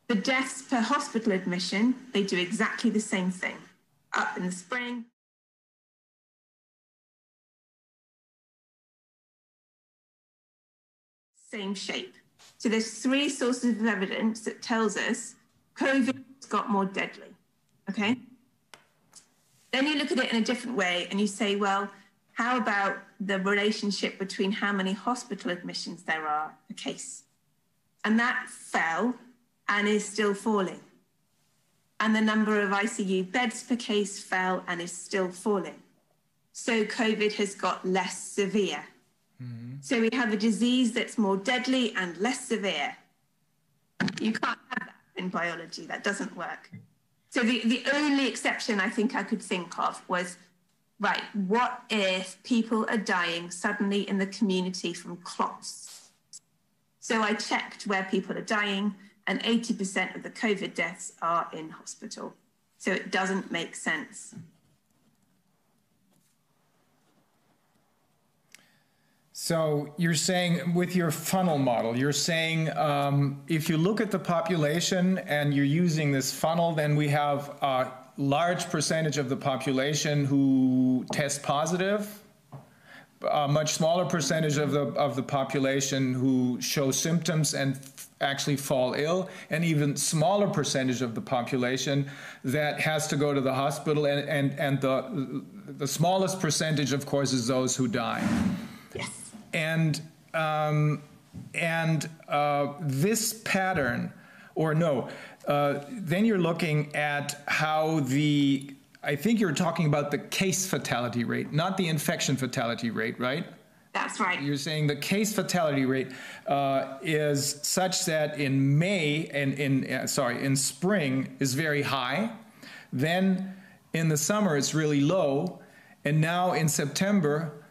The deaths per hospital admission, they do exactly the same thing. Up in the spring. Same shape. So there's 3 sources of evidence that tells us COVID got more deadly, okay? Then you look at it in a different way and you say, well, how about the relationship between how many hospital admissions there are per case? And that fell and is still falling. And the number of ICU beds per case fell and is still falling. So COVID has got less severe. So we have a disease that's more deadly and less severe. You can't have that in biology. That doesn't work. So the only exception I think I could think of was, right, what if people are dying suddenly in the community from clots? So I checked where people are dying, and 80% of the COVID deaths are in hospital. So it doesn't make sense.
So you're saying with your funnel model, you're saying if you look at the population and you're using this funnel, then we have a large percentage of the population who test positive, a much smaller percentage of the population who show symptoms and actually fall ill, and even smaller percentage of the population that has to go to the hospital, and the smallest percentage, of course, is those who die.
Yes.
And this pattern, or no, then you're looking at how I think you're talking about the case fatality rate, not the infection fatality rate, right?
That's right.
You're saying the case fatality rate is such that in May and in spring is very high, then in the summer it's really low, and now in September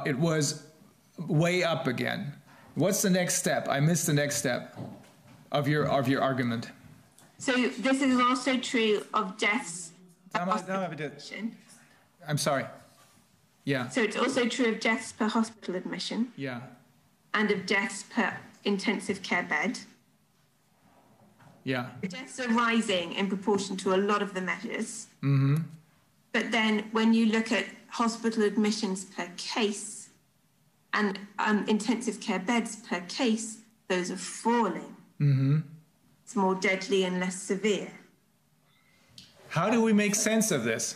it was way up again. What's the next step? I missed the next step of your argument.
So this is also true of deaths.
I'm sorry. Yeah.
So it's also true of deaths per hospital admission.
Yeah.
And of deaths per intensive care bed.
Yeah.
The deaths are rising in proportion to a lot of the measures.
Mm-hmm.
But then when you look at hospital admissions per case and intensive care beds per case, those are falling.
Mm-hmm.
It's more deadly and less severe.
How do we make sense of this?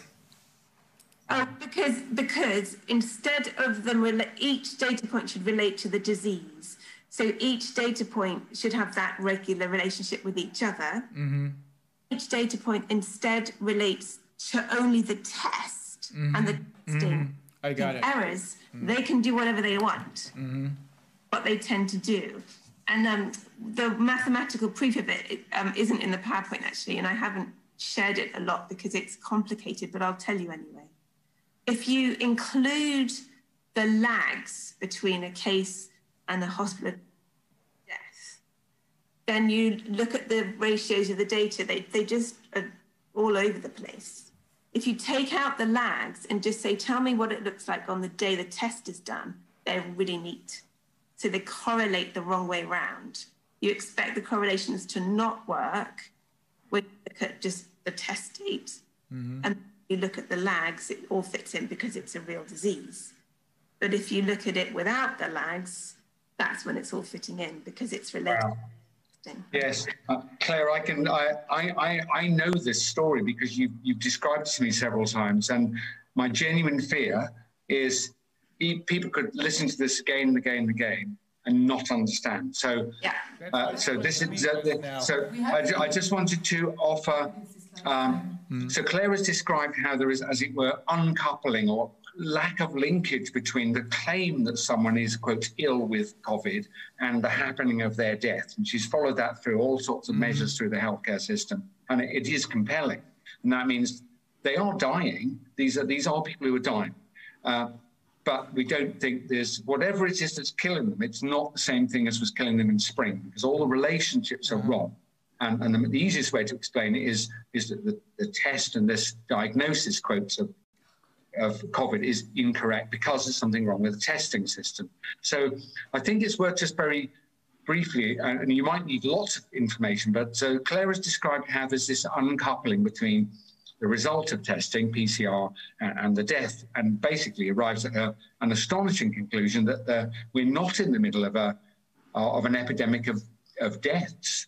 Because instead of them, each data point should relate to the disease. So each data point should have that regular relationship with each other.
Mm-hmm.
Each data point instead relates to only the test and the testing.
I got it.
Errors. They can do whatever they want, what they tend to do. And the mathematical proof of it isn't in the PowerPoint, actually, and I haven't shared it a lot because it's complicated, but I'll tell you anyway. If you include the lags between a case and a hospital death, then you look at the ratios of the data, they just are all over the place. If you take out the lags and just say, tell me what it looks like on the day the test is done, they're really neat. So they correlate the wrong way around. You expect the correlations to not work when you look at just the test date. And you look at the lags, it all fits in because it's a real disease. But if you look at it without the lags, that's when it's all fitting in because it's related.
Wow. Yes, Claire, I know this story because you've described it to me several times, and my genuine fear is people could listen to this again and again and again and not understand. So, so this is I just wanted to offer. So Claire has described how there is, as it were, uncoupling or lack of linkage between the claim that someone is, quote, ill with COVID and the happening of their death. And she's followed that through all sorts of measures through the healthcare system. And it is compelling. And that means they are dying. These are people who are dying. But we don't think there's, whatever it is that's killing them, it's not the same thing as was killing them in spring, because all the relationships are wrong. And the easiest way to explain it is that the test and this diagnosis, quotes, COVID is incorrect because there's something wrong with the testing system. So I think it's worth just very briefly, and you might need lots of information, but so Claire has described how there's this uncoupling between the result of testing, PCR, and the death, and basically arrives at an astonishing conclusion that we're not in the middle of an epidemic of deaths.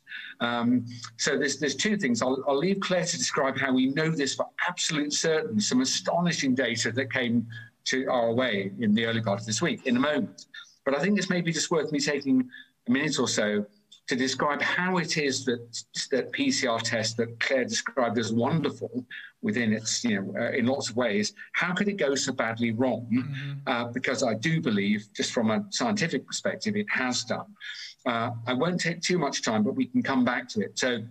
So there's two things. I'll leave Claire to describe how we know this for absolute certain, some astonishing data that came to our way in the early part of this week in a moment. But I think it's maybe just worth me taking a minute or so to describe how it is that PCR test that Claire described as wonderful within its, in lots of ways, how could it go so badly wrong? Because I do believe, just from a scientific perspective, it has done. I won't take too much time, but we can come back to it. So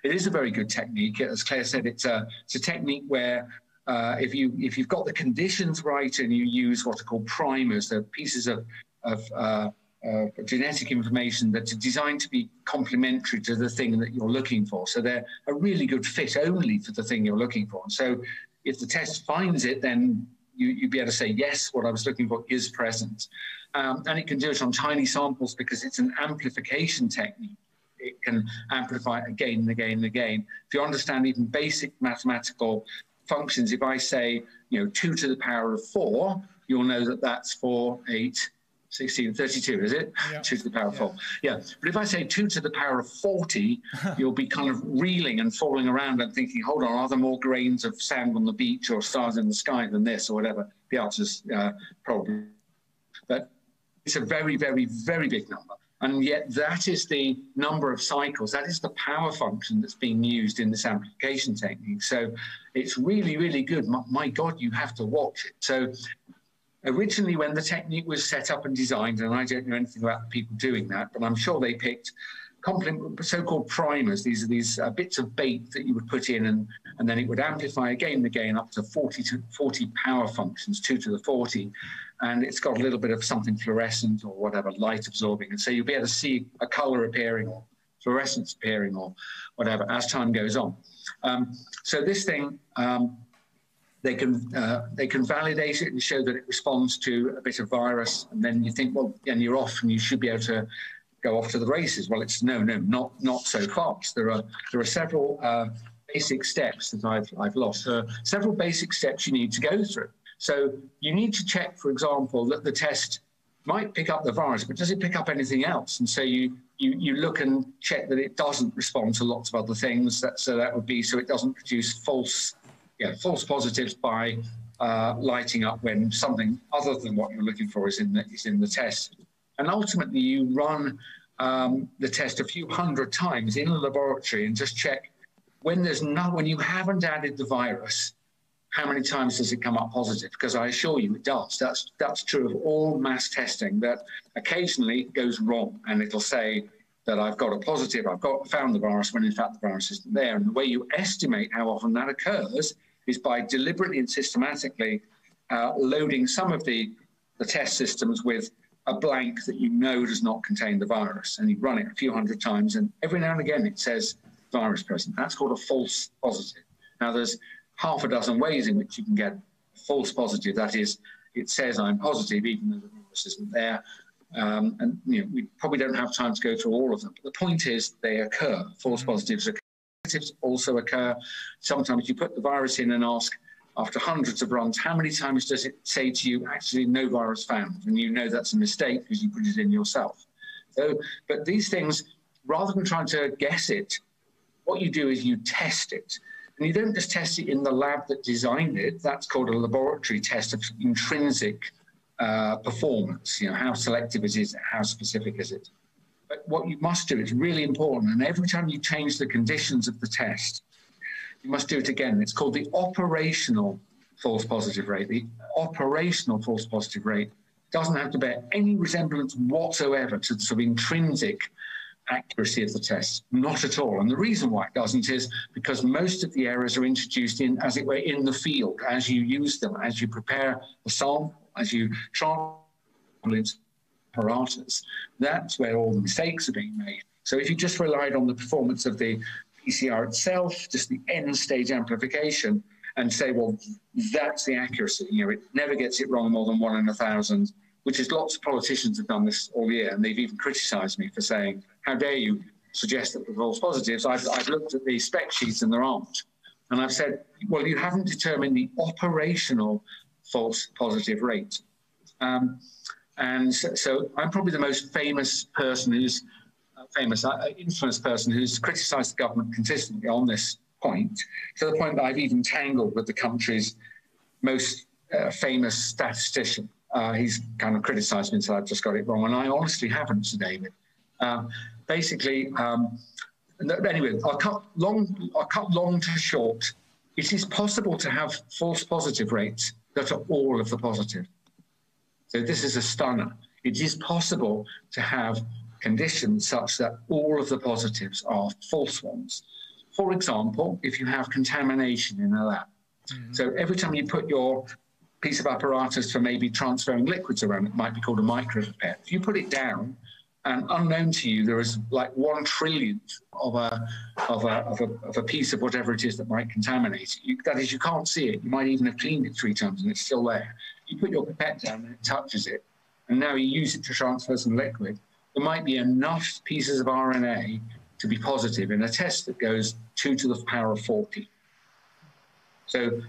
it is a very good technique. As Claire said, it's a technique where if you've got the conditions right and you use what are called primers, they're pieces of genetic information that are designed to be complementary to the thing that you're looking for. So they're a really good fit only for the thing you're looking for. And so if the test finds it, then you'd be able to say, yes, what I was looking for is present. And it can do it on tiny samples because it's an amplification technique. It can amplify it again and again and again. If you understand even basic mathematical functions, if I say, 2 to the power of 4, you'll know that that's 4, 8, 16, 32, is it? Yeah. 2 to the power of 4. Yeah. But if I say 2 to the power of 40, you'll be kind of reeling and falling around and thinking, hold on, are there more grains of sand on the beach or stars in the sky than this or whatever? The answer's probably. But it's a very, very, very big number. And yet that is the number of cycles. That is the power function that's being used in this amplification technique. So it's really, really good. My God, you have to watch it. So originally, when the technique was set up and designed, and I don't know anything about the people doing that, but I'm sure they picked so-called primers. These are these bits of bait that you would put in, and then it would amplify again and again up to 40 power functions, 2 to the 40. And it's got a little bit of something fluorescent or whatever, light absorbing. And so you'll be able to see a color appearing or fluorescence appearing or whatever as time goes on. So this thing, they can validate it and show that it responds to a bit of virus, and then you think, well, and you're off, and you should be able to go off to the races. Well, it's not so fast. There are several basic steps that I've lost. Several basic steps you need to go through. So you need to check, for example, that the test might pick up the virus, but does it pick up anything else? And so you look and check that it doesn't respond to lots of other things. So that would be so it doesn't produce false positives by lighting up when something other than what you're looking for is in the test. And ultimately, you run the test a few hundred times in a laboratory and just check when you haven't added the virus, how many times does it come up positive? Because I assure you it does. That's true of all mass testing, that occasionally it goes wrong and it'll say that I've got a positive, found the virus, when in fact the virus isn't there. And the way you estimate how often that occurs is by deliberately and systematically loading some of the test systems with a blank that you know does not contain the virus. And you run it a few hundred times, and every now and again it says virus present. That's called a false positive. Now, there's half a dozen ways in which you can get a false positive. That is, it says I'm positive even though the virus isn't there. And we probably don't have time to go through all of them. But the point is they occur. False positives occur. Positives also occur. Sometimes you put the virus in and ask, after hundreds of runs, how many times does it say to you, actually, no virus found? And you know that's a mistake because you put it in yourself. So, but these things, rather than trying to guess it, what you do is you test it. And you don't just test it in the lab that designed it. That's called a laboratory test of intrinsic performance. How selective is it? How specific is it? But what you must do is really important. And every time you change the conditions of the test, you must do it again. It's called the operational false positive rate. The operational false positive rate doesn't have to bear any resemblance whatsoever to the sort of intrinsic accuracy of the test. Not at all. And the reason why it doesn't is because most of the errors are introduced in, as it were, in the field, as you use them, as you prepare the sample, as you transport it apparatus. That's where all the mistakes are being made. So if you just relied on the performance of the PCR itself, just the end stage amplification, and say, well, that's the accuracy. You know, it never gets it wrong more than 1 in 1,000, which is lots of politicians have done this all year, and they've even criticised me for saying, how dare you suggest that the false positives? I've looked at the spec sheets and there aren't. And I've said, well, you haven't determined the operational false positive rate. And so I'm probably the most famous person who's infamous person who's criticised the government consistently on this point, to the point that I've even tangled with the country's most famous statistician. He's kind of criticised me and said I've just got it wrong, and I honestly haven't, Sir David. Basically, anyway, I'll cut long to short. It is possible to have false positive rates that are all of the positive. So this is a stunner. It is possible to have conditions such that all of the positives are false ones. For example, if you have contamination in a lab. So every time you put your piece of apparatus for maybe transferring liquids around, it might be called a micropipette. If you put it down, and unknown to you, there is like 1 trillionth of a piece of whatever it is that might contaminate it. That is, you can't see it. You might even have cleaned it 3 times and it's still there. You put your pipette down and it touches it, and now you use it to transfer some liquid. There might be enough pieces of RNA to be positive in a test that goes 2 to the power of 40. So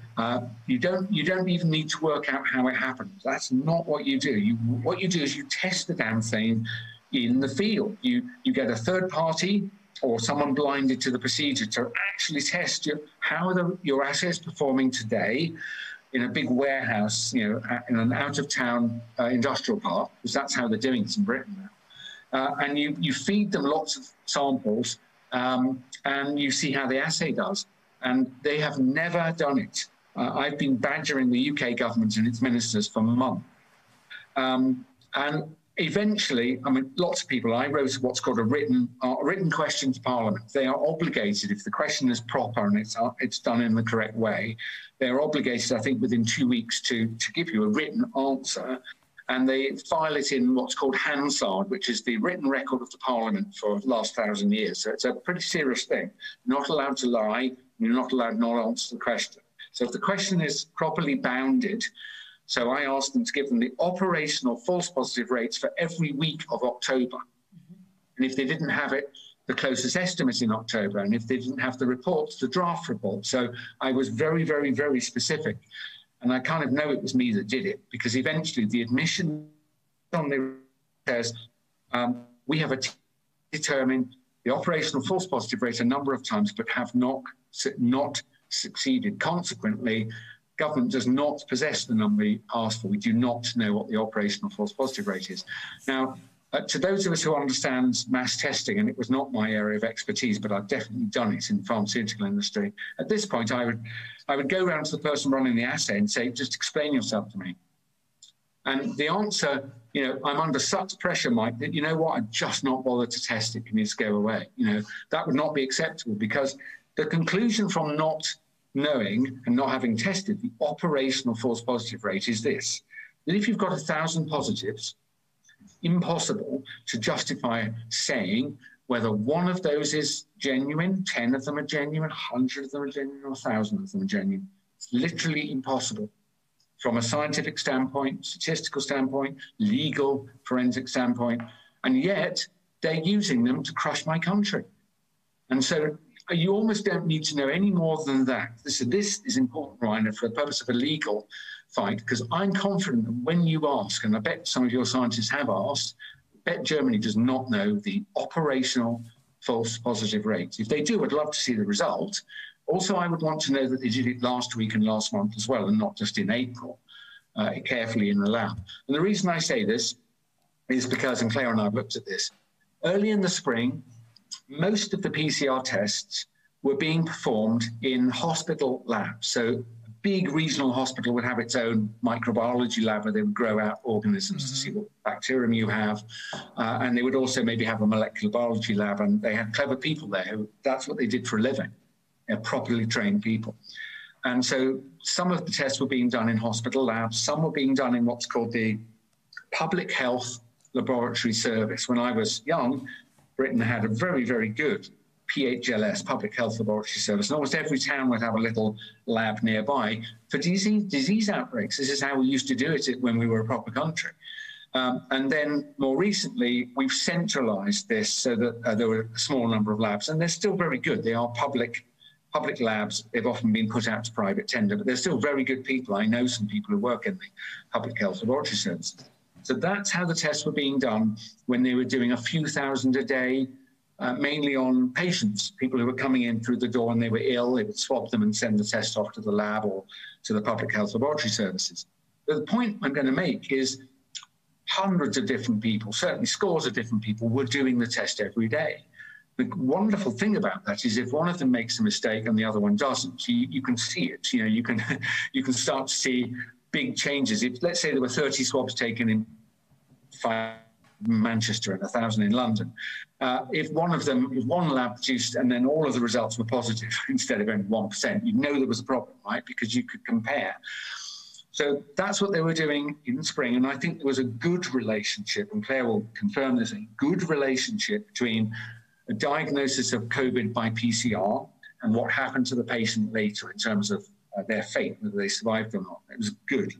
you don't even need to work out how it happens. That's not what you do. What you do is you test the damn thing in the field. You get a third party or someone blinded to the procedure to actually test how your asset is performing today in a big warehouse, you know, in an out-of-town industrial park, because that's how they're doing it in Britain now. And you feed them lots of samples, and you see how the assay does. And they have never done it. I've been badgering the UK government and its ministers for months. And eventually, I mean, lots of people, I wrote what's called a written question to Parliament. They are obligated, if the question is proper and it's done in the correct way, they are obligated, I think, within 2 weeks to give you a written answer. And they file it in what's called Hansard, which is the written record of the Parliament for the last 1,000 years. So it's a pretty serious thing. You're not allowed to lie. You're not allowed not to answer the question. So if the question is properly bounded, so I asked them to give them the operational false positive rates for every week of October. And if they didn't have it, the closest estimate in October. And if they didn't have the reports, the draft report. So I was very, very, very specific. And I kind of know it was me that did it, because eventually the admission on the says, we have determined the operational false positive rate a number of times, but have not succeeded. Consequently, government does not possess the number we asked for. We do not know what the operational false positive rate is. Now, to those of us who understand mass testing, and it was not my area of expertise, but I've definitely done it in the pharmaceutical industry, at this point I would go around to the person running the assay and say, just explain yourself to me. And the answer, you know, I'm under such pressure, Mike, that, you know what, I'm just not bothered to test it. It needs to go away. You know, that would not be acceptable, because the conclusion from not knowing and not having tested the operational false positive rate is this: that if you've got 1,000 positives, impossible to justify saying whether one of those is genuine, 10 of them are genuine, 100 of them are genuine, or 1,000 of them are genuine. It's literally impossible from a scientific standpoint, statistical standpoint, legal, forensic standpoint, and yet they're using them to crush my country. And so you almost don't need to know any more than that. This is important, Ryan, for the purpose of a legal fight, because I'm confident that when you ask, and I bet some of your scientists have asked, I bet Germany does not know the operational false positive rates. If they do, I'd love to see the result. Also, I would want to know that they did it last week and last month as well, and not just in April, carefully in the lab. And the reason I say this is because, and Claire and I have looked at this, early in the spring, most of the PCR tests were being performed in hospital labs. So a big regional hospital would have its own microbiology lab where they would grow out organisms to see what bacterium you have. And they would also maybe have a molecular biology lab, and they had clever people there who, that's what they did for a living. They're properly trained people. And so some of the tests were being done in hospital labs. Some were being done in what's called the Public Health Laboratory Service. When I was young, Britain had a very, very good PHLS, Public Health Laboratory Service, and almost every town would have a little lab nearby for disease outbreaks. This is how we used to do it when we were a proper country. And then more recently, we've centralized this so that there were a small number of labs, and they're still very good. They are public labs. They've often been put out to private tender, but they're still very good people. I know some people who work in the Public Health Laboratory Service. So that's how the tests were being done when they were doing a few thousand a day, mainly on patients, people who were coming in through the door and they were ill. They would swab them and send the test off to the lab or to the Public Health Laboratory Services. But the point I'm going to make is hundreds of different people, certainly scores of different people, were doing the test every day. The wonderful thing about that is if one of them makes a mistake and the other one doesn't, you can see it. You know, you can start to see big changes. If, let's say there were 30 swabs taken in Manchester and 1,000 in London, if one lab produced and then all of the results were positive instead of only 1%, you'd know there was a problem, right? Because you could compare. So that's what they were doing in the spring, and I think there was a good relationship, and Claire will confirm this, a good relationship between a diagnosis of COVID by PCR and what happened to the patient later in terms of their fate, whether they survived or not. It was good.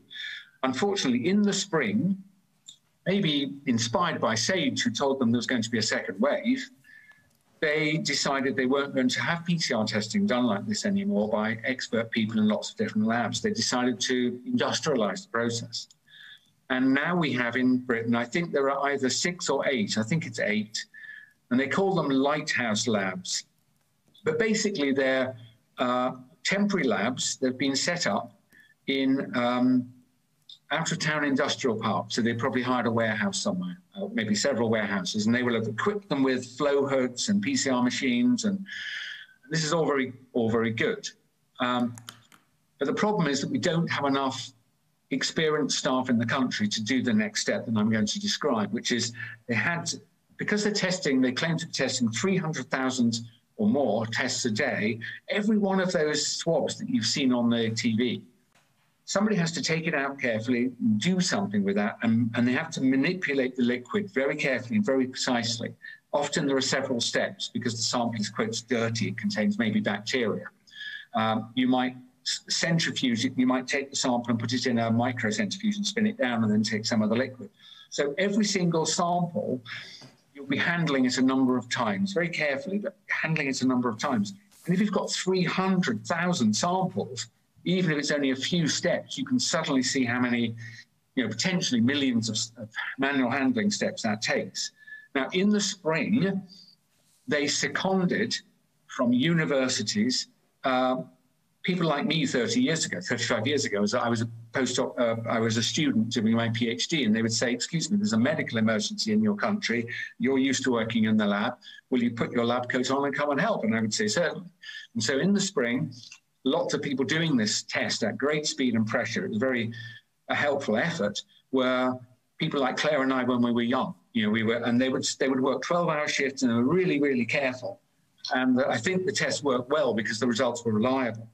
Unfortunately, in the spring, maybe inspired by SAGE, who told them there was going to be a second wave, they decided they weren't going to have PCR testing done like this anymore by expert people in lots of different labs. They decided to industrialize the process. And now we have in Britain, I think there are either 6 or 8, I think it's 8, and they call them lighthouse labs. But basically they're temporary labs that have been set up in out-of-town industrial parks. So they probably hired a warehouse somewhere, maybe several warehouses, and they will have equipped them with flow hoods and PCR machines, and this is all very good. But the problem is that we don't have enough experienced staff in the country to do the next step that I'm going to describe, which is because they're testing, they claim to be testing 300,000 or more tests a day. Every one of those swabs that you've seen on the TV, somebody has to take it out carefully, do something with that, and they have to manipulate the liquid very carefully and very precisely. Often there are several steps because the sample is quite dirty. It contains maybe bacteria. You might centrifuge it. You might take the sample and put it in a microcentrifuge and spin it down and then take some of the liquid. So every single sample, you'll be handling it a number of times, very carefully, but handling it a number of times. And if you've got 300,000 samples, even if it's only a few steps, you can suddenly see how many, potentially millions of manual handling steps that takes. Now, in the spring, they seconded from universities people like me 35 years ago, I was a postdoc, I was a student doing my PhD, and they would say, excuse me, there's a medical emergency in your country. You're used to working in the lab. Will you put your lab coat on and come and help? And I would say, certainly. And so in the spring, lots of people doing this test at great speed and pressure. It was a helpful effort, were people like Claire and I when we were young. And they would work 12-hour shifts, and they were really, really careful. And I think the test worked well because the results were reliable.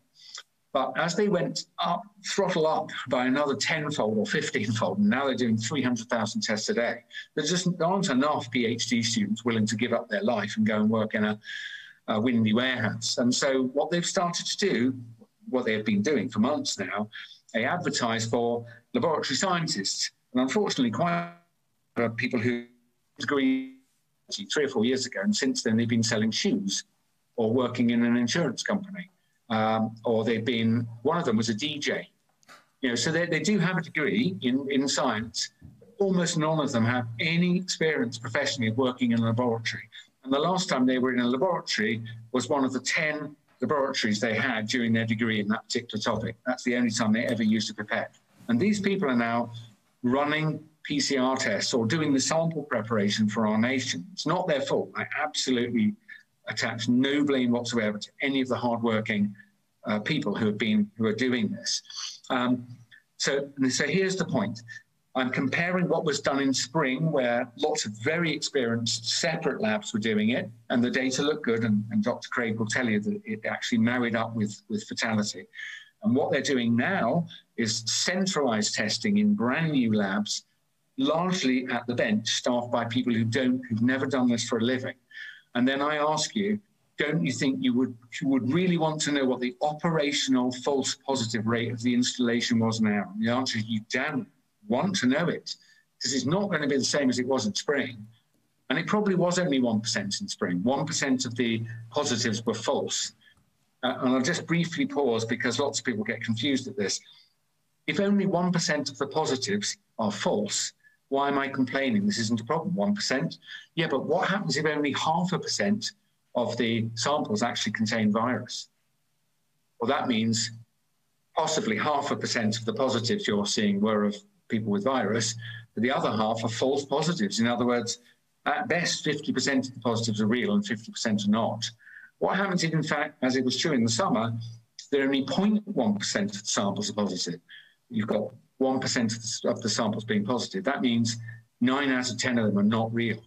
But as they went up, throttle up by another 10-fold or 15-fold, and now they're doing 300,000 tests a day, there aren't enough PhD students willing to give up their life and go and work in a windy warehouse. And so what they've started to do, what they have been doing for months now, they advertise for laboratory scientists. And unfortunately, quite a lot of people who degree 3 or 4 years ago, and since then they've been selling shoes or working in an insurance company. Or one of them was a DJ. So they do have a degree in science. Almost none of them have any experience professionally of working in a laboratory. And the last time they were in a laboratory was one of the 10 laboratories they had during their degree in that particular topic. That's the only time they ever used a pipette. And these people are now running PCR tests or doing the sample preparation for our nation. It's not their fault. I absolutely attach no blame whatsoever to any of the hardworking people who are doing this. So here's the point. I'm comparing what was done in spring, where lots of very experienced separate labs were doing it, and the data looked good, and Dr. Craig will tell you that it actually married up with fatality. And what they're doing now is centralized testing in brand new labs, largely at the bench, staffed by people who've never done this for a living. And then I ask you, don't you think you would really want to know what the operational false positive rate of the installation was now? And the answer is you don't want to know it, because it's not going to be the same as it was in spring. And it probably was only 1% in spring. 1% of the positives were false. And I'll just briefly pause because lots of people get confused at this. If only 1% of the positives are false, why am I complaining? This isn't a problem, 1%. Yeah, but what happens if only 0.5% of the samples actually contain virus? Well, that means possibly 0.5% of the positives you're seeing were of people with virus, but the other half are false positives. In other words, at best, 50% of the positives are real and 50% are not. What happens if, in fact, as it was true in the summer, there are only 0.1% of the samples are positive? You've got 1% of the samples being positive. That means 9 out of 10 of them are not real.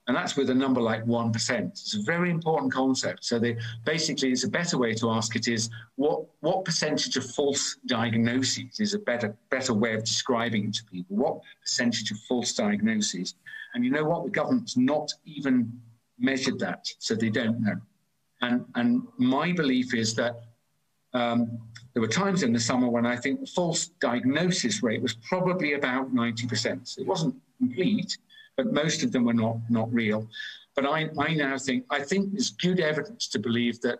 And that's with a number like 1%. It's a very important concept. So basically, it's a better way to ask it is, what percentage of false diagnoses is a better way of describing it to people? What percentage of false diagnoses? And you know what? The government's not even measured that, so they don't know. And my belief is that there were times in the summer when I think the false diagnosis rate was probably about 90%. So it wasn't complete, but most of them were not real. But I now think there's good evidence to believe that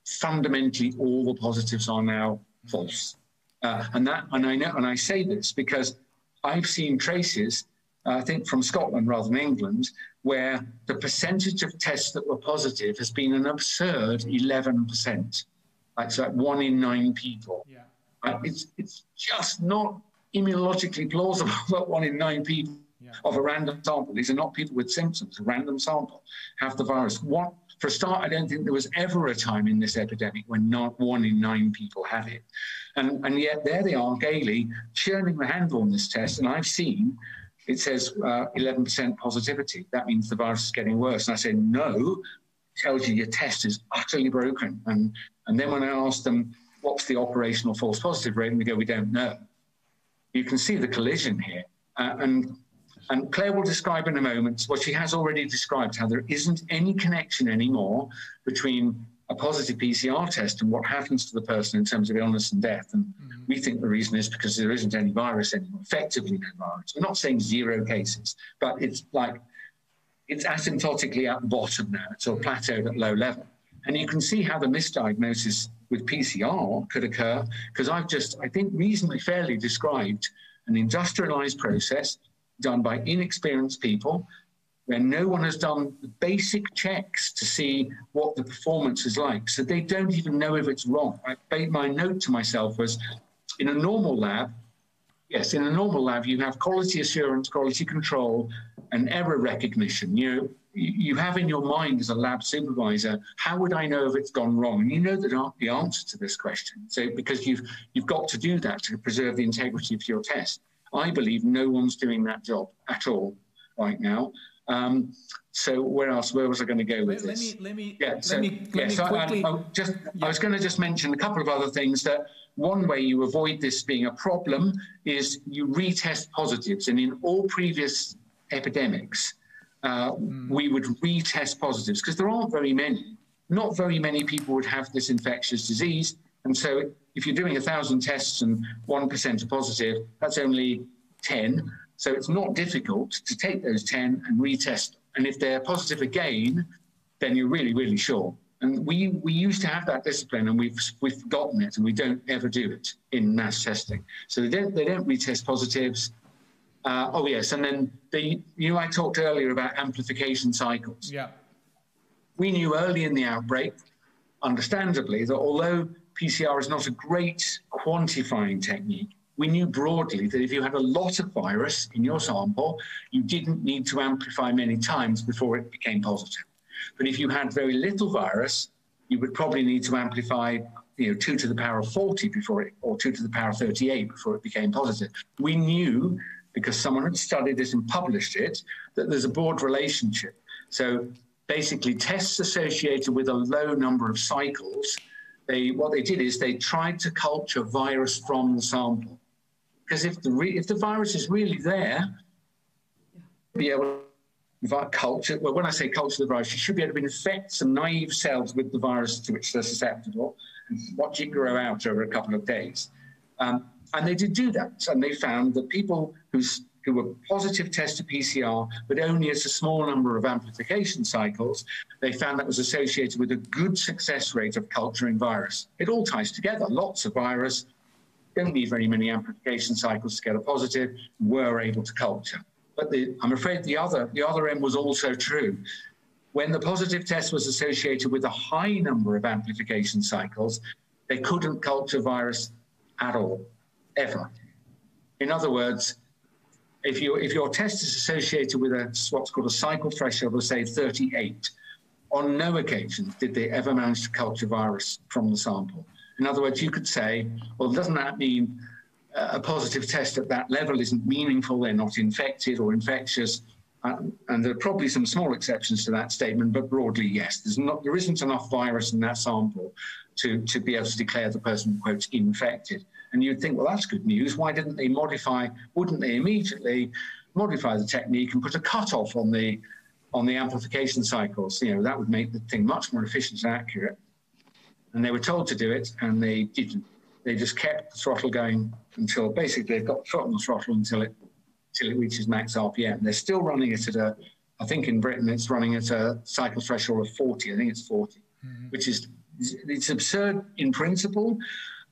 fundamentally all the positives are now false. And I say this because I've seen traces, I think from Scotland rather than England, where the percentage of tests that were positive has been an absurd 11%. It's like 1 in 9 people. Yeah. It's just not immunologically plausible that 1 in 9 people of a random sample, these are not people with symptoms, a random sample, have the virus. For a start, I don't think there was ever a time in this epidemic when not 1 in 9 people had it. And yet there they are gaily churning the handle on this test, and I've seen it says 11% positivity. That means the virus is getting worse. And I say, no, it tells you your test is utterly broken. And then when I ask them, what's the operational false positive rate? And they go, we don't know. You can see the collision here. And Claire will describe in a moment what she has already described, how there isn't any connection anymore between a positive PCR test and what happens to the person in terms of illness and death. And we think the reason is because there isn't any virus anymore, effectively no virus. I'm not saying 0 cases, but it's asymptotically at the bottom now. It's sort of plateaued at low level. And you can see how the misdiagnosis with PCR could occur, because I think, reasonably fairly described an industrialized process done by inexperienced people where no one has done the basic checks to see what the performance is like. So they don't even know if it's wrong. My note to myself was, in a normal lab, you have quality assurance, quality control, and error recognition. You have in your mind as a lab supervisor, how would I know if it's gone wrong? And you know the answer to this question. So because you've got to do that to preserve the integrity of your test. I believe no one's doing that job at all right now. So where was I going to go with this?
Let me quickly.
I was going to just mention a couple of other things. That one way you avoid this being a problem is you retest positives. And in all previous epidemics, we would retest positives because there aren't very many. Not very many people would have this infectious disease. And so if you're doing 1,000 tests and 1% are positive, that's only 10. So it's not difficult to take those 10 and retest them. And if they're positive again, then you're really, really sure. And we used to have that discipline, and we've forgotten it, and we don't ever do it in mass testing. So they don't retest positives. Oh yes, and then I talked earlier about amplification cycles.
Yeah.
We knew early in the outbreak, understandably, that although PCR is not a great quantifying technique, we knew broadly that if you had a lot of virus in your sample, you didn't need to amplify many times before it became positive. But if you had very little virus, you would probably need to amplify 2 to the power of 40 or 2 to the power of 38 before it became positive. We knew, because someone had studied this and published it, that there's a broad relationship. So basically tests associated with a low number of cycles, what they did is they tried to culture virus from the sample. Because if the virus is really there, be able culture. Well, when I say culture the virus, you should be able to infect some naive cells with the virus to which they're susceptible and watch it grow out over a couple of days. And they did do that, and they found that people who were positive tested PCR, but only as a small number of amplification cycles, they found that was associated with a good success rate of culturing virus. It all ties together. Lots of virus, don't need very many amplification cycles to get a positive, were able to culture. But I'm afraid the other end was also true. When the positive test was associated with a high number of amplification cycles, they couldn't culture virus at all, ever. In other words, if your test is associated with what's called a cycle threshold of, say, 38, on no occasion did they ever manage to culture virus from the sample. In other words, you could say, well, doesn't that mean a positive test at that level isn't meaningful, they're not infected or infectious? And there are probably some small exceptions to that statement, but broadly, yes. There isn't enough virus in that sample to be able to declare the person, quote, infected. And you'd think, well, that's good news. Why didn't they wouldn't they immediately modify the technique and put a cutoff on the amplification cycles? You know, that would make the thing much more efficient and accurate. And they were told to do it, and they didn't. They just kept the throttle going until basically they've got the foot on the throttle until it reaches max RPM. They're still running it at I think in Britain it's running at a cycle threshold of 40. I think it's 40, which is, it's absurd in principle.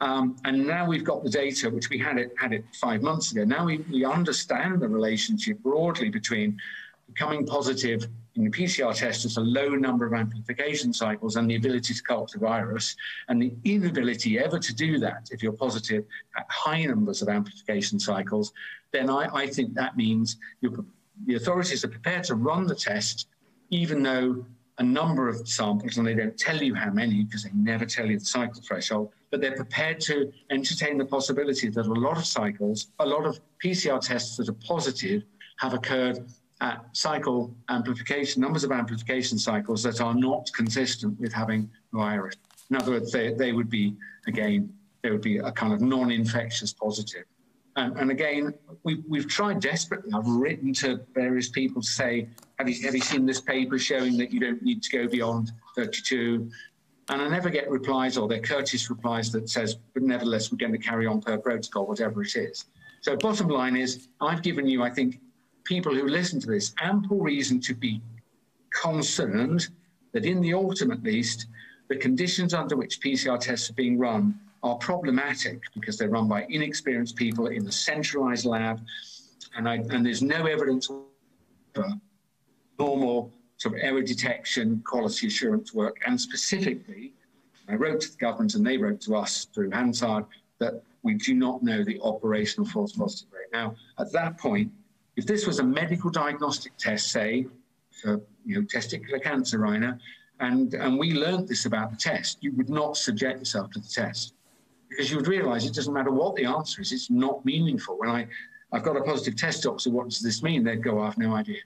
And now we've got the data, which we had it 5 months ago. Now we understand the relationship broadly between becoming positive in the PCR test as a low number of amplification cycles and the ability to culture virus, and the inability ever to do that if you're positive at high numbers of amplification cycles. Then I think that means the authorities are prepared to run the test, even though a number of samples, and they don't tell you how many because they never tell you the cycle threshold, but they're prepared to entertain the possibility that a lot of PCR tests that are positive have occurred at cycle amplification, numbers of amplification cycles that are not consistent with having virus. In other words, they would be a kind of non-infectious positive. And again, we've tried desperately. I've written to various people to say, have you seen this paper showing that you don't need to go beyond 32? And I never get replies, or they're courteous replies that says, but nevertheless, we're going to carry on per protocol, whatever it is. So bottom line is, I've given you, I think, people who listen to this ample reason to be concerned that in the autumn at least, the conditions under which PCR tests are being run are problematic because they're run by inexperienced people in a centralized lab, and there's no evidence for normal sort of error detection, quality assurance work. And specifically, I wrote to the government and they wrote to us through Hansard that we do not know the operational false positive rate. Now, at that point, if this was a medical diagnostic test, say, for testicular cancer, Rainer, and we learned this about the test, you would not subject yourself to the test because you would realize it doesn't matter what the answer is, it's not meaningful. When I've got a positive test, doctor, what does this mean? They'd go, I have no idea.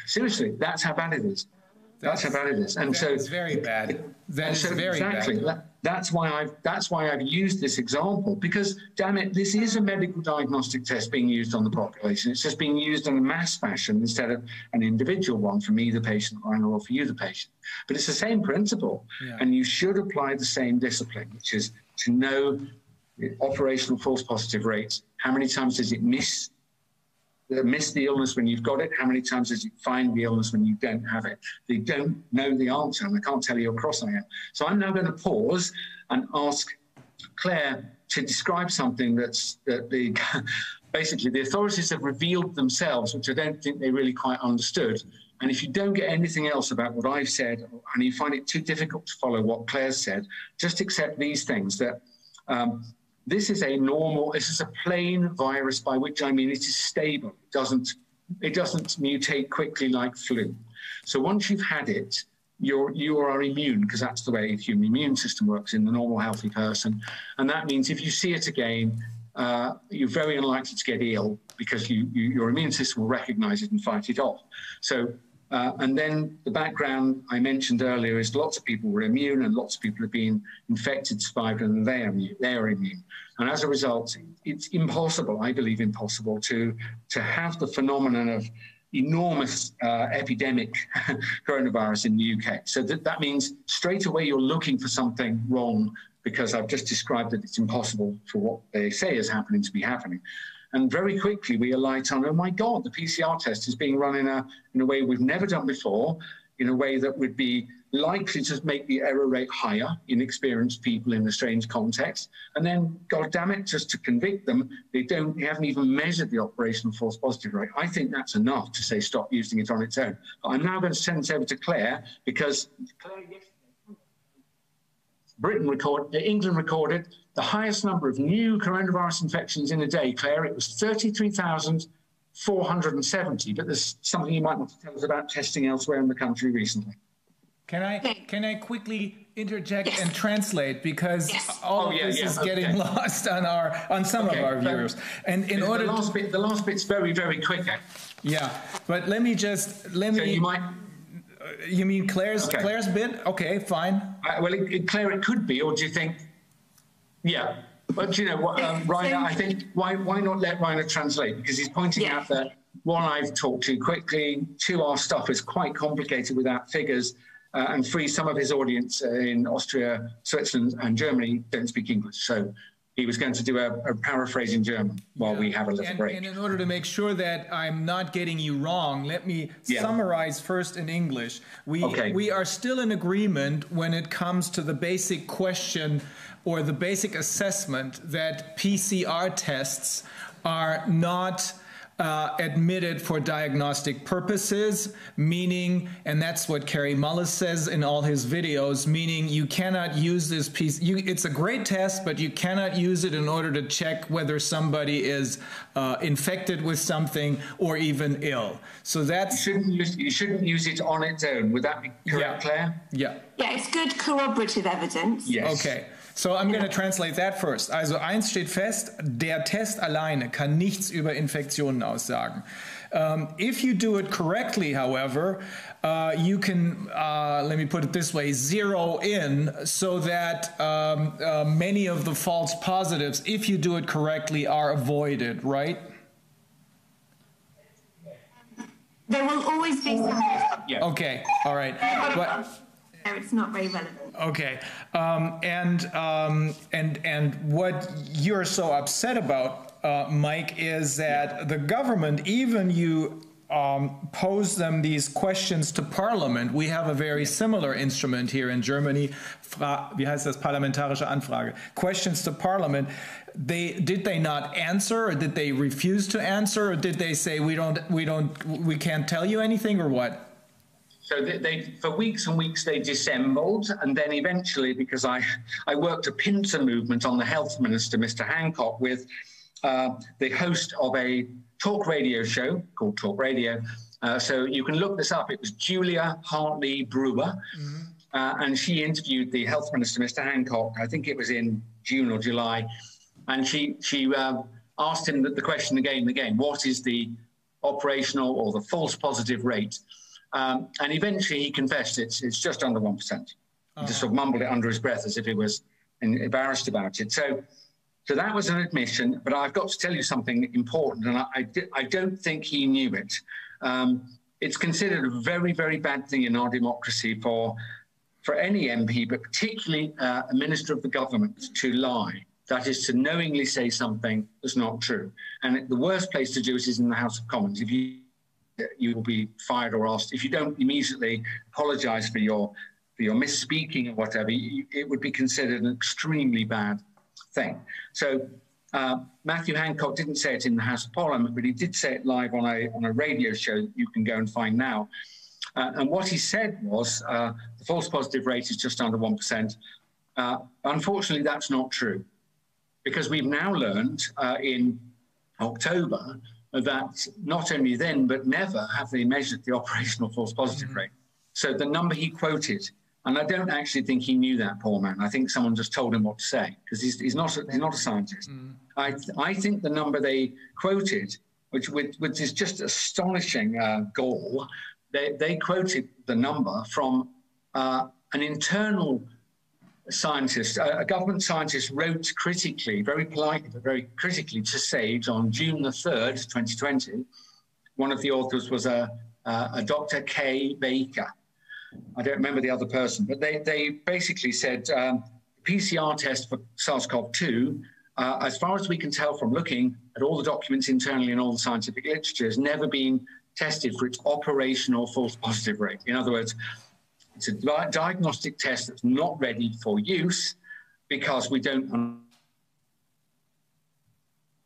Seriously, that's how bad it is. That's how bad it is. And so it's
very bad. That's very bad.
That's why I've used this example, because damn it, this is a medical diagnostic test being used on the population. It's just being used in a mass fashion instead of an individual one for me, the patient, or for you, the patient. But it's the same principle, and you should apply the same discipline, which is to know the operational false positive rates. How many times does it miss the illness when you've got it? How many times does it find the illness when you don't have it? They don't know the answer, and I can't tell you how cross I am. So I'm now going to pause and ask Claire to describe something basically the authorities have revealed themselves, which I don't think they really quite understood. And if you don't get anything else about what I've said, and you find it too difficult to follow what Claire said, just accept these things, that this is a plain virus, by which I mean it is stable. It doesn't mutate quickly like flu. So once you've had it, you are immune, because that's the way the human immune system works in the normal healthy person. And that means if you see it again, you're very unlikely to get ill because your immune system will recognize it and fight it off. So, and then the background I mentioned earlier is lots of people were immune and lots of people have been infected, survived, and they are immune. And as a result, it's impossible, I believe impossible, to have the phenomenon of enormous epidemic coronavirus in the UK. So that means straight away you're looking for something wrong, because I've just described that it's impossible for what they say is happening to be happening. And very quickly we alight on, oh my God, the PCR test is being run in a way we've never done before, in a way that would be likely to make the error rate higher in experienced people in a strange context. And then, God damn it, just to convict them, they haven't even measured the operational false positive rate. I think that's enough to say stop using it on its own. But I'm now going to send it over to Claire, because Claire, England recorded the highest number of new coronavirus infections in a day. Claire, it was 33,470, but there's something you might want to tell us about testing elsewhere in the country recently.
Can I quickly interject and translate, because all of this is getting lost on some of our viewers. And in order
the last bit's very, very quick.
Yeah, but let me. So
you might.
You mean Claire's bit? Okay, fine.
Well, Claire, it could be, or do you think? Yeah, but you know what, Rainer, I think why not let Rainer translate, because he's pointing out that one, I've talked too quickly, two, our stuff is quite complicated without figures, and three, some of his audience in Austria, Switzerland, and Germany don't speak English, so he was going to do a paraphrase in German while we have a little break.
And in order to make sure that I'm not getting you wrong, let me summarize first in English. We are still in agreement when it comes to the basic question or the basic assessment that PCR tests are not admitted for diagnostic purposes, meaning, and that's what Kerry Mullis says in all his videos, meaning you cannot use this piece. It's a great test, but you cannot use it in order to check whether somebody is infected with something or even ill. So that's...
You shouldn't use it on its own. Would that be correct, Claire?
Yeah, it's good corroborative evidence.
Yes.
Okay. So I'm going to translate that first. Also eins steht fest, der Test alleine kann nichts über Infektionen aussagen. If you do it correctly, however, you can, let me put it this way, zero in so that many of the false positives, if you do it correctly, are avoided, right?
There will always be some.
Yeah.
Okay, all right. But,
it's not very relevant.
Okay, and what you're so upset about, Mike, is that the government, even you pose them these questions to Parliament. We have a very similar instrument here in Germany. Wie heißt das? Parlamentarische Anfrage. Questions to Parliament. Did they not answer, or did they refuse to answer, or did they say we can't tell you anything, or what?
So they for weeks and weeks they dissembled, and then eventually, because I worked a pincer movement on the health minister, Mr. Hancock, with the host of a talk radio show called Talk Radio. So you can look this up. It was Julia Hartley Brewer, and she interviewed the health minister, Mr. Hancock. I think it was in June or July, and she asked him the question again and again: what is the operational or the false positive rate? And eventually he confessed it's just under 1%. He just sort of mumbled it under his breath as if he was embarrassed about it. So that was an admission, but I've got to tell you something important, and I don't think he knew it. It's considered a very, very bad thing in our democracy for any MP, but particularly a minister of the government, to lie. That is, to knowingly say something that's not true. And the worst place to do it is in the House of Commons. If you will be fired or asked. If you don't immediately apologise for your misspeaking or whatever, it would be considered an extremely bad thing. So Matthew Hancock didn't say it in the House of Parliament, but he did say it live on a radio show that you can go and find now. And what he said was the false positive rate is just under 1%. Unfortunately, that's not true, because we've now learned in October that not only then, but never have they measured the operational false positive rate. So the number he quoted, and I don't actually think he knew that, poor man. I think someone just told him what to say, because he's not a scientist. I think the number they quoted, which is just astonishing gall, they quoted the number from an internal scientist, a government scientist, wrote critically, very politely, but very critically, to Sage on June the 3rd, 2020, one of the authors was a Dr. K. Baker. I don't remember the other person, but they basically said PCR test for SARS-CoV-2, as far as we can tell from looking at all the documents internally and all the scientific literature, has never been tested for its operational false positive rate. In other words, it's a diagnostic test that's not ready for use because we don't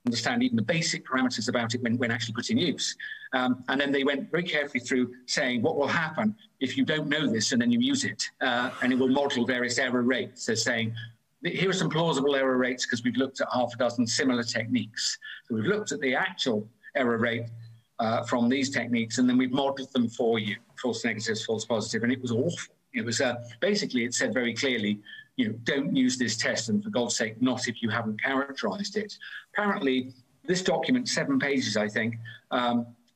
understand even the basic parameters about it when actually put in use. And then they went very carefully through saying what will happen if you don't know this and then you use it, and it will model various error rates. They're saying, here are some plausible error rates because we've looked at half a dozen similar techniques. So we've looked at the actual error rate from these techniques, and then we've modeled them for you, false negatives, false positive, and it was awful. It was basically, it said very clearly, you know, don't use this test, and for God's sake, not if you haven't characterized it. Apparently, this document, 7 pages, I think,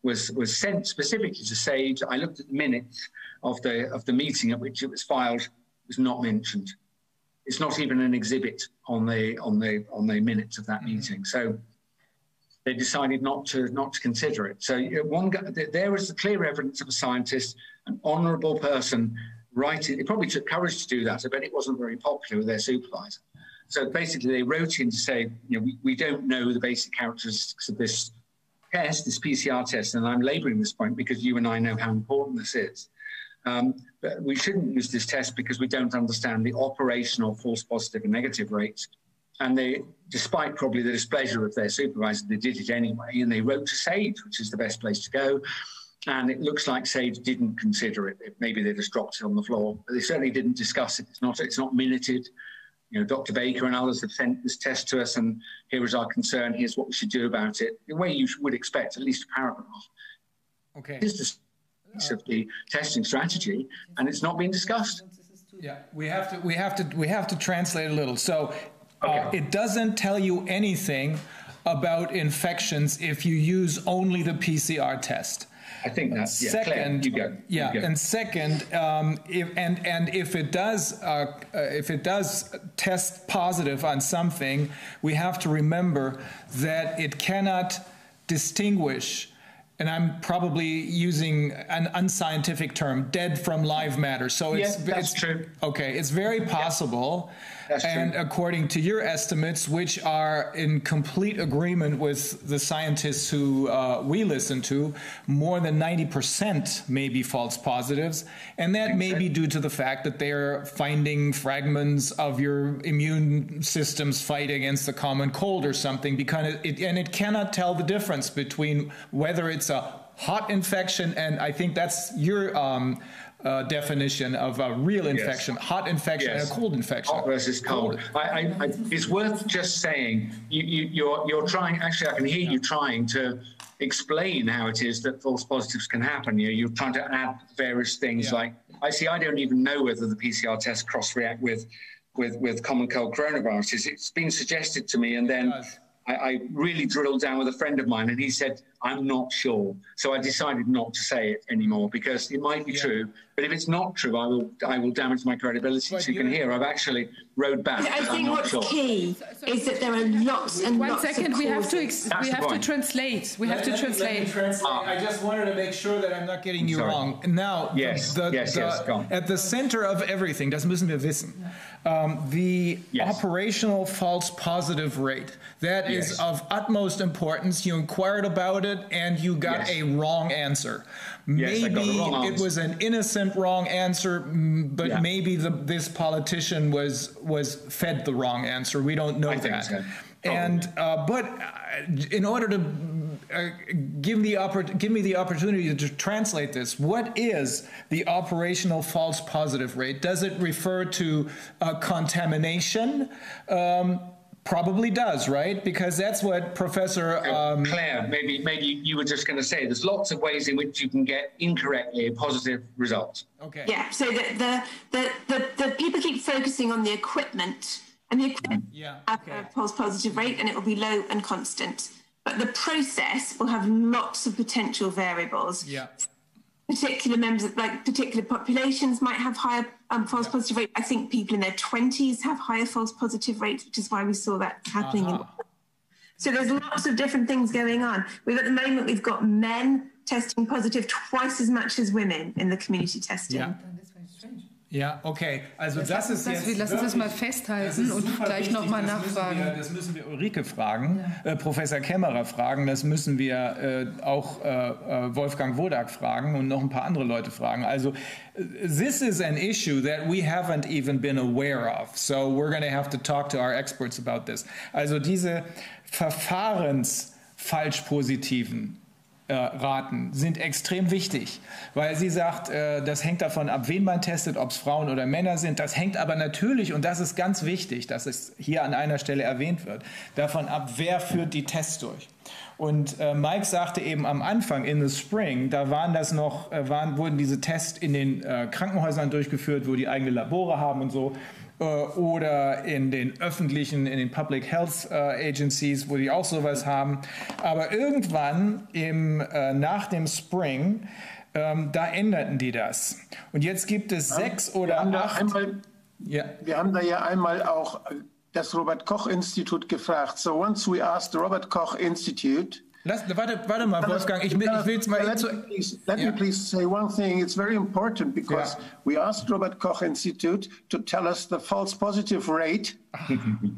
was sent specifically to SAGE. I looked at the minutes of the meeting at which it was filed. It was not mentioned. It's not even an exhibit on the minutes of that meeting. So they decided not to consider it. So there was the clear evidence of a scientist, an honourable person, writing. It probably took courage to do that. I bet it wasn't very popular with their supervisor. So basically they wrote in to say, you know, we don't know the basic characteristics of this test, this PCR test, and I'm labouring this point because you and I know how important this is. But we shouldn't use this test because we don't understand the operational false positive and negative rates. And they, despite probably the displeasure of their supervisor, they did it anyway, and they wrote to SAGE, which is the best place to go. And it looks like SAGE didn't consider it. Maybe they just dropped it on the floor, but they certainly didn't discuss it. It's not minuted. You know, Dr. Baker and others have sent this test to us, and here is our concern. Here's what we should do about it. The way you would expect, at least a paragraph.
Okay.
This is of the testing strategy, and it's not being discussed.
Yeah, we have to translate a little. So it doesn't tell you anything about infections if you use only the PCR test.
I think that's
second.
Claire, you go.
And second, if it does test positive on something, we have to remember that it cannot distinguish. And I'm probably using an unscientific term, dead from live matter. So
that's true.
Okay, it's very possible.
That's
and
true.
According to your estimates, which are in complete agreement with the scientists who we listen to, more than 90% may be false positives. And that may be due to the fact that they're finding fragments of your immune system's fight against the common cold or something, because it cannot tell the difference between whether it's a hot infection, and I think that's your definition of a real infection, hot infection and a cold infection.
Hot versus cold. It's worth just saying, you're trying, actually I can hear you trying to explain how it is that false positives can happen. You're trying to add various things like, I don't even know whether the PCR tests cross-react with common cold coronaviruses. It's been suggested to me, and then I really drilled down with a friend of mine, and he said, I'm not sure. So I decided not to say it anymore because it might be true. But if it's not true, I will damage my credibility. But so you can hear I've actually rode back.
I think what's key is that there are lots and lots of causes.
We have to translate. We have to translate.
I just wanted to make sure that I'm not getting you wrong. Now, at the center of everything, das müssen wir wissen, the operational false positive rate, that is of utmost importance. You inquired about it and you got a wrong answer. Maybe it was an innocent wrong answer, but maybe this politician was fed the wrong answer. We don't know that. So. And but in order to give me the opportunity to translate this, what is the operational false positive rate? Does it refer to contamination? Probably does, right? Because that's what Professor
Claire, maybe you were just going to say there's lots of ways in which you can get incorrectly a positive result.
Okay. Yeah. So the people keep focusing on the equipment, and the equipment have a false positive rate, and it will be low and constant. But the process will have lots of potential variables. Yeah. Particular members, like particular populations, might have higher false positive rate. I think people in their 20s have higher false positive rates, which is why we saw that happening. So there's lots of different things going on. At the moment, we've got men testing positive twice as much as women in the community testing.
Ja. Ja, okay. Also das ist jetzt...
Lass uns das mal festhalten und gleich nochmal nachfragen.
Das müssen wir Ulrike fragen, Professor Kämmerer fragen, das müssen wir auch Wolfgang Wodak fragen und noch ein paar andere Leute fragen. Also this is an issue that we haven't even been aware of. So we're going to have to talk to our experts about this. Also diese Verfahrensfalschpositiven Raten sind extrem wichtig, weil sie sagt, das hängt davon ab, wen man testet, ob es Frauen oder Männer sind. Das hängt aber natürlich, und das ist ganz wichtig, dass es hier an einer Stelle erwähnt wird, davon ab, wer führt die Tests durch. Und Mike sagte eben am Anfang, in the spring, da wurden diese Tests in den Krankenhäusern durchgeführt, wo die eigene Labore haben und so. Oder in den öffentlichen, in den Public Health Agencies, wo die auch sowas haben. Aber irgendwann nach dem Spring, da änderten die das. Und jetzt gibt es 6 oder 8...
Wir haben da ja einmal auch das Robert-Koch-Institut gefragt. So once we asked the Robert Koch Institute...
Warte mal, Wolfgang, ich will es mal...
Let me please say one thing. It's very important because we asked Robert Koch Institute to tell us the false positive rate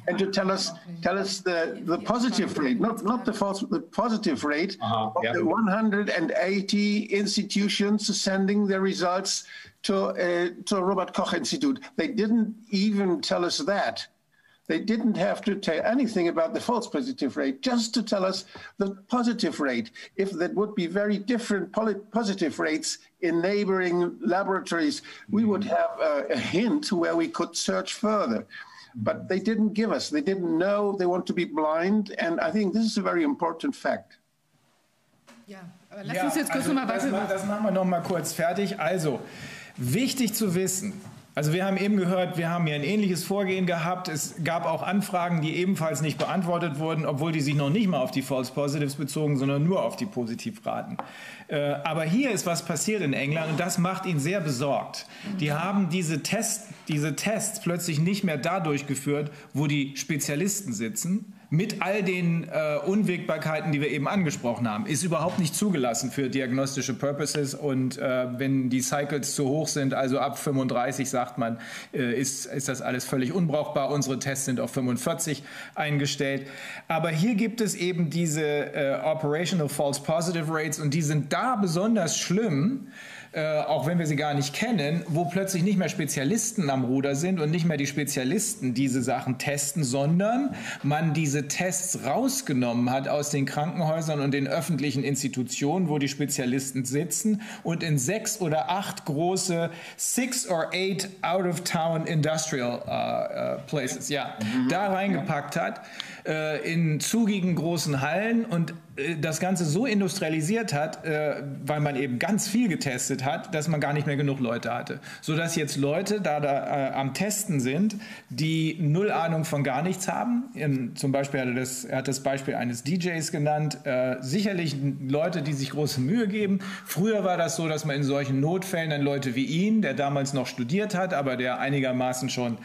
and to tell us the positive rate, not the false, the positive rate of the 180 institutions sending their results to Robert Koch Institute. They didn't even tell us that. They didn't have to tell anything about the false positive rate, just to tell us the positive rate. If that would be very different positive rates in neighboring laboratories, we would have a hint where we could search further. But they didn't give us. They didn't know. They want to be blind. And I think this is a very important fact.
Ja, aber lass uns jetzt kurz nochmal weiter.
Das machen wir noch mal kurz fertig. Also, wichtig zu wissen. Also wir haben eben gehört, wir haben hier ein ähnliches Vorgehen gehabt. Es gab auch Anfragen, die ebenfalls nicht beantwortet wurden, obwohl die sich noch nicht mal auf die False Positives bezogen, sondern nur auf die Positivraten. Aber hier ist was passiert in England und das macht ihn sehr besorgt. Die haben diese Tests plötzlich nicht mehr da durchgeführt, wo die Spezialisten sitzen, mit all den Unwägbarkeiten, die wir eben angesprochen haben. Ist überhaupt nicht zugelassen für diagnostische Purposes und wenn die Cycles zu hoch sind, also ab 35 sagt man, ist das alles völlig unbrauchbar. Unsere Tests sind auf 45 eingestellt. Aber hier gibt es eben diese Operational False Positive Rates und die sind da besonders schlimm, auch wenn wir sie gar nicht kennen, wo plötzlich nicht mehr Spezialisten am Ruder sind und nicht mehr die Spezialisten diese Sachen testen, sondern man diese Tests rausgenommen hat aus den Krankenhäusern und den öffentlichen Institutionen, wo die Spezialisten sitzen und in 6 oder 8 große 6 or 8 out-of-town industrial places, da reingepackt hat, in zugigen großen Hallen und das Ganze so industrialisiert hat, weil man eben ganz viel getestet hat, dass man gar nicht mehr genug Leute hatte. Sodass jetzt Leute da am Testen sind, die null Ahnung von gar nichts haben. Zum Beispiel er hat das Beispiel eines DJs genannt. Sicherlich Leute, die sich große Mühe geben. Früher war das so, dass man in solchen Notfällen dann Leute wie ihn, der damals noch studiert hat, aber der einigermaßen schon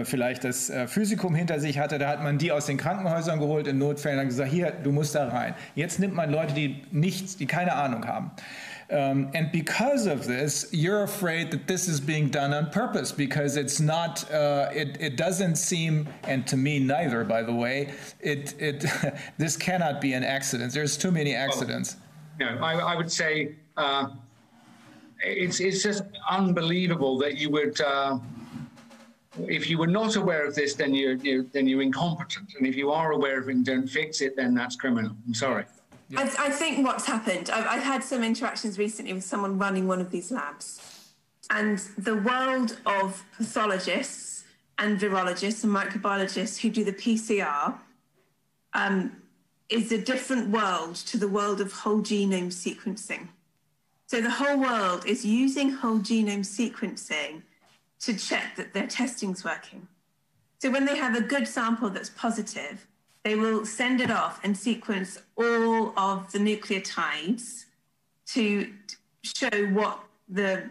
vielleicht das Physikum hinter sich hatte, da hat man die aus den Krankenhäusern geholt in Notfällen und gesagt, hier, du musst da rein. Jetzt nimmt man Leute, die keine Ahnung haben. And because of this, you're afraid that this is being done on purpose because it's not, it doesn't seem, and to me neither, by the way, this cannot be an accident. There's too many accidents.
Well, I would say it's just unbelievable that you would, if you were not aware of this, then you're incompetent. And if you are aware of it and don't fix it, then that's criminal. I'm sorry.
Yeah. I think what's happened, I've had some interactions recently with someone running one of these labs. And the world of pathologists and virologists and microbiologists who do the PCR is a different world to the world of whole genome sequencing. So the whole world is using whole genome sequencing to check that their testing's working. So when they have a good sample that's positive, they will send it off and sequence all of the nucleotides to show to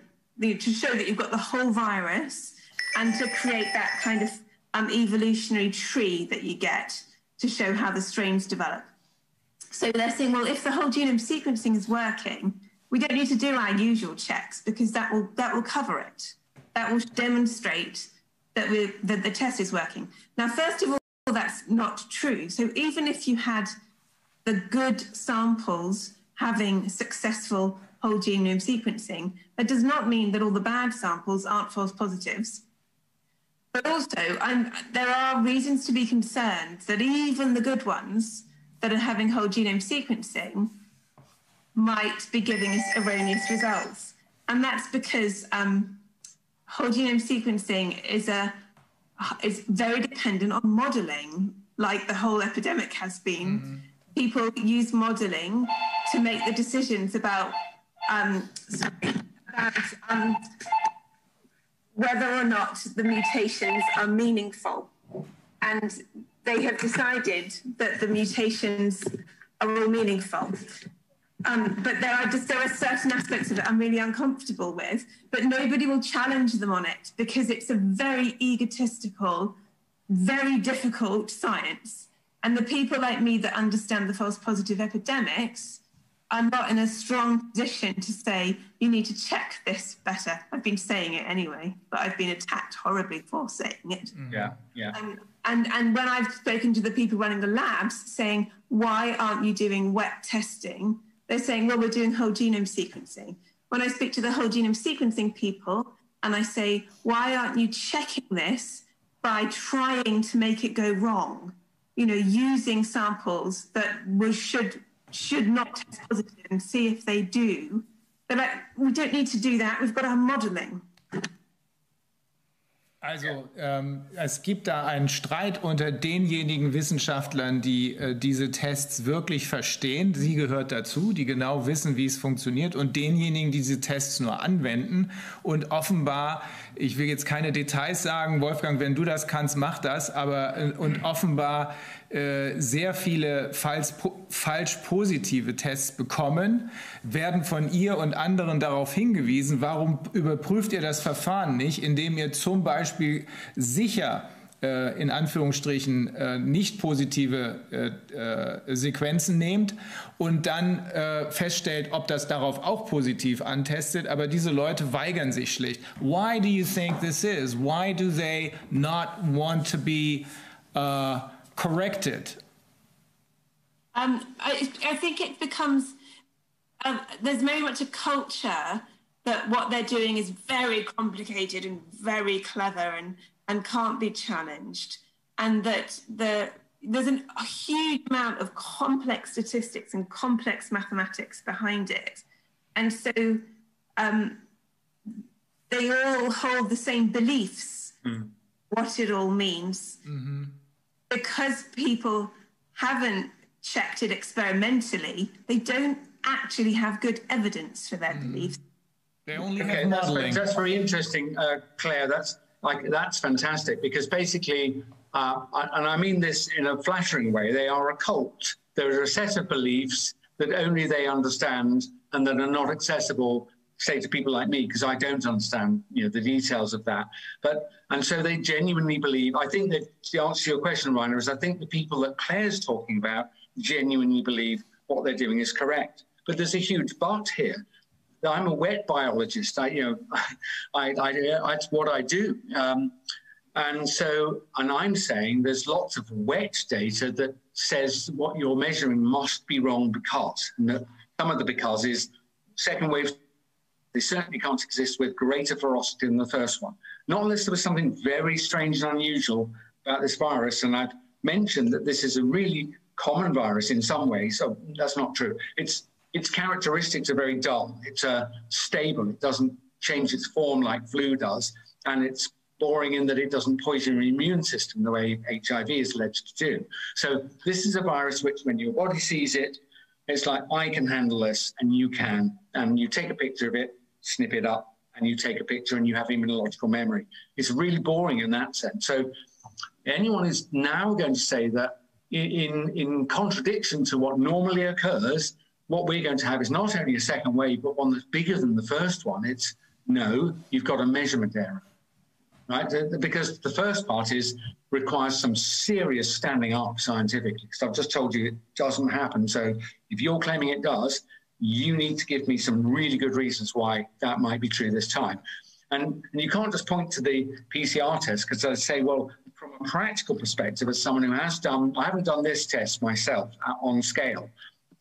show that you've got the whole virus and to create that kind of evolutionary tree that you get to show how the strains develop. So they're saying, well, if the whole genome sequencing is working, we don't need to do our usual checks because that will cover it. That will demonstrate that the test is working. Now, first of all, that's not true. So even if you had the good samples having successful whole genome sequencing, that does not mean that all the bad samples aren't false positives. But also, there are reasons to be concerned that even the good ones that are having whole genome sequencing might be giving us erroneous results. And that's because whole genome sequencing is very dependent on modelling, like the whole epidemic has been. Mm-hmm. People use modelling to make the decisions about whether or not the mutations are meaningful. And they have decided that the mutations are all meaningful. But there are certain aspects of it I'm really uncomfortable with, but nobody will challenge them on it because it's a very egotistical, very difficult science. And the people like me that understand the false positive epidemics are not in a strong position to say, you need to check this better. I've been saying it anyway, but I've been attacked horribly for saying it.
Yeah, yeah.
And when I've spoken to the people running the labs saying, why aren't you doing wet testing? They're saying, well, we're doing whole genome sequencing. When I speak to the whole genome sequencing people and I say, why aren't you checking this by trying to make it go wrong? You know, using samples that should not test positive and see if they do. They're like, we don't need to do that. We've got our modeling.
Also es gibt da einen Streit unter denjenigen Wissenschaftlern, die diese Tests wirklich verstehen. Sie gehört dazu, die genau wissen, wie es funktioniert, und denjenigen, die diese Tests nur anwenden. Und offenbar, ich will jetzt keine Details sagen, Wolfgang, wenn du das kannst, mach das, aber und offenbar sehr viele falsch positive Tests bekommen, werden von ihr und anderen darauf hingewiesen, warum überprüft ihr das Verfahren nicht, indem ihr zum Beispiel sicher in Anführungsstrichen nicht positive Sequenzen nehmt und dann feststellt, ob das darauf auch positiv antestet, aber diese Leute weigern sich schlicht. Why do you think this is? Why do they not want to be corrected?
I think it becomes, there's very much a culture that what they're doing is very complicated and very clever and can't be challenged. And that there's a huge amount of complex statistics and complex mathematics behind it. And so they all hold the same beliefs, what it all means. Mm-hmm. Because people haven't checked it experimentally, they don't actually have good evidence for their beliefs.
They only have modeling.
That's very interesting, Claire. That's fantastic, because basically, and I mean this in a flattering way, they are a cult. There are a set of beliefs that only they understand and that are not accessible, say, to people like me, because I don't understand, the details of that. And so they genuinely believe. I think that the answer to your question, Rainer, is I think the people that Claire's talking about genuinely believe what they're doing is correct. But there's a huge but here. I'm a wet biologist. It's what I do. And I'm saying there's lots of wet data that says what you're measuring must be wrong because. And some of the because is second wave, they certainly can't exist with greater ferocity than the first one. Not unless there was something very strange and unusual about this virus. And I've mentioned that this is a really common virus in some ways. So that's not true. Its characteristics are very dull. It's stable. It doesn't change its form like flu does. And it's boring in that it doesn't poison your immune system the way HIV is alleged to do. So this is a virus which, when your body sees it, it's like, I can handle this and you can. And you take a picture of it, snip it up, and you take a picture and you have immunological memory. It's really boring in that sense. So anyone is now going to say that in contradiction to what normally occurs, what we're going to have is not only a second wave, but one that's bigger than the first one. It's no, you've got a measurement error. right? Because the first part requires some serious standing up scientifically. Because I've just told you it doesn't happen. So if you're claiming it does, you need to give me some really good reasons why that might be true this time. And you can't just point to the PCR test, because I say, well, from a practical perspective, as someone who has done, I haven't done this test myself on scale,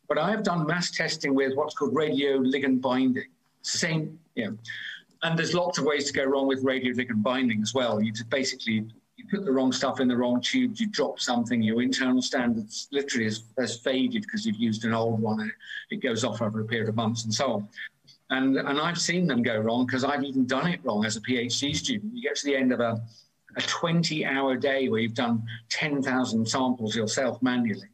but I have done mass testing with what's called radioligand binding. Same, and there's lots of ways to go wrong with radioligand binding as well. You just basically, you put the wrong stuff in the wrong tube, you drop something, your internal standards literally has faded because you've used an old one and it goes off over a period of months and so on. And I've seen them go wrong because I've even done it wrong as a PhD student. You get to the end of a 20-hour day where you've done 10,000 samples yourself manually,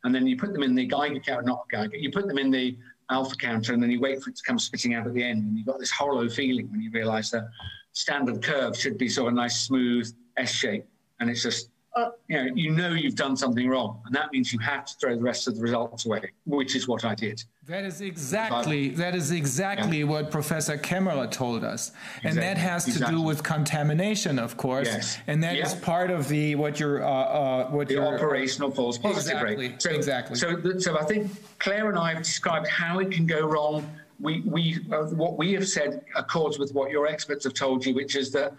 and then you put them in the Geiger counter, not Geiger, you put them in the alpha counter, and then you wait for it to come spitting out at the end, and you've got this hollow feeling when you realise the standard curve should be sort of a nice smooth S shape, and it's just you know you've done something wrong, and that means you have to throw the rest of the results away, which is what I did.
That is exactly what Professor Kämmerer told us, and that has to do with contamination, of course. Yes. And that is part of the
operational false positive rate. So I think Claire and I have described how it can go wrong. What we have said accords with what your experts have told you, which is that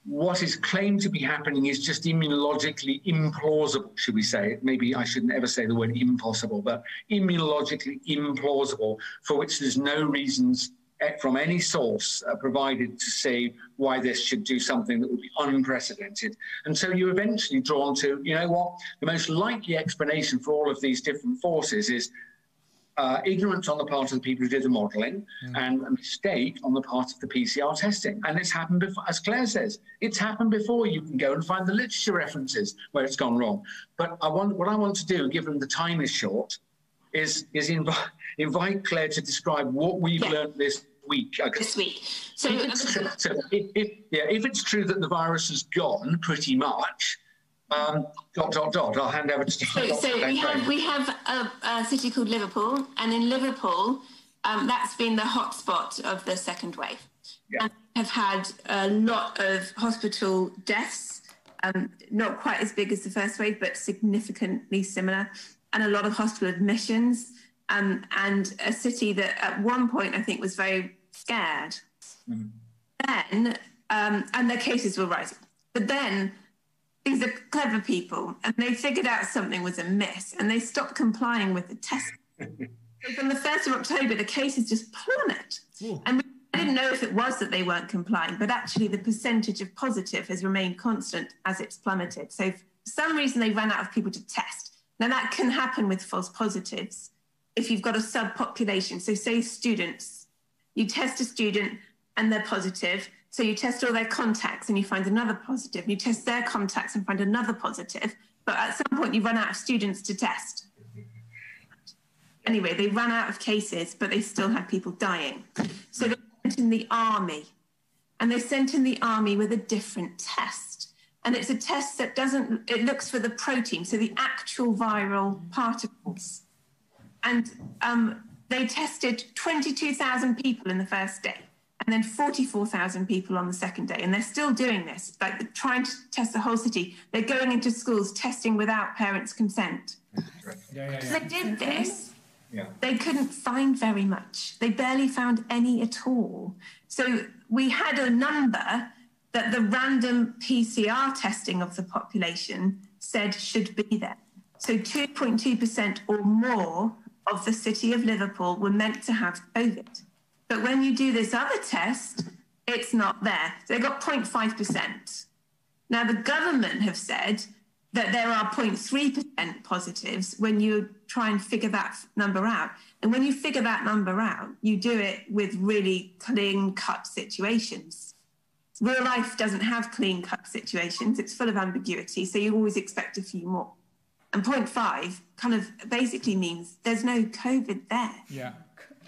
what is claimed to be happening is just immunologically implausible, should we say. Maybe I shouldn't ever say the word impossible, but immunologically implausible, for which there's no reasons from any source provided to say why this should do something that would be unprecedented. And so you're eventually drawn to, you know what, the most likely explanation for all of these different forces is ignorance on the part of the people who did the modelling and a mistake on the part of the PCR testing. And it's happened before, as Claire says, it's happened before. You can go and find the literature references where it's gone wrong. But what I want to do, given the time is short, is invite Claire to describe what we've learned this week.
This week. So
if it's true that the virus has gone pretty much, I'll hand over to
So we have a city called Liverpool, and in Liverpool, that's been the hotspot of the second wave. Yeah. And have had a lot of hospital deaths, not quite as big as the first wave, but significantly similar, and a lot of hospital admissions, and a city that at one point I think was very scared. Then, and their cases were rising. But then, these are clever people, and they figured out something was amiss, and they stopped complying with the test. So from the 1st of October, the cases just plummet. And I didn't know if it was that they weren't complying, but actually the percentage of positive has remained constant as it's plummeted. So for some reason, they ran out of people to test. Now, that can happen with false positives if you've got a subpopulation. So say students, you test a student and they're positive, so you test all their contacts and you find another positive. You test their contacts and find another positive. But at some point, you run out of students to test. Anyway, they ran out of cases, but they still had people dying. So they sent in the army. And they sent in the army with a different test. And it's a test that it looks for the protein, so the actual viral particles. And they tested 22,000 people in the first day, and then 44,000 people on the second day. And they're still doing this, like trying to test the whole city. They're going into schools testing without parents' consent. So they did this. They couldn't find very much. They barely found any at all. So we had a number that the random PCR testing of the population said should be there. So 2.2% or more of the city of Liverpool were meant to have COVID. But when you do this other test, it's not there. So they got 0.5%. Now, the government have said that there are 0.3% positives when you try and figure that number out. And when you figure that number out, you do it with really clean-cut situations. Real life doesn't have clean-cut situations. It's full of ambiguity, so you always expect a few more. And 0.5 kind of basically means there's no COVID there.
Yeah.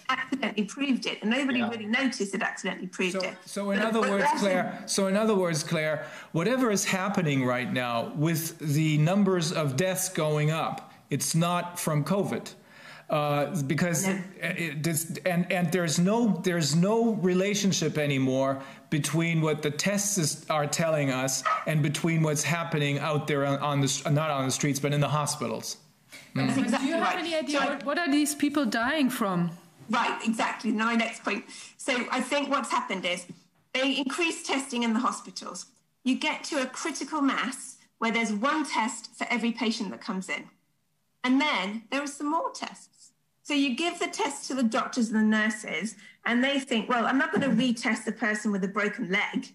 Accidentally proved it, and nobody really noticed it accidentally proved it.
So in other words, Claire, whatever is happening right now with the numbers of deaths going up, it's not from COVID. because there's no relationship anymore between what the tests are telling us and between what's happening out there not on the streets but in the hospitals.
That's exactly
Do you have any idea what are these people dying from?
Right, exactly. My next point. So I think what's happened is they increase testing in the hospitals. You get to a critical mass where there's one test for every patient that comes in. And then there are some more tests. So you give the test to the doctors and the nurses, and they think, well, I'm not going to retest the person with a broken leg.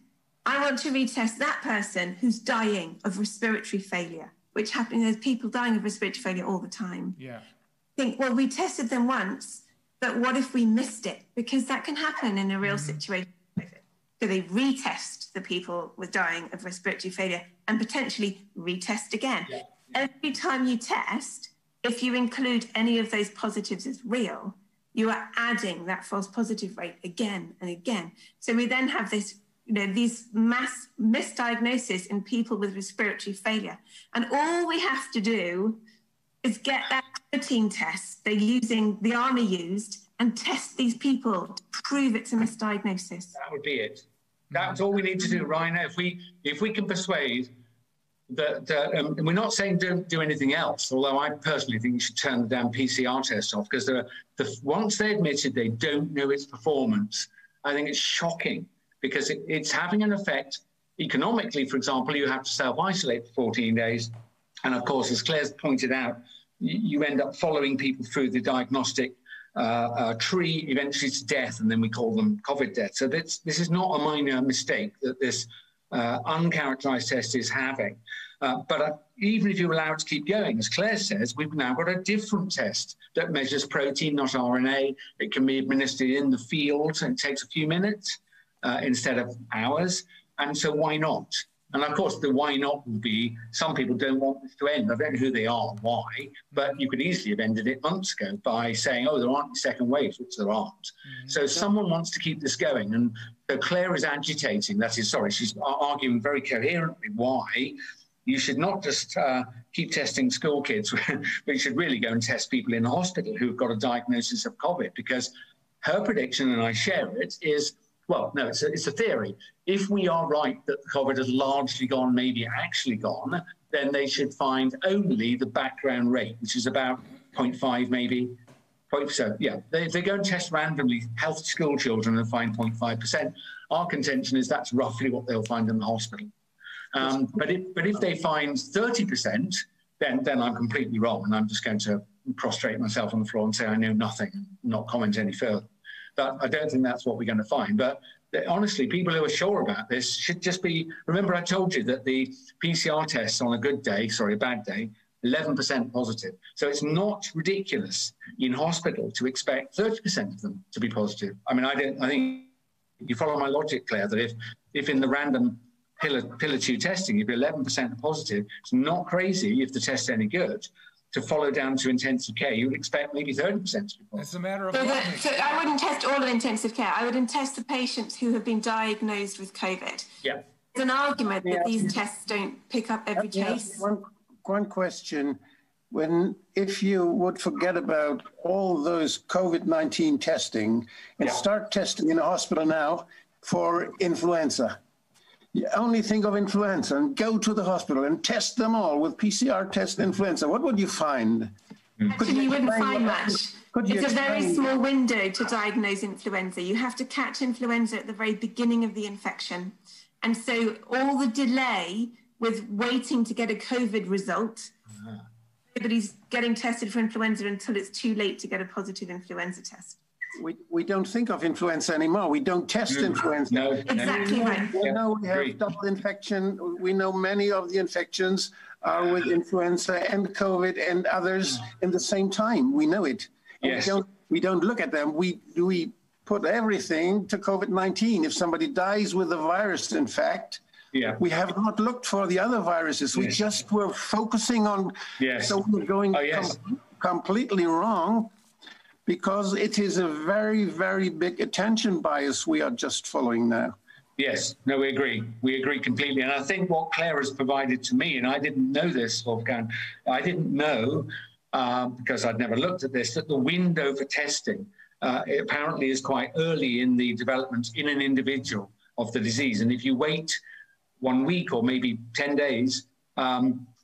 I want to retest that person who's dying of respiratory failure, which happens. There's people dying of respiratory failure all the time.
Yeah.
Think, well, we tested them once, but what if we missed it? Because that can happen in a real situation. So they retest the people with dying of respiratory failure and potentially retest again. Yeah. Every time you test, if you include any of those positives as real, you are adding that false positive rate again and again. So we then have this, these mass misdiagnoses in people with respiratory failure. And all we have to do is get that protein test the army used and test these people to prove it's a misdiagnosis.
That would be it. That's all we need to do right now. If we can persuade that, and we're not saying don't do anything else, although I personally think you should turn the damn PCR test off, because once they admitted they don't know its performance, I think it's shocking, because it's having an effect economically. For example, you have to self-isolate for 14 days. And of course, as Claire's pointed out, you end up following people through the diagnostic tree, eventually to death, and then we call them COVID deaths. So this is not a minor mistake that this uncharacterized test is having. But even if you're allowed to keep going, as Claire says, we've now got a different test that measures protein, not RNA. It can be administered in the field, and it takes a few minutes instead of hours. And so why not? And of course, the why not will be some people don't want this to end. I don't know who they are and why, but you could easily have ended it months ago by saying, oh, there aren't second waves, which there aren't. Mm-hmm. So someone wants to keep this going. And so Claire is agitating, she's arguing very coherently why you should not just keep testing school kids, but you should really go and test people in the hospital who've got a diagnosis of COVID, because her prediction, and I share it, is, well, no, it's a theory. If we are right that COVID has largely gone, maybe actually gone, then they should find only the background rate, which is about 0.5 maybe. So, yeah, they go and test randomly healthy school children and find 0.5%. Our contention is that's roughly what they'll find in the hospital. But if they find 30%, then I'm completely wrong, and I'm just going to prostrate myself on the floor and say I know nothing, and not comment any further. But I don't think that's what we're going to find. But honestly, people who are sure about this should just be, remember I told you that the PCR tests on a bad day, 11% positive. So it's not ridiculous in hospital to expect 30% of them to be positive. I mean, I think you follow my logic, Claire, that if in the random pillar 2 testing, if 11% are positive, it's not crazy if the test's any good. To follow down to intensive care, you would expect maybe 30% to be positive.
It's a matter of...
So I wouldn't test all of intensive care. I would test the patients who have been diagnosed with COVID.
Yeah.
There's an argument that these tests don't pick up every case.
One question. If you would forget about all those COVID-19 testing and start testing in a hospital now for influenza, you only think of influenza and go to the hospital and test them all with PCR test influenza. What would you find?
Actually, you wouldn't find much. It's a very small window to diagnose influenza. You have to catch influenza at the very beginning of the infection. And so all the delay with waiting to get a COVID result, nobody's getting tested for influenza until it's too late to get a positive influenza test.
We don't think of influenza anymore. We don't test influenza.
No,
exactly right.
We know we have double infection. We know many of the infections are with influenza and COVID and others in the same time. We know it.
Yes.
We don't look at them. We put everything to COVID-19. If somebody dies with the virus, in fact, we have not looked for the other viruses. We just were focusing on.
Yes.
So we're going completely wrong, because it is a very, very big attention bias we are just following now.
Yes, no, we agree. We agree completely. And I think what Claire has provided to me, and I didn't know this, Wolfgang, I didn't know because I'd never looked at this, that the window for testing it apparently is quite early in the development in an individual of the disease. And if you wait 1 week or maybe 10 days,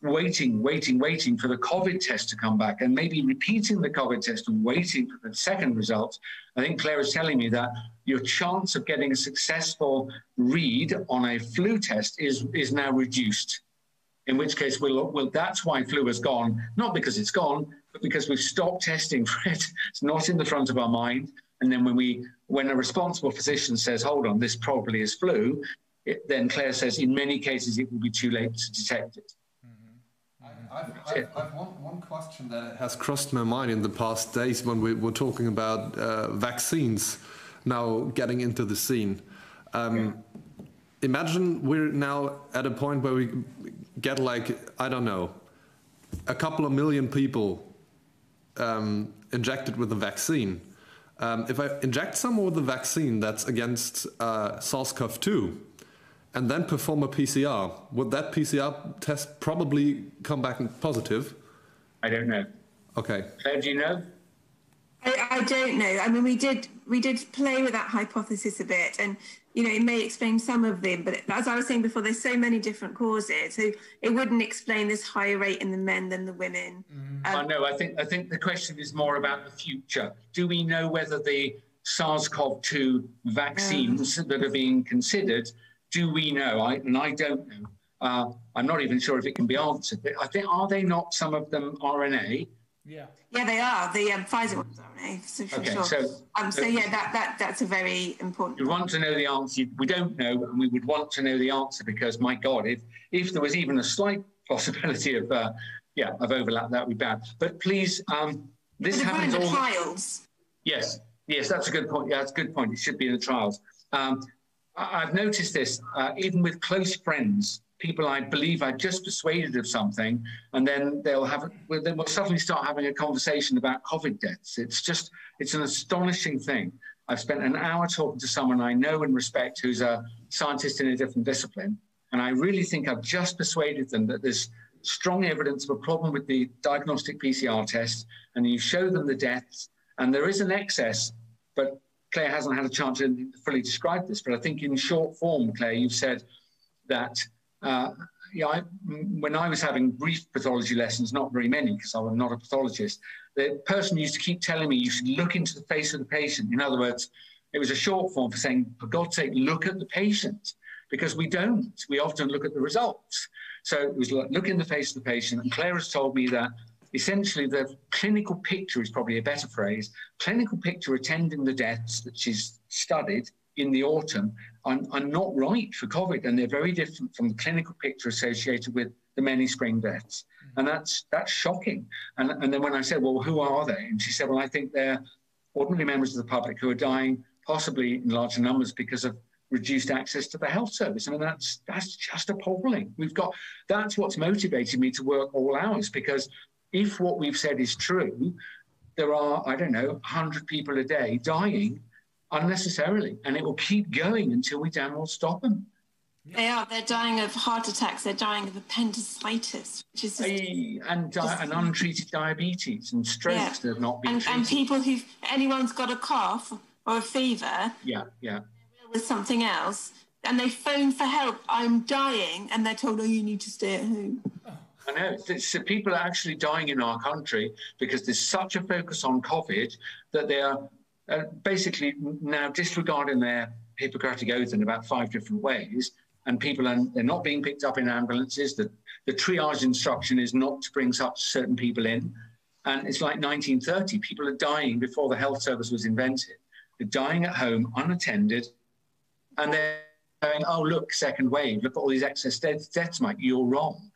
waiting for the COVID test to come back and maybe repeating the COVID test and waiting for the second result, I think Claire is telling me that your chance of getting a successful read on a flu test is now reduced. In which case, that's why flu has gone, not because it's gone, but because we've stopped testing for it. It's not in the front of our mind. And then when a responsible physician says, hold on, this probably is flu, then Claire says, in many cases, it will be too late to detect it.
I've one question that has crossed my mind in the past days when we were talking about vaccines now getting into the scene. Imagine we're now at a point where we get, like, I don't know, a couple of million people injected with the vaccine. If I inject someone with the vaccine that's against SARS-CoV-2 and then perform a PCR, would that PCR test probably come back positive?
I don't know.
Okay.
Claire, do you know?
I don't know. I mean, we did play with that hypothesis a bit, and it may explain some of them. But as I was saying before, there's so many different causes, so it wouldn't explain this higher rate in the men than the women.
No, I think the question is more about the future. Do we know whether the SARS-CoV-2 vaccines that are being considered? Do we know? I don't know. I'm not even sure if it can be answered. But I think, are they not some of them RNA?
Yeah.
Yeah, they are. The Pfizer ones are RNA, for
okay,
sure. So yeah, that's a very important.
We want to know the answer. We don't know, and we would want to know the answer because, my God, if there was even a slight possibility of overlap, that would be bad. But please, this happens all.
Trials.
Yes, that's a good point. Yeah, that's a good point. It should be in the trials. I've noticed this even with close friends, people I believe I've just persuaded of something, and then they'll suddenly start having a conversation about COVID deaths. It's an astonishing thing. I've spent an hour talking to someone I know and respect who's a scientist in a different discipline, and I really think I've just persuaded them that there's strong evidence of a problem with the diagnostic PCR test, and you show them the deaths, and there is an excess, but Claire hasn't had a chance to fully describe this, but I think in short form, Claire, you've said that when I was having brief pathology lessons, not very many because I'm not a pathologist, the person used to keep telling me you should look into the face of the patient. In other words, it was a short form for saying, for God's sake, look at the patient, because we don't. We often look at the results. So it was like, look in the face of the patient. And Claire has told me that essentially the clinical picture is probably a better phrase. Clinical picture attending the deaths that she's studied in the autumn are not right for COVID, and they're very different from the clinical picture associated with the many spring deaths. And that's shocking. And then when I said, well, who are they? And she said, well, I think they're ordinary members of the public who are dying possibly in larger numbers because of reduced access to the health service. I mean, that's just appalling. That's what's motivated me to work all hours, because if what we've said is true, there are, 100 people a day dying unnecessarily, and it will keep going until we damn well stop them.
They're dying of heart attacks, they're dying of appendicitis, which is
and untreated diabetes and strokes that have not been treated.
And people anyone's got a cough or a fever, with something else, and they phone for help, I'm dying, and they're told, you need to stay at home.
I know. So people are actually dying in our country because there's such a focus on COVID that they are basically now disregarding their Hippocratic oath in about 5 different ways. And they're not being picked up in ambulances. The triage instruction is not to bring certain people in. And it's like 1930. People are dying before the health service was invented. They're dying at home, unattended. And they're going, oh, look, second wave. Look at all these excess deaths, Mike. You're wrong.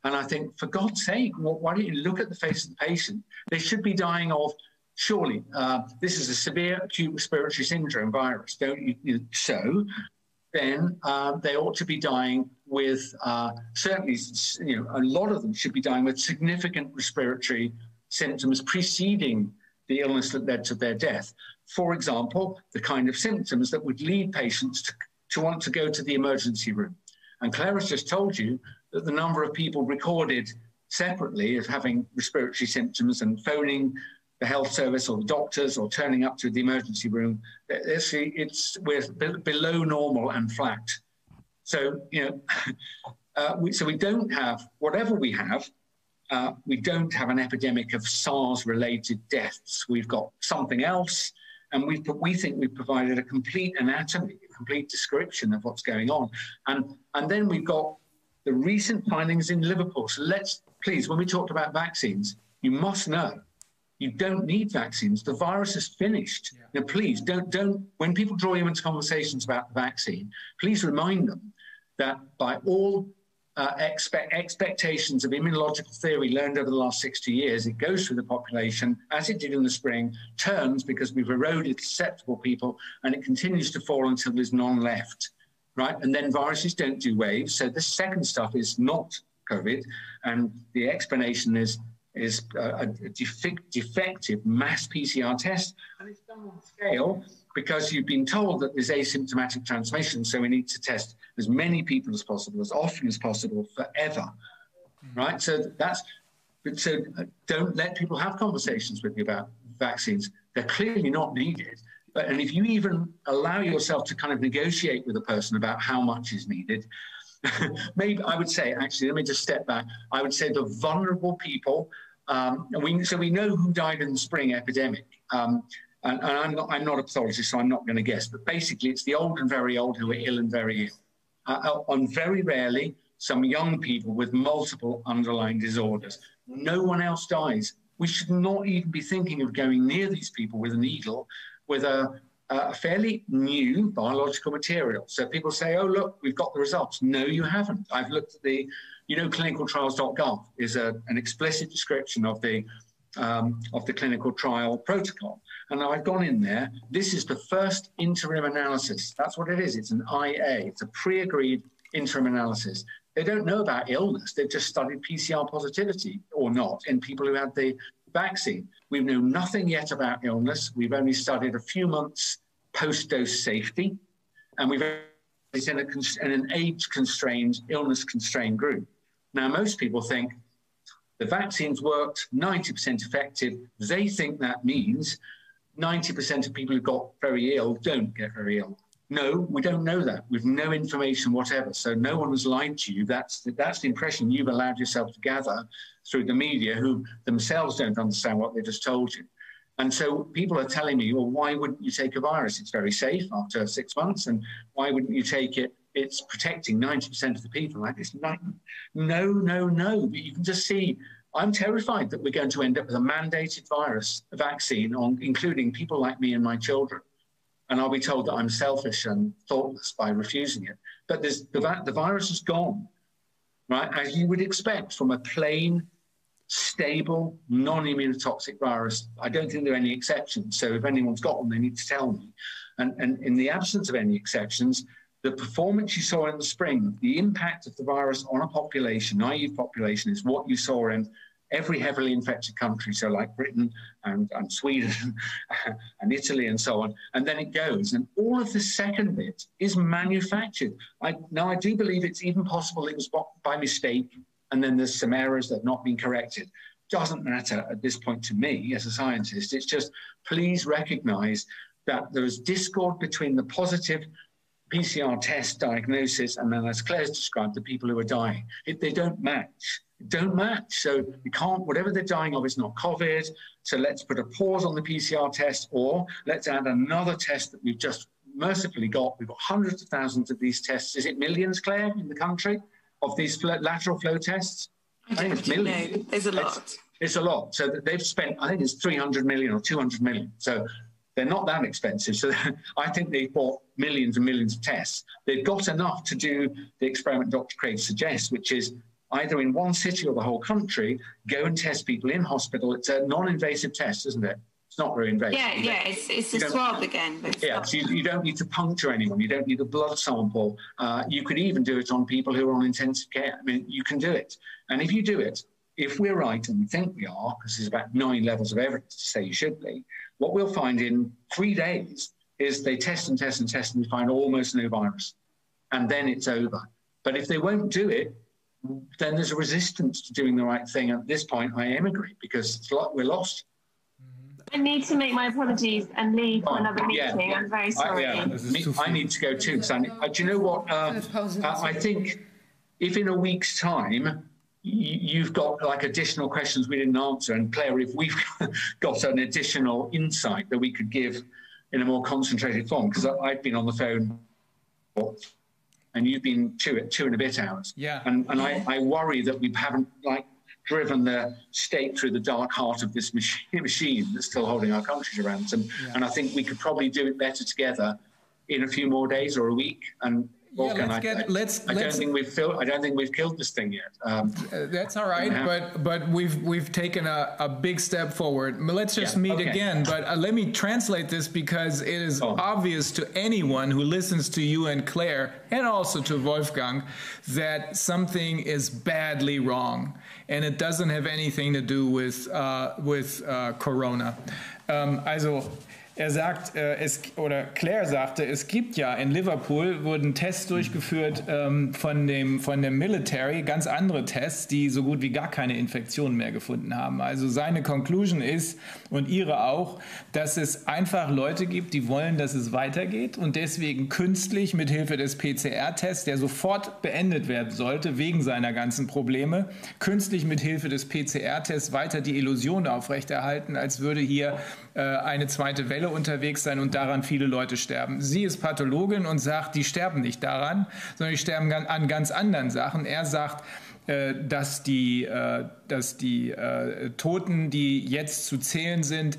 And I think, for God's sake, why don't you look at the face of the patient? They should be dying of, surely, this is a severe acute respiratory syndrome virus, don't you? So then they ought to be dying with, certainly, a lot of them should be dying with significant respiratory symptoms preceding the illness that led to their death. For example, the kind of symptoms that would lead patients to want to go to the emergency room. And Claire has just told you that the number of people recorded separately of having respiratory symptoms and phoning the health service or the doctors or turning up to the emergency room. We're below normal and flat. So, so we don't have, whatever we have, we don't have an epidemic of SARS-related deaths. We've got something else, and we think we've provided a complete anatomy, a complete description of what's going on. And then we've got the recent findings in Liverpool. So please, when we talked about vaccines, you must know, you don't need vaccines. The virus is finished. Yeah. Now, please don't, when people draw you into conversations about the vaccine, please remind them that by all expectations of immunological theory learned over the last 60 years, it goes through the population, as it did in the spring, turns because we've eroded susceptible people, and it continues to fall until there's none left, right? And then viruses don't do waves. So this second stuff is not COVID, and the explanation is a defective mass PCR test, and it's done on scale because you've been told that there's asymptomatic transmission, so we need to test as many people as possible, as often as possible, forever, right? So don't let people have conversations with you about vaccines. They're clearly not needed. And if you even allow yourself to kind of negotiate with a person about how much is needed, maybe I would say, actually, let me just step back. I would say the vulnerable people, so we know who died in the spring epidemic. And I'm not a pathologist, so I'm not going to guess. But basically, it's the old and very old who are ill and very ill. And very rarely, some young people with multiple underlying disorders. No one else dies. We should not even be thinking of going near these people with a needle with a fairly new biological material. So people say, oh, look, we've got the results. No, you haven't. I've looked at clinicaltrials.gov is an explicit description of the clinical trial protocol. And I've gone in there. This is the first interim analysis. That's what it is. It's an IA. It's a pre-agreed interim analysis. They don't know about illness. They've just studied PCR positivity or not in people who had the vaccine. We know nothing yet about illness. We've only studied a few months post-dose safety, and it's in an age-constrained, illness-constrained group. Now, most people think the vaccine's worked, 90% effective. They think that means 90% of people who got very ill don't get very ill. No, we don't know that. We've no information whatever. So no one has lied to you. That's the impression you've allowed yourself to gather through the media, who themselves don't understand what they just told you. And so people are telling me, well, why wouldn't you take a virus? It's very safe after 6 months. And why wouldn't you take it? It's protecting 90% of the people. Like, it's like, no. But you can just see, I'm terrified that we're going to end up with a mandated vaccine including people like me and my children. And I'll be told that I'm selfish and thoughtless by refusing it. But the virus is gone, right? As you would expect from a plain, stable, non-immunotoxic virus. I don't think there are any exceptions. So if anyone's got one, they need to tell me. And in the absence of any exceptions, the performance you saw in the spring, the impact of the virus on a population, naive population, is what you saw in every heavily infected country, so like Britain and Sweden and Italy and so on. And then it goes. And all of the second bit is manufactured. Now, I do believe it's even possible it was by mistake, and then there's some errors that have not been corrected. Doesn't matter at this point to me as a scientist. It's just, please recognize that there is discord between the positive PCR test diagnosis and then, as Claire's described, the people who are dying. They don't match. Don't match. So we can't, whatever they're dying of is not COVID. So let's put a pause on the PCR test, or let's add another test that we've just mercifully got. We've got hundreds of thousands of these tests. Is it millions, Claire, in the country, of these lateral flow tests? I think it's millions.
No, there's a lot.
It's a lot. So they've spent, I think it's 300 million or 200 million. So they're not that expensive. So I think they've bought millions and millions of tests. They've got enough to do the experiment Dr. Craig suggests, which is either in one city or the whole country, go and test people in hospital. It's a non-invasive test, isn't it? It's not very invasive.
Yeah, it's a swab again. But
yeah, so you don't need to puncture anyone. You don't need a blood sample. You could even do it on people who are on intensive care. I mean, you can do it. And if you do it, if we're right, and we think we are, because there's about 9 levels of evidence to say you should be, what we'll find in 3 days is they test and we find almost no virus. And then it's over. But if they won't do it, then there's a resistance to doing the right thing. At this point, I emigrate because we're lost.
I need to make my apologies and leave for another meeting.
Yeah.
I'm very sorry.
I need to go too. Do you know what? I think if in a week's time you've got like additional questions we didn't answer, and Claire, if we've got an additional insight that we could give in a more concentrated form, because I've been on the phone and you've been two and a bit hours.
Yeah.
And I worry that we haven't driven the stake through the dark heart of this machine that's still holding our countries around. And I think we could probably do it better together in a few more days or a week. And I don't think we've killed this thing yet.
That's all right, but we've taken a big step forward. Let's just meet again. But let me translate this, because it is obvious to anyone who listens to you and Claire, and also to Wolfgang, that something is badly wrong, and it doesn't have anything to do with Corona. Claire sagte, es gibt ja in Liverpool wurden Tests durchgeführt von dem Military, ganz andere Tests, die so gut wie gar keine Infektionen mehr gefunden haben. Also seine Conclusion ist, und ihre auch, dass es einfach Leute gibt, die wollen, dass es weitergeht und deswegen künstlich mit Hilfe des PCR-Tests, der sofort beendet werden sollte wegen seiner ganzen Probleme, künstlich mit Hilfe des PCR-Tests weiter die Illusion aufrechterhalten, als würde hier eine zweite Welle unterwegs sein und daran viele Leute sterben. Sie ist Pathologin und sagt, die sterben nicht daran, sondern die sterben an ganz anderen Sachen. Er sagt, dass die Toten, die jetzt zu zählen sind,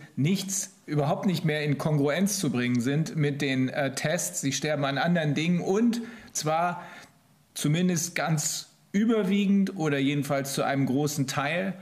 überhaupt nicht mehr in Kongruenz zu bringen sind mit den Tests. Sie sterben an anderen Dingen, und zwar zumindest ganz überwiegend oder jedenfalls zu einem großen Teil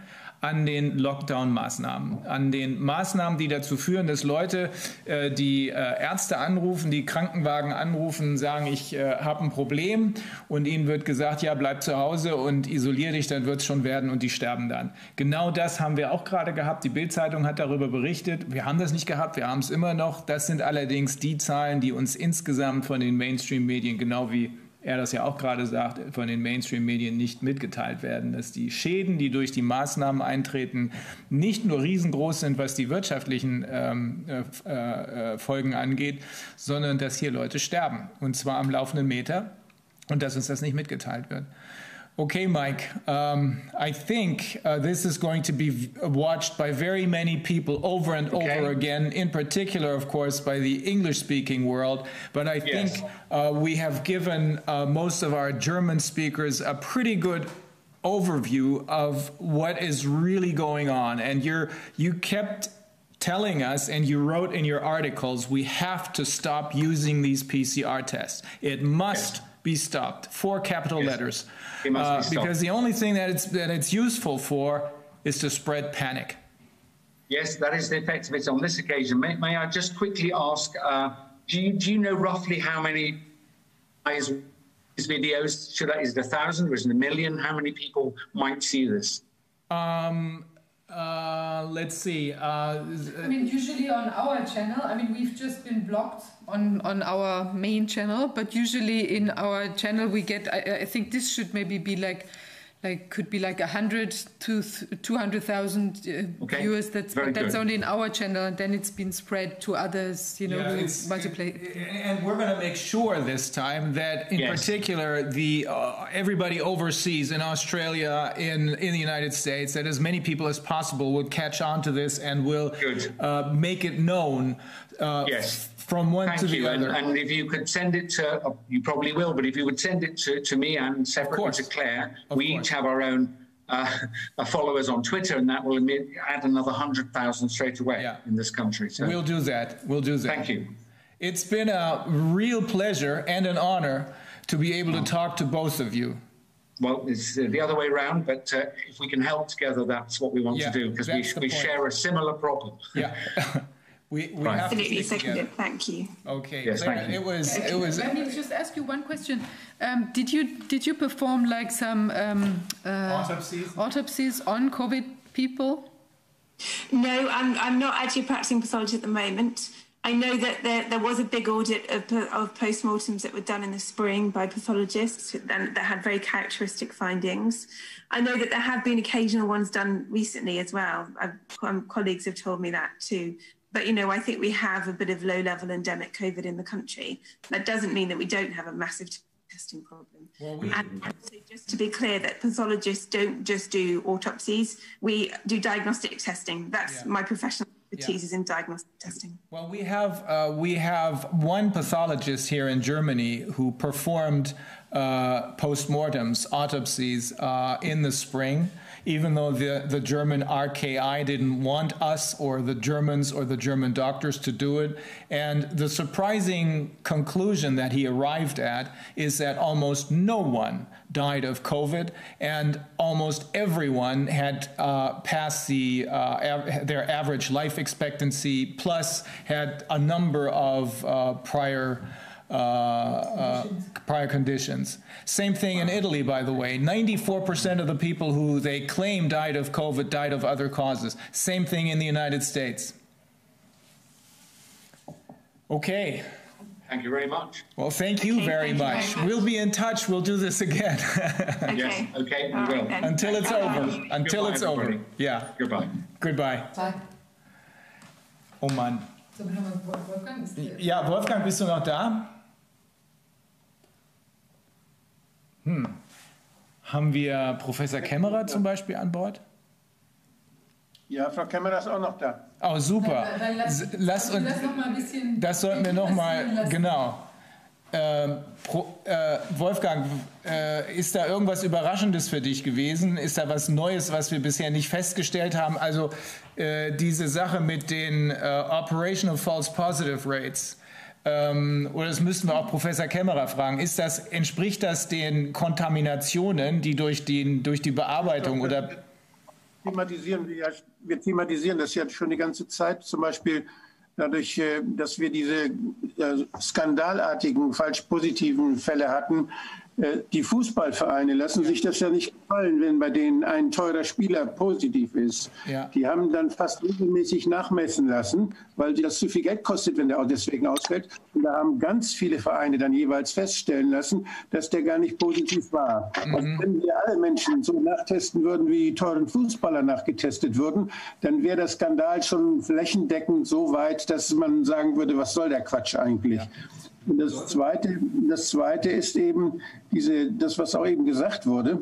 an den Lockdown-Maßnahmen, an den Maßnahmen, die dazu führen, dass Leute, die Ärzte anrufen, die Krankenwagen anrufen, sagen, ich habe ein Problem, und ihnen wird gesagt, ja, bleib zu Hause und isolier dich, dann wird es schon werden, und die sterben dann. Genau das haben wir auch gerade gehabt. Die Bild-Zeitung hat darüber berichtet. Wir haben das nicht gehabt, wir haben es immer noch. Das sind allerdings die Zahlen, die uns insgesamt von den Mainstream-Medien, genau wie er das ja auch gerade sagt, von den Mainstream-Medien nicht mitgeteilt werden, dass die Schäden, die durch die Maßnahmen eintreten, nicht nur riesengroß sind, was die wirtschaftlichen Folgen angeht, sondern dass hier Leute sterben, und zwar am laufenden Meter, und dass uns das nicht mitgeteilt wird. Okay, Mike, I think this is going to be watched by very many people over and over again, in particular, of course, by the English-speaking world. But I think we have given most of our German speakers a pretty good overview of what is really going on. And you kept telling us, and you wrote in your articles, we have to stop using these PCR tests. It must be stopped. 4 capital letters. Because the only thing that it's useful for is to spread panic.
Yes, that is the effect of it on this occasion. May I just quickly ask, do you know roughly how many videos, is it 1,000 or is it 1,000,000? How many people might see this?
Let's see.
I mean, usually on our channel, I mean, we've just been blocked on our main channel, but usually in our channel we get, I think this should maybe be could be 100 to 200,000 viewers. That's only in our channel, and then it's been spread to others, who multiply.
And we're going to make sure this time that, in particular, everybody overseas, in Australia, in the United States, that as many people as possible will catch on to this and will make it known. From one to the other.
And if you could send it to, you probably will, but if you would send it to me and separately to Claire, we each have our own followers on Twitter, and that will add another 100,000 straight away in this country. So
We'll do that.
Thank you.
It's been a real pleasure and an honor to be able to talk to both of you.
Well, it's the other way around, but if we can help together, that's what we want to do, because we share a similar problem.
Yeah. We have
absolutely seconded. Thank you.
Okay,
yes,
Claire,
thank you.
It was.
Let me just ask you one question. Did you perform some autopsies on COVID people?
No, I'm not actually practicing pathology at the moment. I know that there was a big audit of postmortems that were done in the spring by pathologists that had very characteristic findings. I know that there have been occasional ones done recently as well. Colleagues have told me that too. But, you know, I think we have a bit of low-level endemic COVID in the country. That doesn't mean that we don't have a massive testing problem. Well, and so just to be clear, that pathologists don't just do autopsies. We do diagnostic testing. That's my professional expertise is in diagnostic testing.
Well, we have one pathologist here in Germany who performed postmortems, autopsies in the spring, even though the German RKI didn't want us or the Germans or the German doctors to do it. And the surprising conclusion that he arrived at is that almost no one died of COVID, and almost everyone had passed their average life expectancy, plus had a number of prior conditions. Same thing in Italy, by the way. 94% of the people who they claim died of COVID died of other causes. Same thing in the United States. Okay.
Thank you very much.
Well, thank you very much. We'll be in touch. We'll do this again.
Yes, okay, we will.
Until it's over. Until
Goodbye,
it's over.
everybody.
Yeah.
Goodbye.
Goodbye.
Bye.
Oh Mann. Ja, Wolfgang, bist du noch da? Haben wir Professor Kämmerer zum Beispiel an Bord?
Ja, Frau Kämmerer ist auch noch da.
Oh, super.
Lass uns das noch mal ein bisschen.
Das sollten wir noch mal, genau. Wolfgang, ist da irgendwas Überraschendes für dich gewesen? Ist da was Neues, was wir bisher nicht festgestellt haben? Also diese Sache mit den Operational False Positive Rates. Oder das müssten wir auch Professor Kämmerer fragen. Entspricht das den Kontaminationen, die durch die Bearbeitung oder...
Wir thematisieren das ja schon die ganze Zeit, zum Beispiel dadurch, dass wir diese skandalartigen, falsch positiven Fälle hatten. Die Fußballvereine lassen sich das ja nicht gefallen, wenn bei denen ein teurer Spieler positiv ist. Ja. Die haben dann fast regelmäßig nachmessen lassen, weil das zu viel Geld kostet, wenn der auch deswegen ausfällt. Und da haben ganz viele Vereine dann jeweils feststellen lassen, dass der gar nicht positiv war. Und wenn wir alle Menschen so nachtesten würden, wie die teuren Fußballer nachgetestet würden, dann wäre der Skandal schon flächendeckend so weit, dass man sagen würde, was soll der Quatsch eigentlich? Ja. Und das Zweite ist eben das, was auch eben gesagt wurde,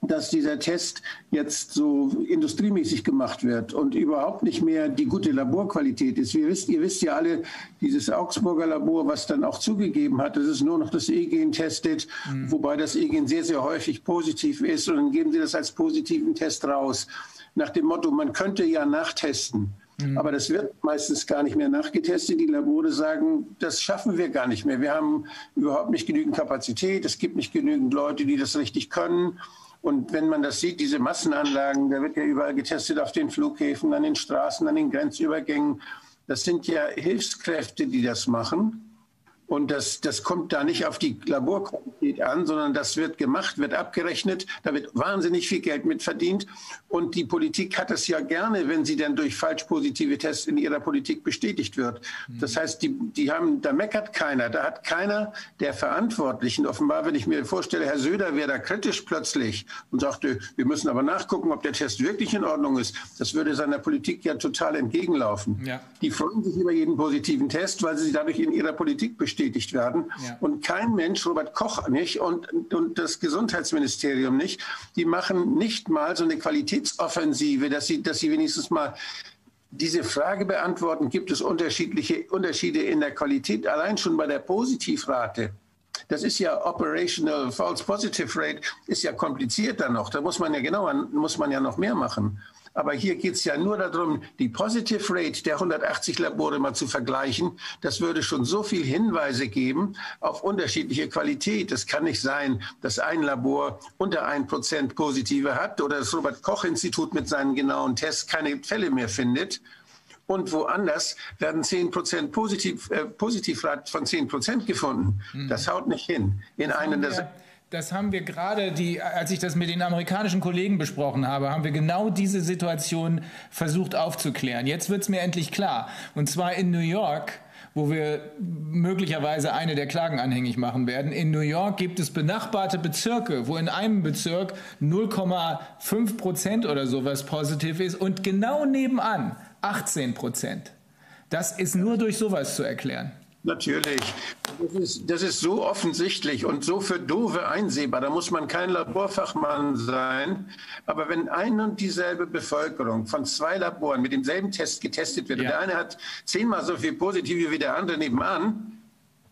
dass dieser Test jetzt so industriemäßig gemacht wird und überhaupt nicht mehr die gute Laborqualität ist. Ihr wisst ja alle, dieses Augsburger Labor, was dann auch zugegeben hat, dass es nur noch das E-Gen testet, wobei das E-Gen sehr, sehr häufig positiv ist, und dann geben sie das als positiven Test raus. Nach dem Motto, man könnte ja nachtesten. Aber das wird meistens gar nicht mehr nachgetestet. Die Labore sagen, das schaffen wir gar nicht mehr. Wir haben überhaupt nicht genügend Kapazität. Es gibt nicht genügend Leute, die das richtig können. Und wenn man das sieht, diese Massenanlagen, da wird ja überall getestet, auf den Flughäfen, an den Straßen, an den Grenzübergängen. Das sind ja Hilfskräfte, die das machen. Und das kommt da nicht auf die Laborqualität an, sondern das wird gemacht, wird abgerechnet, da wird wahnsinnig viel Geld mit verdient. Und die Politik hat es ja gerne, wenn sie dann durch falsch positive Tests in ihrer Politik bestätigt wird. Das heißt, da meckert keiner, da hat keiner der Verantwortlichen, offenbar, wenn ich mir vorstelle, Herr Söder wäre da kritisch plötzlich und sagte, wir müssen aber nachgucken, ob der Test wirklich in Ordnung ist. Das würde seiner Politik ja total entgegenlaufen. Ja. Die freuen sich über jeden positiven Test, weil sie dadurch in ihrer Politik bestätigt werden. Ja. Und kein Mensch, Robert Koch nicht und das Gesundheitsministerium nicht, die machen nicht mal so eine Qualitätsoffensive, dass sie wenigstens mal diese Frage beantworten, gibt es Unterschiede in der Qualität, allein schon bei der Positivrate. Das ist ja Operational False Positive Rate, ist ja komplizierter noch, da muss man ja noch mehr machen. Aber hier geht es ja nur darum, die Positive Rate der 180 Labore mal zu vergleichen. Das würde schon so viel Hinweise geben auf unterschiedliche Qualität. Es kann nicht sein, dass ein Labor unter 1% Positive hat oder das Robert-Koch-Institut mit seinen genauen Tests keine Fälle mehr findet. Und woanders werden 10% Positivrate von 10% gefunden. Das haut nicht hin.
das haben wir gerade, als ich das mit den amerikanischen Kollegen besprochen habe, haben wir genau diese Situation versucht aufzuklären. Jetzt wird es mir endlich klar. Und zwar in New York, wo wir möglicherweise eine der Klagen anhängig machen werden. In New York gibt es benachbarte Bezirke, wo in einem Bezirk 0,5% oder sowas positiv ist und genau nebenan 18%. Das ist nur durch sowas zu erklären.
Natürlich. Das ist so offensichtlich und so für Doofe einsehbar. Da muss man kein Laborfachmann sein. Aber wenn eine und dieselbe Bevölkerung von 2 Laboren mit demselben Test getestet wird und der eine hat 10-mal so viel Positive wie der andere nebenan,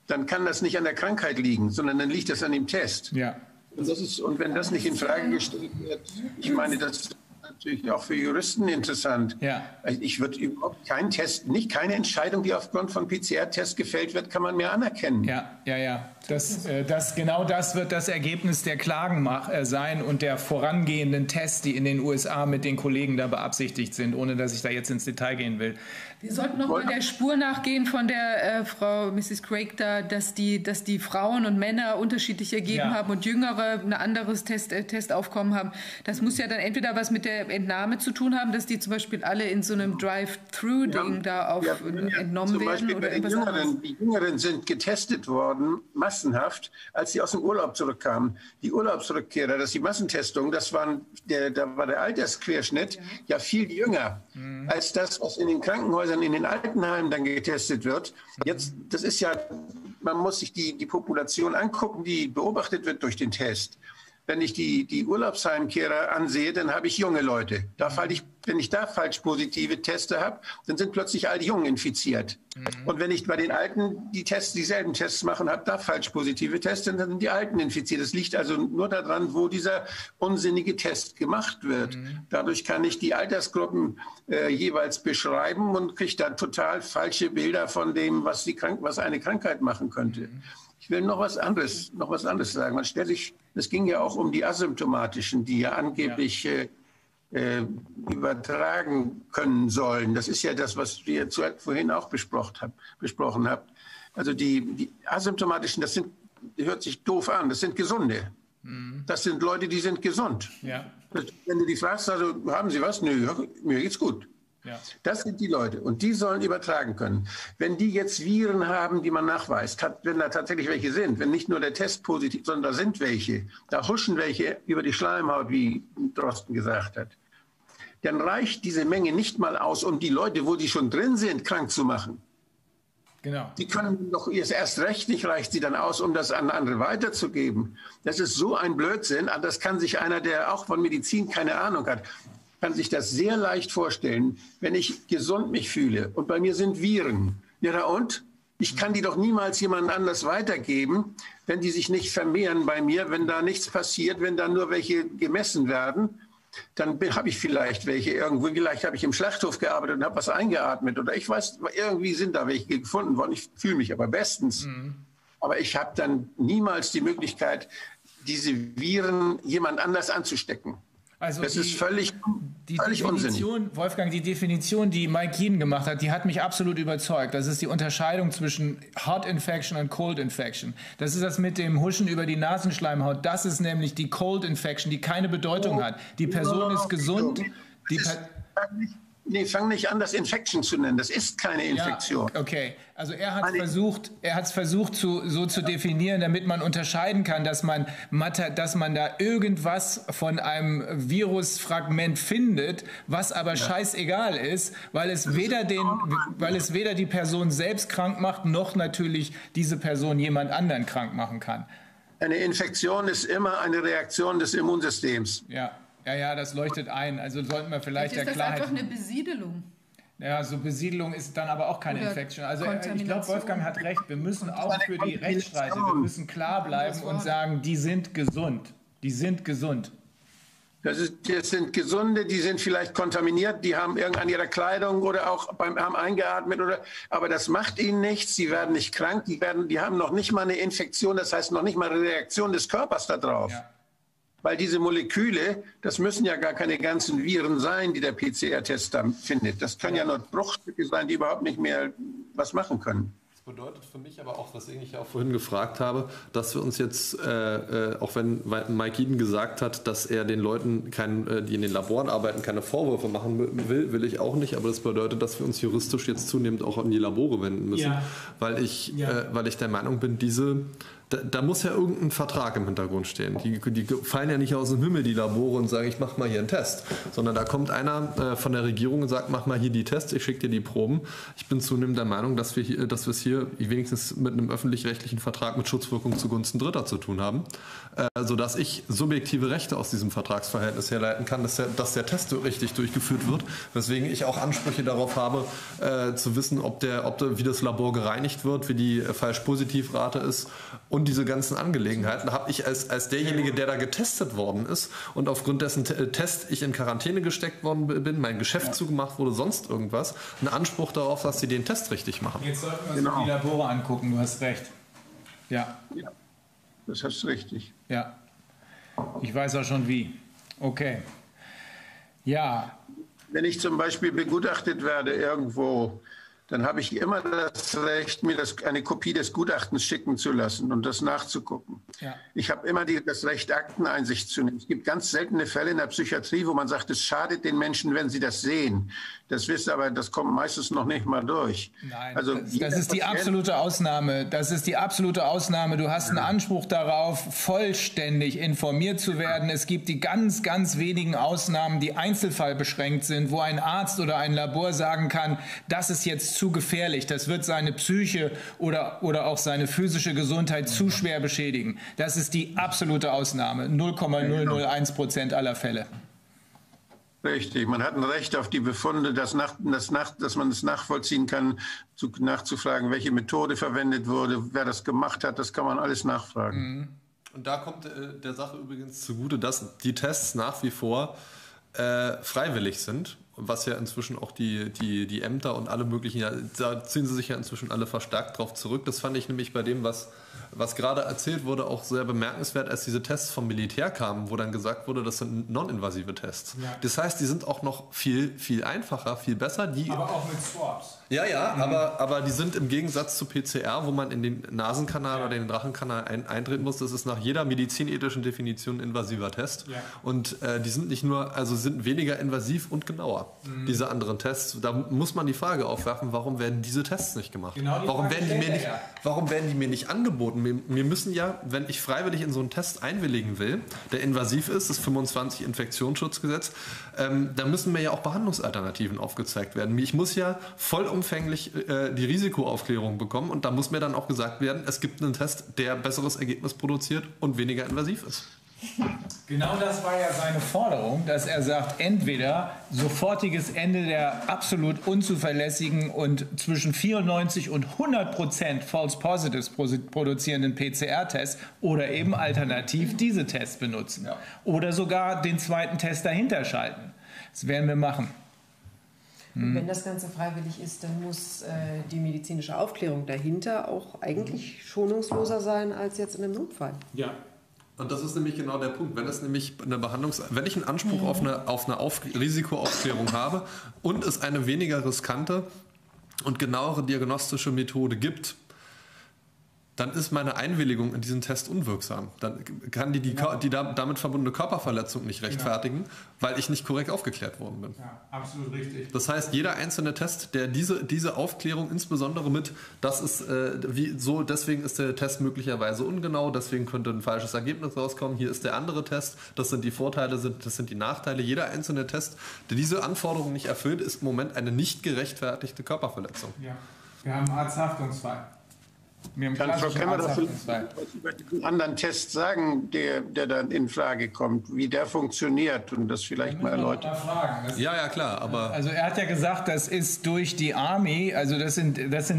dann kann das nicht an der Krankheit liegen, sondern dann liegt das an dem Test. Ja. Und wenn das nicht in Frage gestellt wird, ich meine, das ist natürlich auch für Juristen interessant. Ja. Ich würde überhaupt keinen Test, keine Entscheidung, die aufgrund von PCR-Tests gefällt wird, kann man mehr anerkennen.
Ja. Genau das wird das Ergebnis der Klagen sein und der vorangehenden Tests, die in den USA mit den Kollegen da beabsichtigt sind, ohne dass ich da jetzt ins Detail gehen will.
Wir sollten noch mal der Spur nachgehen von der Frau Mrs. Craig da, dass die Frauen und Männer unterschiedlich ergeben haben und Jüngere ein anderes Testaufkommen haben. Das muss ja dann entweder was mit der Entnahme zu tun haben, dass die zum Beispiel alle in so einem Drive-Thru-Ding entnommen werden oder irgendwas anderes.
Die Jüngeren sind getestet worden, massenhaft, als sie aus dem Urlaub zurückkamen. Die Urlaubsrückkehrer, das ist die Massentestung, da war der Altersquerschnitt ja viel jünger als das, was in den Krankenhäusern, in den Altenheimen dann getestet wird. Jetzt, das ist ja, man muss sich die Population angucken, die beobachtet wird durch den Test. Wenn ich die Urlaubsheimkehrer ansehe, dann habe ich junge Leute. Wenn ich da falsch positive Teste habe, dann sind plötzlich all die Jungen infiziert. Und wenn ich bei den Alten dieselben Tests mache und habe da falsch positive Tests, dann sind die Alten infiziert. Das liegt also nur daran, wo dieser unsinnige Test gemacht wird. Dadurch kann ich die Altersgruppen jeweils beschreiben und kriege dann total falsche Bilder von dem, was eine Krankheit machen könnte. Ich will noch was anderes sagen. Man stellt sich, es ging ja auch um die asymptomatischen, die ja angeblich übertragen können sollen. Das ist ja das, was ihr vorhin auch besprochen habt. Also die asymptomatischen, das hört sich doof an, das sind Gesunde. Das sind Leute, die sind gesund. Ja. Wenn du die fragst, also haben sie was? Nö, mir geht's gut. Ja. Das sind die Leute und die sollen übertragen können. Wenn die jetzt Viren haben, die man nachweist, wenn da tatsächlich welche sind, wenn nicht nur der Test positiv, sondern da sind welche, da huschen welche über die Schleimhaut, wie Drosten gesagt hat, dann reicht diese Menge nicht mal aus, um die Leute, wo die schon drin sind, krank zu machen. Genau. Die können doch erst recht nicht, reicht sie dann aus, um das an andere weiterzugeben. Das ist so ein Blödsinn, das kann sich einer, der auch von Medizin keine Ahnung hat, kann sich das sehr leicht vorstellen, wenn ich gesund mich fühle und bei mir sind Viren. Ja, und? Ich kann die doch niemals jemand anders weitergeben, wenn die sich nicht vermehren bei mir, wenn da nichts passiert, wenn da nur welche gemessen werden. Dann habe ich vielleicht welche irgendwo, vielleicht habe ich im Schlachthof gearbeitet und habe was eingeatmet oder ich weiß, irgendwie sind da welche gefunden worden. Ich fühle mich aber bestens. Aber ich habe dann niemals die Möglichkeit, diese Viren jemand anders anzustecken.
Also
das ist völlig unsinnig.
Wolfgang, die Definition, die Mike Yeadon gemacht hat, die hat mich absolut überzeugt. Das ist die Unterscheidung zwischen Hot Infection und Cold Infection. Das ist das mit dem Huschen über die Nasenschleimhaut. Das ist nämlich die Cold Infection, die keine Bedeutung hat. Die Person ist gesund.
Fang nicht an, das Infection zu nennen. Das ist keine Infektion.
Ja, okay, also er hat es versucht so zu definieren, damit man unterscheiden kann, dass man da irgendwas von einem Virusfragment findet, was aber scheißegal ist, weil es weder die Person selbst krank macht, noch natürlich diese Person jemand anderen krank machen kann.
Eine Infektion ist immer eine Reaktion des Immunsystems.
Ja, das leuchtet ein. Also sollten wir vielleicht der Klarheit...
Ist das einfach eine Besiedelung?
Ja, so Besiedelung ist dann aber auch keine Infection. Also ich glaube, Wolfgang hat recht. Wir müssen auch für die Rechtsstreite, wir müssen klar bleiben und sagen, die sind gesund. Die sind gesund.
Das sind Gesunde, die sind vielleicht kontaminiert, die haben an ihrer Kleidung oder auch haben eingeatmet aber das macht ihnen nichts, sie werden nicht krank, die haben noch nicht mal eine Infektion, das heißt noch nicht mal eine Reaktion des Körpers darauf. Ja. Weil diese Moleküle, das müssen ja gar keine ganzen Viren sein, die der PCR-Test da findet. Das können ja nur Bruchstücke sein, die überhaupt nicht mehr was machen können.
Das bedeutet für mich aber auch, was ich auch vorhin gefragt habe, dass wir uns jetzt, auch wenn Mike Yeadon gesagt hat, dass er den Leuten, die in den Laboren arbeiten, keine Vorwürfe machen will ich auch nicht, aber das bedeutet, dass wir uns juristisch jetzt zunehmend auch an die Labore wenden müssen, weil ich der Meinung bin, da muss ja irgendein Vertrag im Hintergrund stehen. Die fallen ja nicht aus dem Himmel, die Labore, und sagen, ich mache mal hier einen Test. Sondern da kommt einer von der Regierung und sagt, mach mal hier die Tests, ich schicke dir die Proben. Ich bin zunehmend der Meinung, dass wir es hier wenigstens mit einem öffentlich-rechtlichen Vertrag mit Schutzwirkung zugunsten Dritter zu tun haben. Sodass ich subjektive Rechte aus diesem Vertragsverhältnis herleiten kann, dass der Test richtig durchgeführt wird. Weswegen ich auch Ansprüche darauf habe, zu wissen, wie das Labor gereinigt wird, wie die Falsch-Positiv-Rate ist. Und diese ganzen Angelegenheiten habe ich als derjenige, der da getestet worden ist und aufgrund dessen Test ich in Quarantäne gesteckt worden bin, mein Geschäft zugemacht wurde, sonst irgendwas, einen Anspruch darauf, dass sie den Test richtig machen.
Jetzt sollten wir uns die Labore angucken, du hast recht. Ja.
Das hast du richtig.
Ja. Ich weiß auch schon wie. Okay. Ja.
Wenn ich zum Beispiel begutachtet werde irgendwo, dann habe ich immer das Recht, mir eine Kopie des Gutachtens schicken zu lassen und das nachzugucken. Ja. Ich habe immer das Recht, Akteneinsicht zu nehmen. Es gibt ganz seltene Fälle in der Psychiatrie, wo man sagt, es schadet den Menschen, wenn sie das sehen. Das wissen aber, das kommt meistens noch nicht mal durch.
Nein, also das ist die absolute Ausnahme. Das ist die absolute Ausnahme. Du hast einen Anspruch darauf, vollständig informiert zu werden. Es gibt die ganz, ganz wenigen Ausnahmen, die einzelfallbeschränkt sind, wo ein Arzt oder ein Labor sagen kann, das ist jetzt zu gefährlich, das wird seine Psyche oder auch seine physische Gesundheit zu schwer beschädigen. Das ist die absolute Ausnahme, 0,001% aller Fälle.
Richtig, man hat ein Recht auf die Befunde, dass man es nachvollziehen kann, nachzufragen, welche Methode verwendet wurde, wer das gemacht hat, das kann man alles nachfragen.
Und da kommt der Sache übrigens zugute, dass die Tests nach wie vor freiwillig sind, was ja inzwischen auch die Ämter und alle möglichen, da ziehen sie sich ja inzwischen alle verstärkt drauf zurück. Das fand ich nämlich bei dem, was gerade erzählt wurde, auch sehr bemerkenswert, als diese Tests vom Militär kamen, wo dann gesagt wurde, das sind non-invasive Tests. Ja. Das heißt, die sind auch noch viel, viel einfacher, viel besser.
Aber auch mit Swabs.
Ja, aber die sind im Gegensatz zu PCR, wo man in den Nasenkanal oder den Drachenkanal eintreten muss, das ist nach jeder medizinethischen Definition ein invasiver Test. Ja. Und die sind nicht nur, also sind weniger invasiv und genauer, diese anderen Tests. Da muss man die Frage aufwerfen, warum werden diese Tests nicht gemacht? Genau, warum werden die mir nicht angeboten? Mir müssen ja, wenn ich freiwillig in so einen Test einwilligen will, der invasiv ist, das 25 Infektionsschutzgesetz, da müssen mir ja auch Behandlungsalternativen aufgezeigt werden. Ich muss ja vollumfänglich die Risikoaufklärung bekommen und da muss mir dann auch gesagt werden, es gibt einen Test, der besseres Ergebnis produziert und weniger invasiv ist.
Genau das war ja seine Forderung, dass er sagt, entweder sofortiges Ende der absolut unzuverlässigen und zwischen 94 und 100% False Positives produzierenden PCR-Tests oder eben alternativ diese Tests benutzen. Ja. Oder sogar den zweiten Test dahinter schalten. Das werden wir machen.
Und wenn das Ganze freiwillig ist, dann muss die medizinische Aufklärung dahinter auch eigentlich schonungsloser sein als jetzt in einem Notfall.
Ja. Und das ist nämlich genau der Punkt. Wenn es nämlich wenn ich einen Anspruch auf eine Risikoaufklärung habe und es eine weniger riskante und genauere diagnostische Methode gibt, dann ist meine Einwilligung in diesen Test unwirksam. Dann kann die damit verbundene Körperverletzung nicht rechtfertigen, weil ich nicht korrekt aufgeklärt worden bin.
Ja, absolut richtig.
Das heißt, jeder einzelne Test, der diese Aufklärung insbesondere mit, deswegen ist der Test möglicherweise ungenau, deswegen könnte ein falsches Ergebnis rauskommen, hier ist der andere Test, das sind die Vorteile, das sind die Nachteile. Jeder einzelne Test, der diese Anforderungen nicht erfüllt, ist im Moment eine nicht gerechtfertigte Körperverletzung.
Ja, wir haben einen Arzthaftungsfall.
Kann Frau Kemmer das über diesen anderen Test sagen, der dann in Frage kommt, wie der funktioniert und das vielleicht mal erläutern?
Ja, klar, aber...
Also er hat ja gesagt, das ist durch die Army, also das sind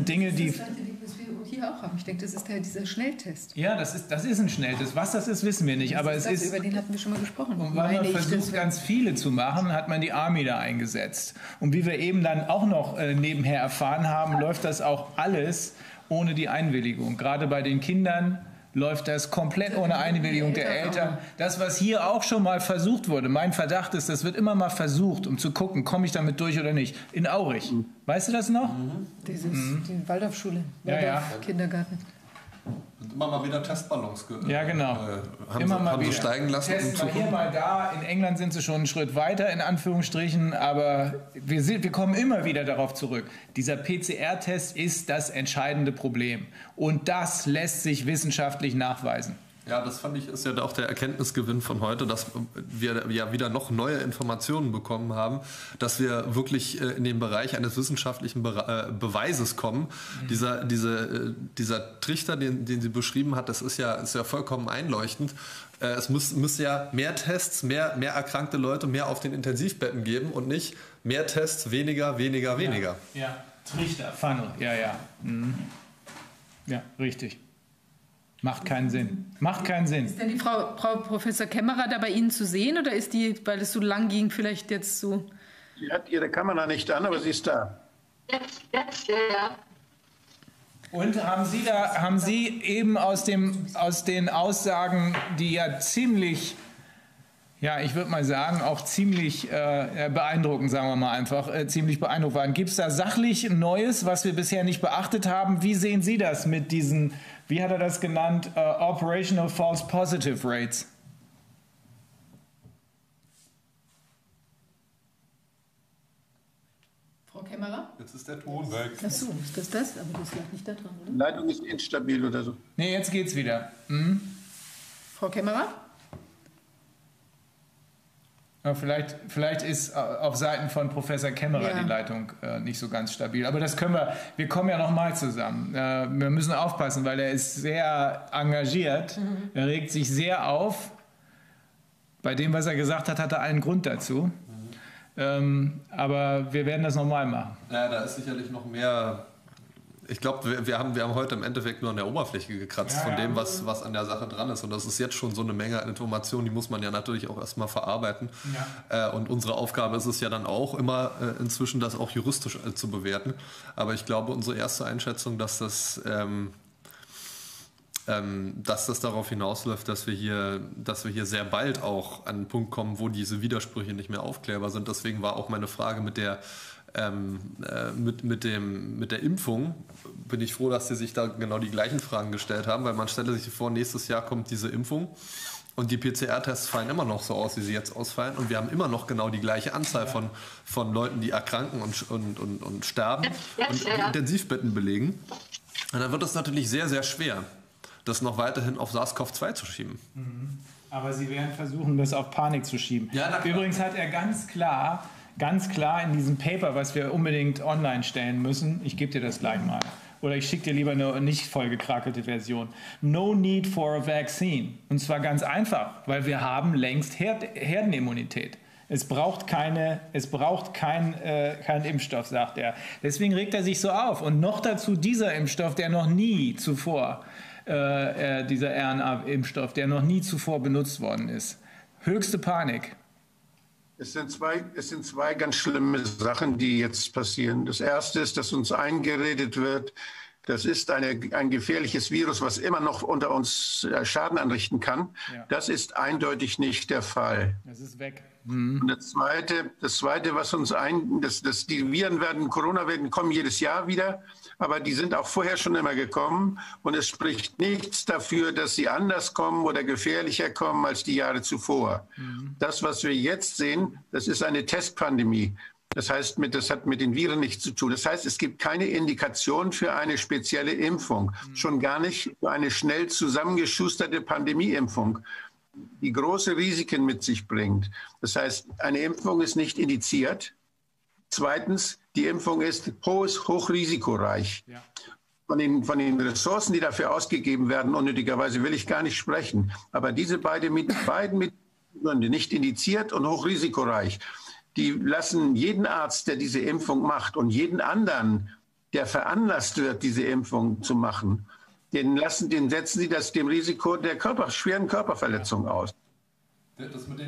Dinge, die...
Das wir hier auch haben. Ich denke, das ist dieser Schnelltest.
Ja, das ist ein Schnelltest. Was das ist, wissen wir nicht. Aber es ist,
über den hatten wir schon mal gesprochen.
Und weil man versucht, ganz viele zu machen, hat man die Army da eingesetzt. Und wie wir eben dann auch noch nebenher erfahren haben, läuft das auch alles ohne die Einwilligung. Gerade bei den Kindern läuft das komplett ohne Einwilligung der Eltern. Das, was hier auch schon mal versucht wurde, mein Verdacht ist, das wird immer mal versucht, um zu gucken, komme ich damit durch oder nicht. In Aurich. Weißt du das noch?
Die Waldorfschule, Kindergarten.
Und immer mal wieder Testballons
haben sie steigen lassen. Testen mal hier, mal da. In England sind sie schon einen Schritt weiter, in Anführungsstrichen. Aber wir kommen immer wieder darauf zurück. Dieser PCR-Test ist das entscheidende Problem. Und das lässt sich wissenschaftlich nachweisen.
Ja, das fand ich, ist ja auch der Erkenntnisgewinn von heute, dass wir ja wieder noch neue Informationen bekommen haben, dass wir wirklich in den Bereich eines wissenschaftlichen Beweises kommen. Dieser Trichter, den sie beschrieben hat, das ist ja vollkommen einleuchtend. Es muss ja mehr Tests, mehr erkrankte Leute, mehr auf den Intensivbetten geben und nicht mehr Tests, weniger.
Ja. Trichter, Funnel, Ja, richtig. Macht keinen Sinn. Ist
denn die Frau Professor Kämmerer da bei Ihnen zu sehen oder ist die, weil es so lang ging, vielleicht jetzt so?
Sie hat ihre Kamera nicht an, aber sie ist da.
Jetzt, ja.
Und haben Sie eben aus den Aussagen, die ja ziemlich, ich würde mal sagen, auch ziemlich beeindruckend, sagen wir mal einfach, ziemlich beeindruckend waren. Gibt es da sachlich Neues, was wir bisher nicht beachtet haben? Wie sehen Sie das mit diesen, wie hat er das genannt, Operational False Positive Rates?
Frau Kämmerer?
Jetzt ist der Ton weg.
Ach so, ist das? Aber das lag nicht da dran, oder?
Die Leitung ist instabil oder so.
Nee, jetzt geht's wieder.
Frau Kämmerer?
Ja, vielleicht ist auf Seiten von Professor Kämmerer die Leitung nicht so ganz stabil. Aber das wir kommen ja nochmal zusammen. Wir müssen aufpassen, weil er ist sehr engagiert. Er regt sich sehr auf. Bei dem, was er gesagt hat, hat er einen Grund dazu. Aber wir werden das nochmal machen.
Ja, da ist sicherlich noch mehr. Ich glaube, wir haben heute im Endeffekt nur an der Oberfläche gekratzt von dem, was an der Sache dran ist. Und das ist jetzt schon so eine Menge an Informationen, die muss man ja natürlich auch erstmal verarbeiten. Ja. Und unsere Aufgabe ist es ja dann auch immer inzwischen, das auch juristisch zu bewerten. Aber ich glaube, unsere erste Einschätzung, dass das darauf hinausläuft, dass wir hier sehr bald auch an einen Punkt kommen, wo diese Widersprüche nicht mehr aufklärbar sind. Deswegen war auch meine Frage mit der Impfung, bin ich froh, dass Sie sich da genau die gleichen Fragen gestellt haben, weil man stelle sich vor, nächstes Jahr kommt diese Impfung und die PCR-Tests fallen immer noch so aus, wie sie jetzt ausfallen und wir haben immer noch genau die gleiche Anzahl von Leuten, die erkranken und sterben und Intensivbetten belegen. Und dann wird es natürlich sehr, sehr schwer, das noch weiterhin auf SARS-CoV-2 zu schieben.
Aber Sie werden versuchen, das auf Panik zu schieben. Ja, übrigens hat er ganz klar in diesem Paper, was wir unbedingt online stellen müssen, ich gebe dir das gleich mal, oder ich schicke dir lieber eine nicht vollgekrakelte Version, no need for a vaccine. Und zwar ganz einfach, weil wir haben längst Herdenimmunität. Es braucht keinen Impfstoff, sagt er. Deswegen regt er sich so auf. Und noch dazu dieser Impfstoff, der noch nie zuvor, dieser RNA-Impfstoff, der noch nie zuvor benutzt worden ist. Höchste Panik.
Es sind zwei ganz schlimme Sachen, die jetzt passieren. Das erste ist, dass uns eingeredet wird, das ist ein gefährliches Virus, was immer noch unter uns Schaden anrichten kann. Ja. Das ist eindeutig nicht der Fall.
Das ist weg.
Und das Zweite, was uns die Viren Corona kommen jedes Jahr wieder, aber die sind auch vorher schon immer gekommen und es spricht nichts dafür, dass sie anders kommen oder gefährlicher kommen als die Jahre zuvor. Das, was wir jetzt sehen, das ist eine Testpandemie. Das heißt, das hat mit den Viren nichts zu tun. Das heißt, es gibt keine Indikation für eine spezielle Impfung, schon gar nicht für eine schnell zusammengeschusterte Pandemieimpfung, die große Risiken mit sich bringt. Das heißt, eine Impfung ist nicht indiziert. Zweitens, die Impfung ist hochrisikoreich. Ja. Von den Ressourcen, die dafür ausgegeben werden, unnötigerweise will ich gar nicht sprechen. Aber diese beiden Gründe, nicht indiziert und hochrisikoreich, die lassen jeden Arzt, der diese Impfung macht und jeden anderen, der veranlasst wird, diese Impfung zu machen, den setzen sie dem Risiko der schweren Körperverletzung aus.
Das mit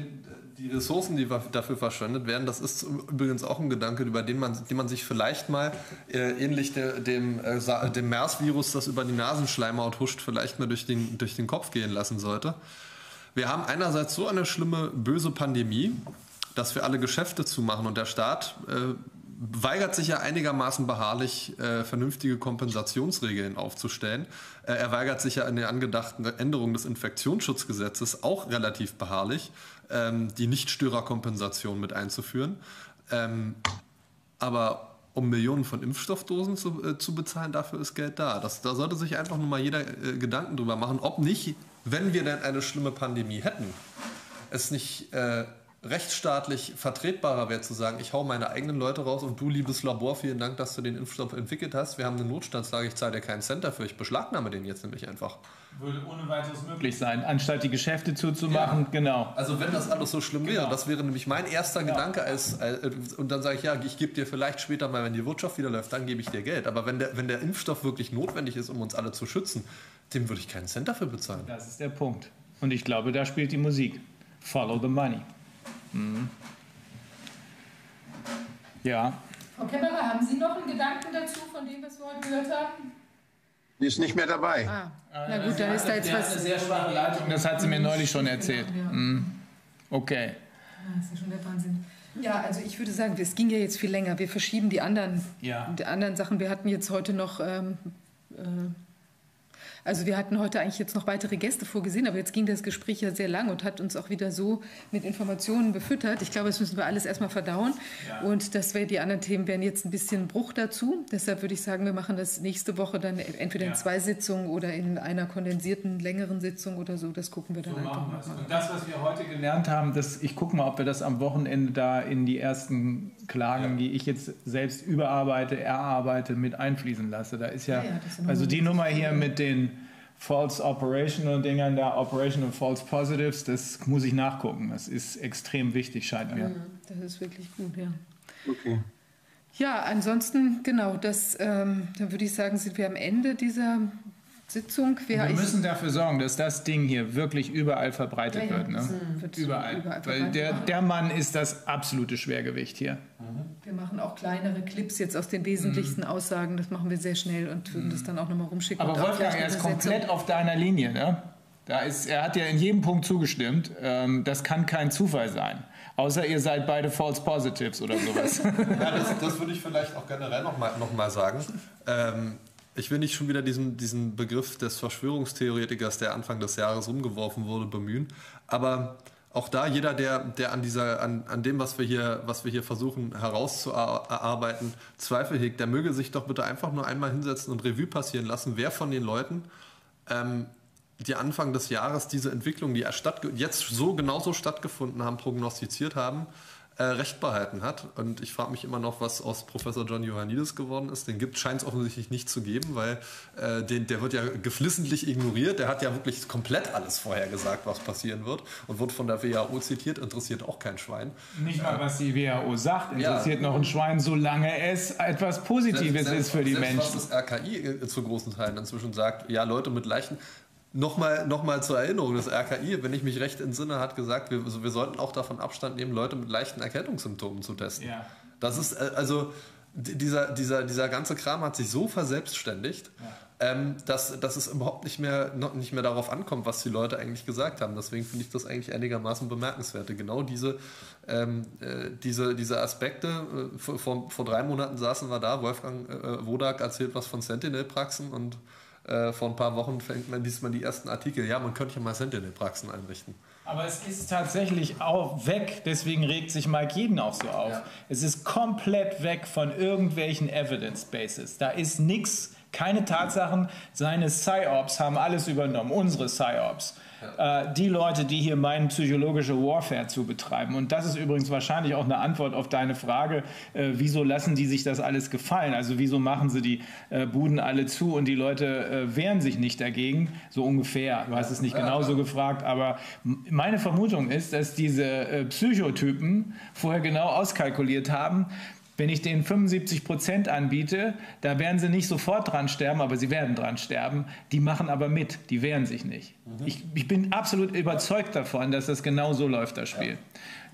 die Ressourcen, die dafür verschwendet werden, das ist übrigens auch ein Gedanke, über den man sich vielleicht mal, ähnlich dem MERS-Virus, das über die Nasenschleimhaut huscht, vielleicht mal durch den Kopf gehen lassen sollte. Wir haben einerseits so eine schlimme, böse Pandemie, dass wir alle Geschäfte zumachen und der Staat weigert sich ja einigermaßen beharrlich, vernünftige Kompensationsregeln aufzustellen. Er weigert sich ja an der angedachten Änderung des Infektionsschutzgesetzes auch relativ beharrlich, die Nichtstörerkompensation mit einzuführen. Aber um Millionen von Impfstoffdosen zu bezahlen, dafür ist Geld da. Da sollte sich einfach nur mal jeder Gedanken drüber machen, ob nicht, wenn wir denn eine schlimme Pandemie hätten, es nicht rechtsstaatlich vertretbarer wäre zu sagen, ich hau meine eigenen Leute raus und du, liebes Labor, vielen Dank, dass du den Impfstoff entwickelt hast. Wir haben eine Notstandslage, ich zahle dir keinen Cent dafür, ich beschlagnahme den jetzt nämlich einfach.
Würde ohne weiteres möglich sein, anstatt die Geschäfte zuzumachen, ja. Genau.
Also wenn das alles so schlimm wäre, das wäre nämlich mein erster Gedanke, und dann sage ich, ja, ich gebe dir vielleicht später mal, wenn die Wirtschaft wieder läuft, dann gebe ich dir Geld. Aber wenn der Impfstoff wirklich notwendig ist, um uns alle zu schützen, dem würde ich keinen Cent dafür bezahlen.
Das ist der Punkt. Und ich glaube, da spielt die Musik. Follow the money. Mhm. Ja.
Frau Kemmerer, haben Sie noch einen Gedanken dazu, von dem, was wir heute gehört haben?
Die ist nicht mehr dabei.
Na gut, dann ist da jetzt was.
Eine sehr schwache Leitung, das hat sie mir neulich schon erzählt.
Ja.
Okay.
Das ist ja schon der Wahnsinn. Ja, also ich würde sagen, es ging ja jetzt viel länger. Wir verschieben die anderen Sachen. Wir hatten jetzt heute noch Also wir hatten heute eigentlich jetzt noch weitere Gäste vorgesehen, aber jetzt ging das Gespräch ja sehr lang und hat uns auch wieder so mit Informationen befüttert. Ich glaube, das müssen wir alles erstmal verdauen. Ja. Und die anderen Themen wären jetzt ein bisschen Bruch dazu. Deshalb würde ich sagen, wir machen das nächste Woche dann entweder in 2 Sitzungen oder in einer kondensierten, längeren Sitzung oder so. Das gucken wir dann einfach mal.
Und das, was wir heute gelernt haben, ich gucke mal, ob wir das am Wochenende da in die ersten Klagen, die ich jetzt selbst überarbeite, erarbeite, mit einfließen lasse. Da ist also die Nummer hier mit den False Operational Dingern da, Operational False Positives, das muss ich nachgucken. Das ist extrem wichtig, scheint mir.
Das ist wirklich gut, ja.
Okay.
Ja, ansonsten, genau, dann würde ich sagen, sind wir am Ende dieser Sitzung.
Wir müssen dafür sorgen, dass das Ding hier wirklich überall verbreitet wird. Ne? Wird überall. Weil der Mann ist das absolute Schwergewicht hier.
Wir machen auch kleinere Clips jetzt aus den wesentlichsten Aussagen. Das machen wir sehr schnell und würden das dann auch nochmal rumschicken.
Aber Wolfgang, er ist komplett auf deiner Linie. Ne? Er hat ja in jedem Punkt zugestimmt. Das kann kein Zufall sein. Außer ihr seid beide False Positives oder sowas.
Ja, das würde ich vielleicht auch generell noch mal sagen. Ich will nicht schon wieder diesen Begriff des Verschwörungstheoretikers, der Anfang des Jahres rumgeworfen wurde, bemühen. Aber auch da, jeder, der an dem, was wir hier versuchen herauszuarbeiten, Zweifel hegt, der möge sich doch bitte einfach nur einmal hinsetzen und Revue passieren lassen, wer von den Leuten, die Anfang des Jahres diese Entwicklung, die jetzt genauso stattgefunden haben, prognostiziert haben, Recht behalten hat. Und ich frage mich immer noch, was aus Professor John Ioannidis geworden ist. Den scheint es offensichtlich nicht zu geben, weil der wird ja geflissentlich ignoriert. Der hat ja wirklich komplett alles vorhergesagt, was passieren wird und wird von der WHO zitiert, interessiert auch kein Schwein.
Nicht mal, was die WHO sagt, interessiert noch ein Schwein, solange es etwas Positives ist für die Menschen.
Was das RKI zu großen Teilen inzwischen sagt, ja, Leute mit leichten... Nochmal zur Erinnerung, das RKI, wenn ich mich recht entsinne, hat gesagt, wir sollten auch davon Abstand nehmen, Leute mit leichten Erkältungssymptomen zu testen. Ja. Das ist, also, dieser ganze Kram hat sich so verselbstständigt, dass es überhaupt nicht mehr darauf ankommt, was die Leute eigentlich gesagt haben. Deswegen finde ich das eigentlich einigermaßen bemerkenswert. Genau diese Aspekte, vor 3 Monaten saßen wir da, Wolfgang Wodak erzählt was von Sentinel-Praxen und vor ein paar Wochen liest man die ersten Artikel. Ja, man könnte ja mal Sentinel-Praxen einrichten.
Aber es ist tatsächlich auch weg, deswegen regt sich Mike Yeadon auch so auf. Ja. Es ist komplett weg von irgendwelchen Evidence-Bases. Da ist nichts, keine Tatsachen. Seine PsyOps haben alles übernommen, unsere PsyOps. Ja. Die Leute, die hier meinen, psychologische Warfare zu betreiben. Und das ist übrigens wahrscheinlich auch eine Antwort auf deine Frage, wieso lassen die sich das alles gefallen? Also wieso machen sie die Buden alle zu und die Leute wehren sich nicht dagegen? So ungefähr. Du hast es nicht genauso gefragt, aber meine Vermutung ist, dass diese Psychotypen vorher genau auskalkuliert haben, Wenn ich denen 75% anbiete, da werden sie nicht sofort dran sterben, aber sie werden dran sterben. Die machen aber mit, die wehren sich nicht. Ich bin absolut überzeugt davon, dass das genau so läuft, das Spiel. Ja.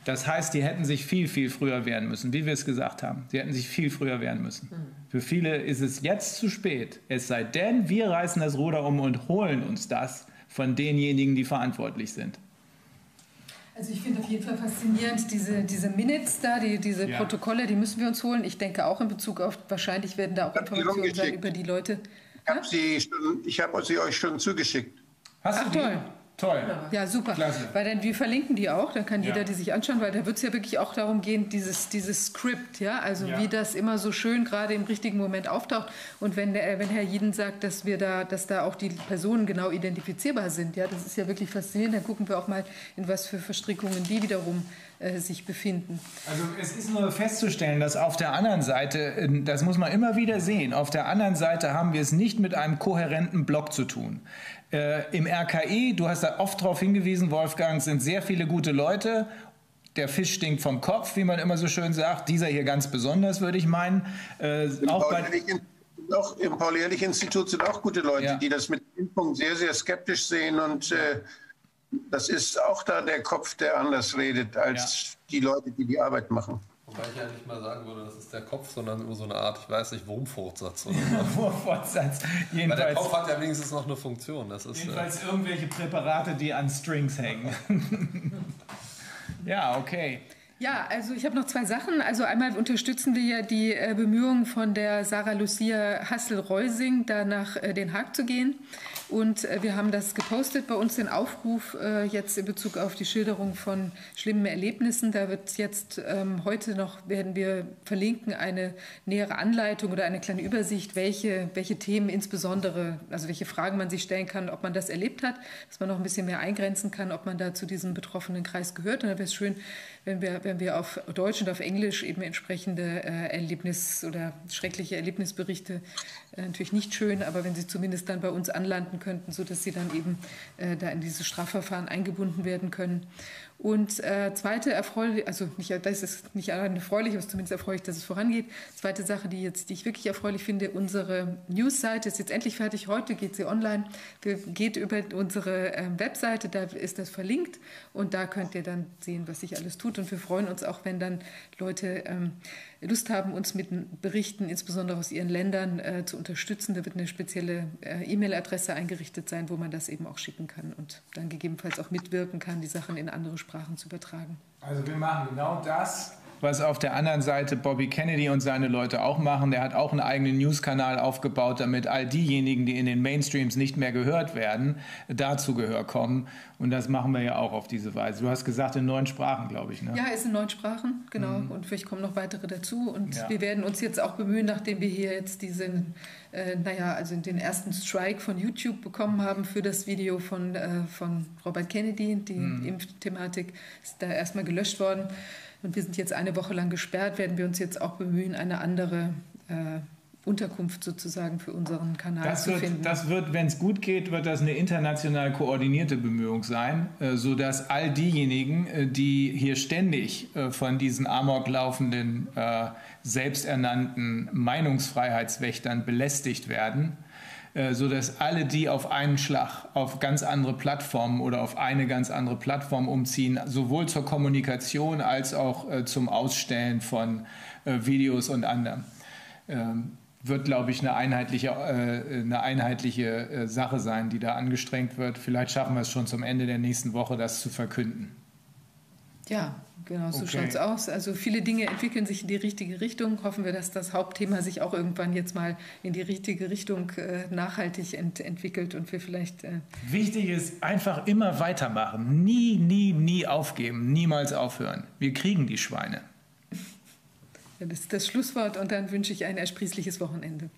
Das heißt, die hätten sich viel, viel früher wehren müssen, wie wir es gesagt haben. Sie hätten sich viel früher wehren müssen. Für viele ist es jetzt zu spät. Es sei denn, wir reißen das Ruder um und holen uns das von denjenigen, die verantwortlich sind.
Also ich finde auf jeden Fall faszinierend, diese Minutes da, diese Protokolle, die müssen wir uns holen. Ich denke auch in Bezug auf, wahrscheinlich werden da auch Informationen sein über die Leute.
Ich habe sie euch schon zugeschickt.
Hast du die?
Toll.
Toll.
Ja, super.
Klasse.
Weil dann, wir verlinken die auch, dann kann jeder die sich anschauen, weil da wird es ja wirklich auch darum gehen, dieses Skript, ja, also wie das immer so schön gerade im richtigen Moment auftaucht. Und wenn Herr Yeadon sagt, dass da auch die Personen genau identifizierbar sind, ja, das ist ja wirklich faszinierend, dann gucken wir auch mal, in was für Verstrickungen die wiederum sich befinden.
Also es ist nur festzustellen, dass auf der anderen Seite, das muss man immer wieder sehen, auf der anderen Seite haben wir es nicht mit einem kohärenten Block zu tun. Im RKI, du hast da oft darauf hingewiesen, Wolfgang, sind sehr viele gute Leute. Der Fisch stinkt vom Kopf, wie man immer so schön sagt. Dieser hier ganz besonders, würde ich meinen.
Auch im Paul-Ehrlich-Institut sind auch gute Leute, die das mit Impfung sehr, sehr skeptisch sehen. Und das ist auch da der Kopf, der anders redet als die Leute, die die Arbeit machen.
Wobei ich ja nicht mal sagen würde, das ist der Kopf, sondern nur so eine Art, ich weiß nicht, Wurmfortsatz.
Wurmfortsatz.
Weil der Kopf hat ja wenigstens noch eine Funktion. Das ist,
jedenfalls irgendwelche Präparate, die an Strings hängen. Ja, okay.
Ja, also ich habe noch 2 Sachen. Also einmal unterstützen wir ja die Bemühungen von der Sarah Lucia Hassel-Reusing, da nach Den Haag zu gehen. Und wir haben das gepostet bei uns, den Aufruf jetzt in Bezug auf die Schilderung von schlimmen Erlebnissen. Da wird jetzt heute noch, werden wir verlinken, eine nähere Anleitung oder eine kleine Übersicht, welche Themen insbesondere, also welche Fragen man sich stellen kann, ob man das erlebt hat, dass man noch ein bisschen mehr eingrenzen kann, ob man da zu diesem betroffenen Kreis gehört. Und da wäre es schön, wenn wir auf Deutsch und auf Englisch eben entsprechende oder schreckliche Erlebnisberichte, natürlich nicht schön, aber wenn sie zumindest dann bei uns anlanden könnten, sodass sie dann eben da in dieses Strafverfahren eingebunden werden können. Und zweite erfreulich, also das ist nicht allein erfreulich, aber zumindest erfreulich, dass es vorangeht. Zweite Sache, die ich wirklich erfreulich finde, unsere Newsseite ist jetzt endlich fertig. Heute geht sie online. Geht über unsere Webseite, da ist das verlinkt und da könnt ihr dann sehen, was sich alles tut. Und wir freuen uns auch, wenn dann Leute Lust haben, uns mit Berichten, insbesondere aus ihren Ländern, zu unterstützen. Da wird eine spezielle E-Mail-Adresse eingerichtet sein, wo man das eben auch schicken kann und dann gegebenenfalls auch mitwirken kann, die Sachen in andere Sprachen zu übertragen.
Also wir machen genau das, was auf der anderen Seite Bobby Kennedy und seine Leute auch machen. Der hat auch einen eigenen News-Kanal aufgebaut, damit all diejenigen, die in den Mainstreams nicht mehr gehört werden, da zu Gehör kommen. Und das machen wir ja auch auf diese Weise. Du hast gesagt, in 9 Sprachen, glaube ich, ne?
Ja, ist in 9 Sprachen, genau. Und vielleicht kommen noch weitere dazu. Und wir werden uns jetzt auch bemühen, nachdem wir hier jetzt diesen, also den ersten Strike von YouTube bekommen haben für das Video von Robert Kennedy, die Impfthematik, ist da erstmal gelöscht worden. Und wir sind jetzt eine Woche lang gesperrt, werden wir uns jetzt auch bemühen, eine andere Unterkunft sozusagen für unseren Kanal zu finden.
Das wird, wenn es gut geht, wird das eine international koordinierte Bemühung sein, sodass all diejenigen, die hier ständig von diesen amok laufenden, selbsternannten Meinungsfreiheitswächtern belästigt werden, sodass alle, die auf einen Schlag auf ganz andere Plattformen oder auf eine ganz andere Plattform umziehen, sowohl zur Kommunikation als auch zum Ausstellen von Videos und anderem, wird, glaube ich, eine einheitliche Sache sein, die da angestrengt wird. Vielleicht schaffen wir es schon zum Ende der nächsten Woche, das zu verkünden.
Ja, genau, so schaut es aus. Also viele Dinge entwickeln sich in die richtige Richtung. Hoffen wir, dass das Hauptthema sich auch irgendwann jetzt mal in die richtige Richtung nachhaltig entwickelt und wir vielleicht...
Wichtig ist einfach immer weitermachen. Nie aufgeben. Niemals aufhören. Wir kriegen die Schweine.
Das ist das Schlusswort und dann wünsche ich ein ersprießliches Wochenende.